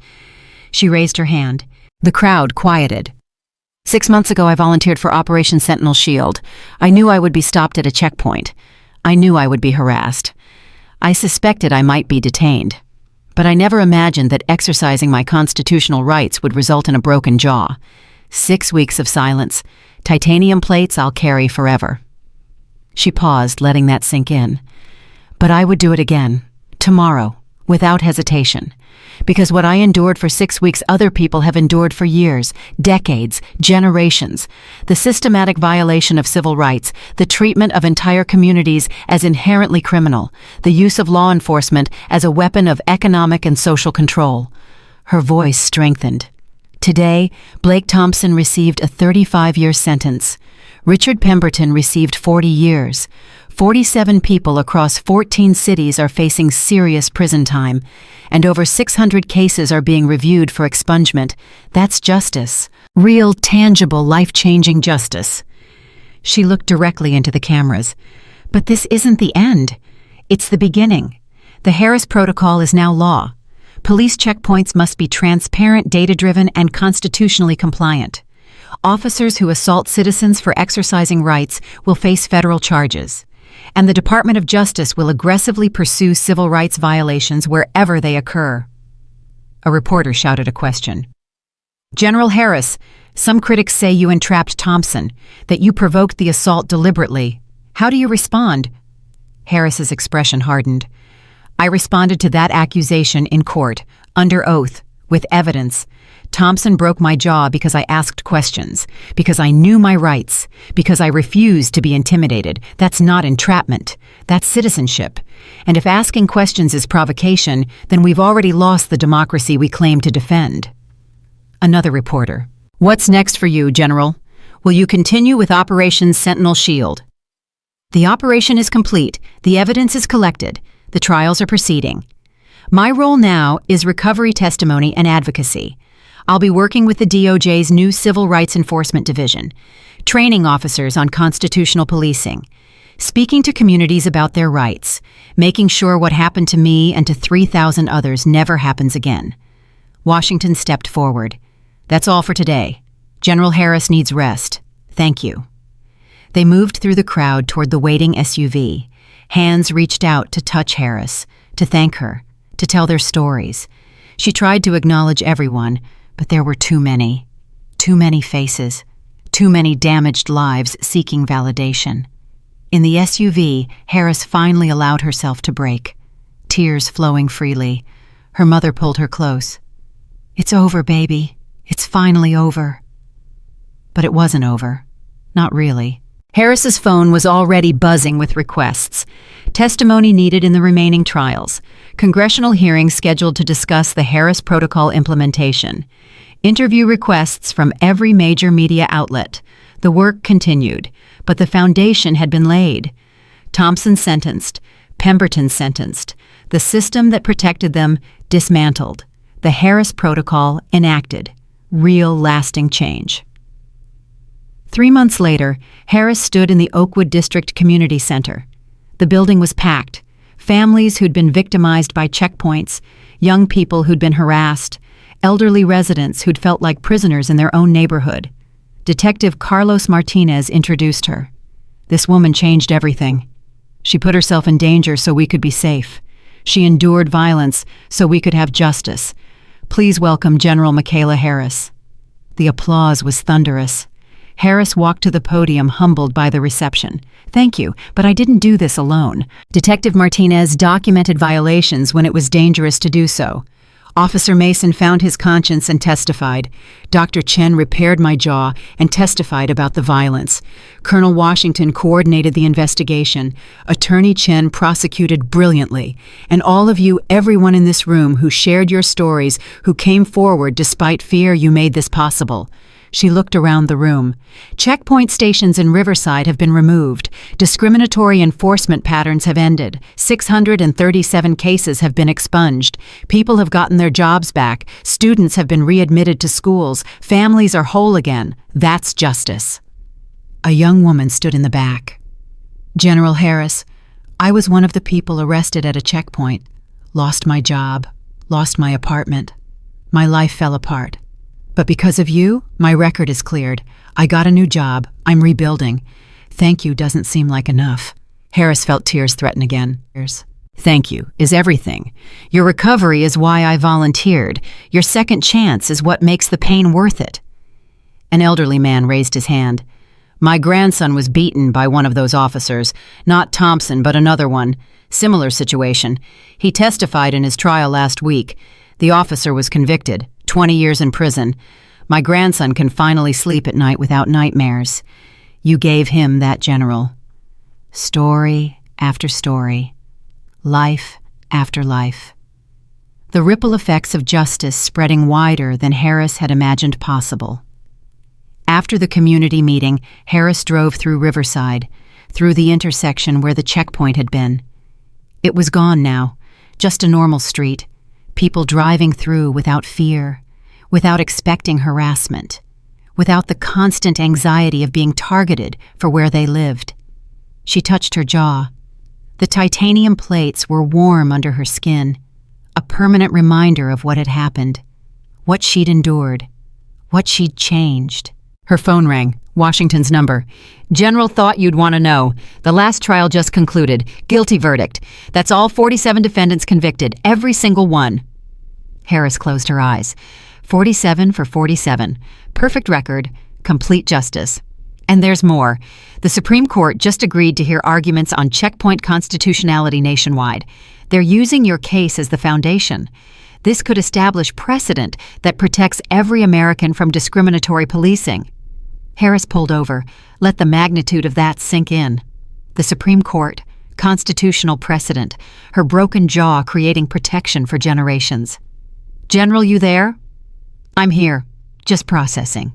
[SPEAKER 2] She raised her hand. The crowd quieted. 6 months ago, I volunteered for Operation Sentinel Shield. I knew I would be stopped at a checkpoint. I knew I would be harassed. I suspected I might be detained. But I never imagined that exercising my constitutional rights would result in a broken jaw. 6 weeks of silence. Titanium plates I'll carry forever. She paused, letting that sink in. But I would do it again, tomorrow, without hesitation. Because what I endured for 6 weeks, other people have endured for years, decades, generations. The systematic violation of civil rights, the treatment of entire communities as inherently criminal, the use of law enforcement as a weapon of economic and social control. Her voice strengthened. Today, Blake Thompson received a 35-year sentence. Richard Pemberton received 40 years. 47 people across 14 cities are facing serious prison time, and over 600 cases are being reviewed for expungement. That's justice. Real, tangible, life-changing justice. She looked directly into the cameras. But this isn't the end. It's the beginning. The Harris Protocol is now law. Police checkpoints must be transparent, data-driven, and constitutionally compliant. Officers who assault citizens for exercising rights will face federal charges. And the Department of Justice will aggressively pursue civil rights violations wherever they occur. A reporter shouted a question. General Harris, some critics say you entrapped Thompson, that you provoked the assault deliberately. How do you respond? Harris's expression hardened. I responded to that accusation in court, under oath, with evidence. Thompson broke my jaw because I asked questions, because I knew my rights, because I refused to be intimidated. That's not entrapment. That's citizenship. And if asking questions is provocation, then we've already lost the democracy we claim to defend. Another reporter. What's next for you, General? Will you continue with Operation Sentinel Shield? The operation is complete. The evidence is collected. The trials are proceeding. My role now is recovery testimony and advocacy. I'll be working with the DOJ's new Civil Rights Enforcement Division, training officers on constitutional policing, speaking to communities about their rights, making sure what happened to me and to 3,000 others never happens again. Washington stepped forward. That's all for today. General Harris needs rest. Thank you. They moved through the crowd toward the waiting SUV. Hands reached out to touch Harris, to thank her, to tell their stories. She tried to acknowledge everyone, but there were too many faces, too many damaged lives seeking validation. In the SUV, Harris finally allowed herself to break, tears flowing freely. Her mother pulled her close. It's over, baby. It's finally over. But it wasn't over. Not really. Harris's phone was already buzzing with requests. Testimony needed in the remaining trials. Congressional hearings scheduled to discuss the Harris Protocol implementation. Interview requests from every major media outlet. The work continued, but the foundation had been laid. Thompson sentenced. Pemberton sentenced. The system that protected them dismantled. The Harris Protocol enacted. Real, lasting change. 3 months later, Harris stood in the Oakwood District Community Center. The building was packed. Families who'd been victimized by checkpoints, young people who'd been harassed, elderly residents who'd felt like prisoners in their own neighborhood. Detective Carlos Martinez introduced her. This woman changed everything. She put herself in danger so we could be safe. She endured violence so we could have justice. Please welcome General Michaela Harris. The applause was thunderous. Harris walked to the podium, humbled by the reception. Thank you, but I didn't do this alone. Detective Martinez documented violations when it was dangerous to do so. Officer Mason found his conscience and testified. Dr. Chen repaired my jaw and testified about the violence. Colonel Washington coordinated the investigation. Attorney Chen prosecuted brilliantly. And all of you, everyone in this room who shared your stories, who came forward despite fear, you made this possible. She looked around the room. Checkpoint stations in Riverside have been removed. Discriminatory enforcement patterns have ended. 637 cases have been expunged. People have gotten their jobs back. Students have been readmitted to schools. Families are whole again. That's justice. A young woman stood in the back. General Harris, I was one of the people arrested at a checkpoint. Lost my job. Lost my apartment. My life fell apart. But because of you, my record is cleared. I got a new job. I'm rebuilding. Thank you doesn't seem like enough. Harris felt tears threaten again. Thank you is everything. Your recovery is why I volunteered. Your second chance is what makes the pain worth it. An elderly man raised his hand. My grandson was beaten by one of those officers. Not Thompson, but another one. Similar situation. He testified in his trial last week. The officer was convicted. 20 years in prison. My grandson can finally sleep at night without nightmares. You gave him that, General. Story after story. Life after life. The ripple effects of justice spreading wider than Harris had imagined possible. After the community meeting, Harris drove through Riverside, through the intersection where the checkpoint had been. It was gone now, just a normal street, people driving through without fear, without expecting harassment, without the constant anxiety of being targeted for where they lived. She touched her jaw. The titanium plates were warm under her skin, a permanent reminder of what had happened, what she'd endured, what she'd changed. Her phone rang. Washington's number. General thought you'd want to know. The last trial just concluded. Guilty verdict. That's all 47 defendants convicted, every single one. Harris closed her eyes. 47 for 47. Perfect record. Complete justice. And there's more. The Supreme Court just agreed to hear arguments on checkpoint constitutionality nationwide. They're using your case as the foundation. This could establish precedent that protects every American from discriminatory policing. Harris pulled over, let the magnitude of that sink in. The Supreme Court, constitutional precedent, her broken jaw creating protection for generations. General, you there? I'm here, just processing.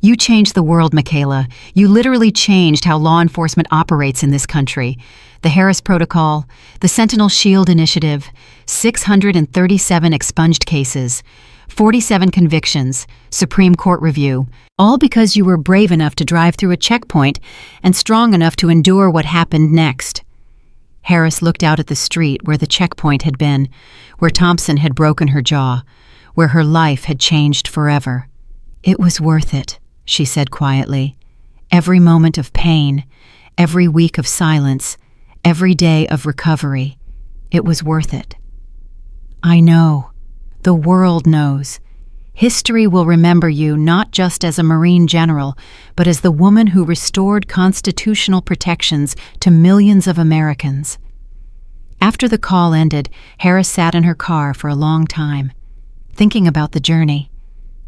[SPEAKER 2] You changed the world, Michaela. You literally changed how law enforcement operates in this country. The Harris Protocol, the Sentinel Shield Initiative, 637 expunged cases, 47 convictions, Supreme Court review, all because you were brave enough to drive through a checkpoint and strong enough to endure what happened next. Harris looked out at the street where the checkpoint had been, where Thompson had broken her jaw, where her life had changed forever. It was worth it, she said quietly. Every moment of pain, every week of silence, every day of recovery, it was worth it. I know. The world knows. History will remember you not just as a Marine general, but as the woman who restored constitutional protections to millions of Americans. After the call ended, Harris sat in her car for a long time, thinking about the journey,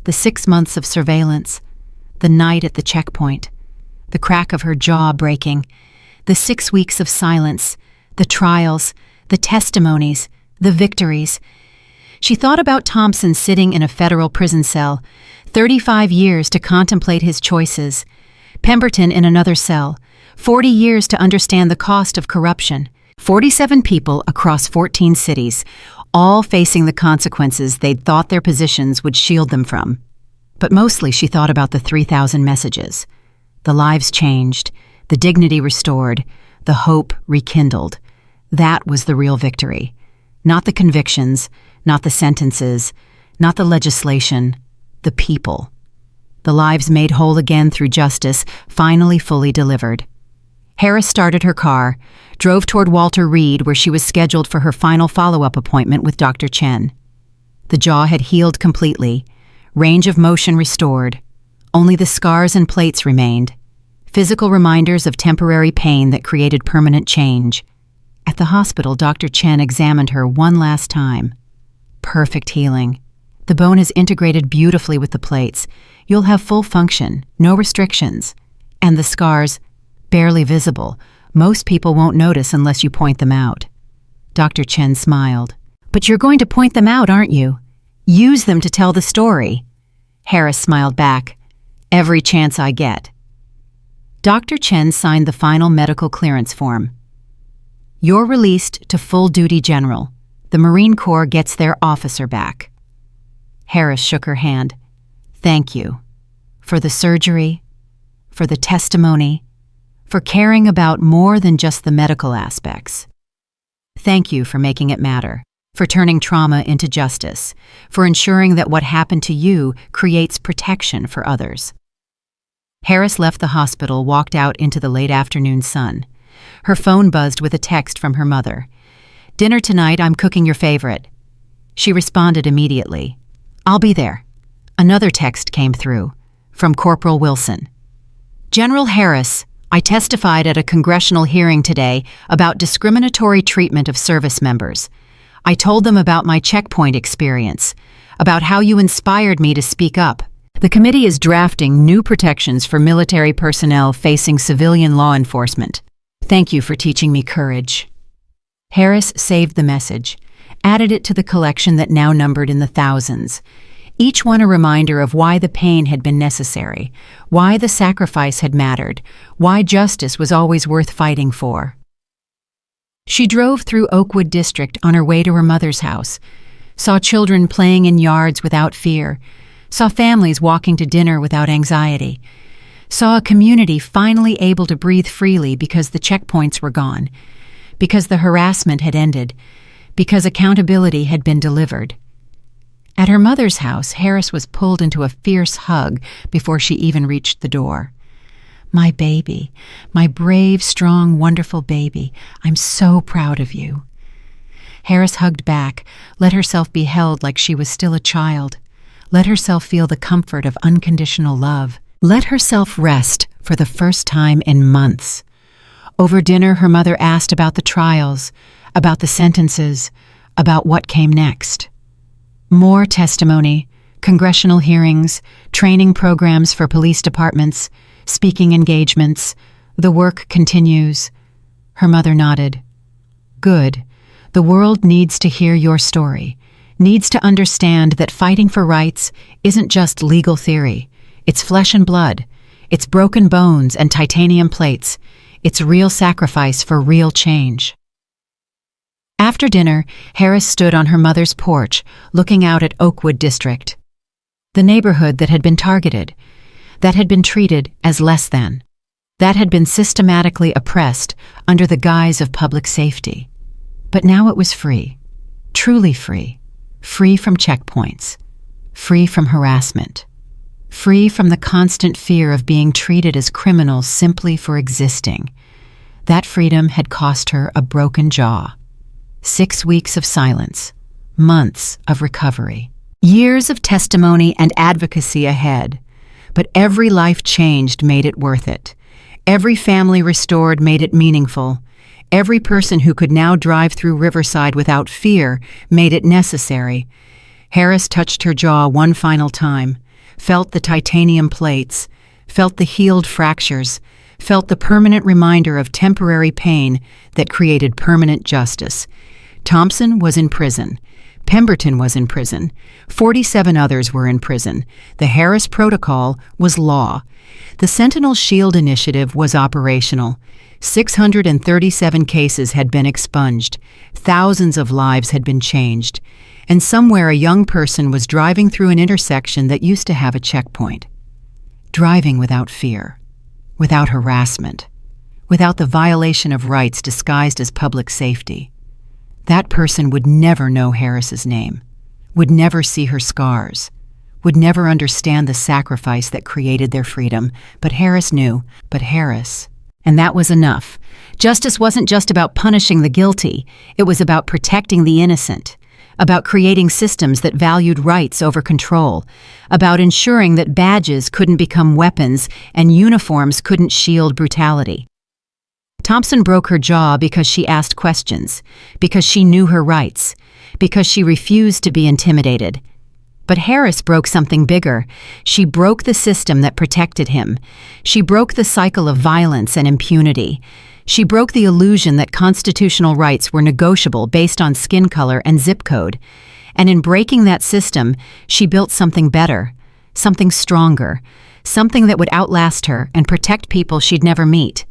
[SPEAKER 2] the 6 months of surveillance, the night at the checkpoint, the crack of her jaw breaking, the 6 weeks of silence, the trials, the testimonies, the victories. She thought about Thompson sitting in a federal prison cell, 35 years to contemplate his choices, Pemberton in another cell, 40 years to understand the cost of corruption, 47 people across 14 cities, all facing the consequences they'd thought their positions would shield them from. But mostly she thought about the 3,000 messages. The lives changed, the dignity restored, the hope rekindled. That was the real victory. Not the convictions, not the sentences, not the legislation, the people. The lives made whole again through justice, finally fully delivered. Harris started her car, drove toward Walter Reed where she was scheduled for her final follow-up appointment with Dr. Chen. The jaw had healed completely, range of motion restored. Only the scars and plates remained, physical reminders of temporary pain that created permanent change. At the hospital, Dr. Chen examined her one last time. Perfect healing. The bone is integrated beautifully with the plates. You'll have full function, no restrictions. And the scars, barely visible. Most people won't notice unless you point them out. Dr. Chen smiled. But you're going to point them out, aren't you? Use them to tell the story. Harris smiled back. Every chance I get. Dr. Chen signed the final medical clearance form. You're released to full duty, General. The Marine Corps gets their officer back. Harris shook her hand. Thank you. For the surgery, for the testimony, for caring about more than just the medical aspects. Thank you for making it matter, for turning trauma into justice, for ensuring that what happened to you creates protection for others. Harris left the hospital, walked out into the late afternoon sun. Her phone buzzed with a text from her mother. Dinner tonight, I'm cooking your favorite. She responded immediately. I'll be there. Another text came through, from Corporal Wilson. General Harris, I testified at a congressional hearing today about discriminatory treatment of service members. I told them about my checkpoint experience, about how you inspired me to speak up. The committee is drafting new protections for military personnel facing civilian law enforcement. Thank you for teaching me courage. Harris saved the message, added it to the collection that now numbered in the thousands. Each one a reminder of why the pain had been necessary, why the sacrifice had mattered, why justice was always worth fighting for. She drove through Oakwood District on her way to her mother's house, saw children playing in yards without fear, saw families walking to dinner without anxiety, saw a community finally able to breathe freely because the checkpoints were gone, because the harassment had ended, because accountability had been delivered. At her mother's house, Harris was pulled into a fierce hug before she even reached the door. My baby, my brave, strong, wonderful baby, I'm so proud of you. Harris hugged back, let herself be held like she was still a child, let herself feel the comfort of unconditional love, let herself rest for the first time in months. Over dinner, her mother asked about the trials, about the sentences, about what came next. More testimony, congressional hearings, training programs for police departments, speaking engagements. The work continues. Her mother nodded. Good. The world needs to hear your story, needs to understand that fighting for rights isn't just legal theory. It's flesh and blood. It's broken bones and titanium plates. It's real sacrifice for real change. After dinner, Harris stood on her mother's porch, looking out at Oakwood District, the neighborhood that had been targeted, that had been treated as less than, that had been systematically oppressed under the guise of public safety. But now it was free, truly free, free from checkpoints, free from harassment, free from the constant fear of being treated as criminals simply for existing. That freedom had cost her a broken jaw. 6 weeks of silence, months of recovery, years of testimony and advocacy ahead. But every life changed made it worth it. Every family restored made it meaningful. Every person who could now drive through Riverside without fear made it necessary. Harris touched her jaw one final time, felt the titanium plates, felt the healed fractures, felt the permanent reminder of temporary pain that created permanent justice. Thompson was in prison. Pemberton was in prison. 47 others were in prison. The Harris Protocol was law. The Sentinel Shield Initiative was operational. 637 cases had been expunged. Thousands of lives had been changed. And somewhere a young person was driving through an intersection that used to have a checkpoint. Driving without fear, without harassment, without the violation of rights disguised as public safety. That person would never know Harris's name, would never see her scars, would never understand the sacrifice that created their freedom. But Harris knew. But Harris. And that was enough. Justice wasn't just about punishing the guilty. It was about protecting the innocent, about creating systems that valued rights over control, about ensuring that badges couldn't become weapons and uniforms couldn't shield brutality. Thompson broke her jaw because she asked questions, because she knew her rights, because she refused to be intimidated. But Harris broke something bigger. She broke the system that protected him. She broke the cycle of violence and impunity. She broke the illusion that constitutional rights were negotiable based on skin color and zip code. And in breaking that system, she built something better, something stronger, something that would outlast her and protect people she'd never meet.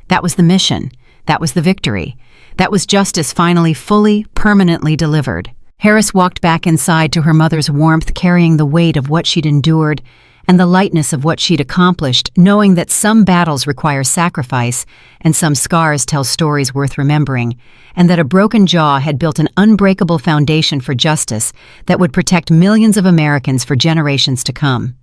[SPEAKER 2] That was the mission. That was the victory. That was justice finally fully, permanently delivered. Harris walked back inside to her mother's warmth, carrying the weight of what she'd endured and the lightness of what she'd accomplished, knowing that some battles require sacrifice and some scars tell stories worth remembering, and that a broken jaw had built an unbreakable foundation for justice that would protect millions of Americans for generations to come.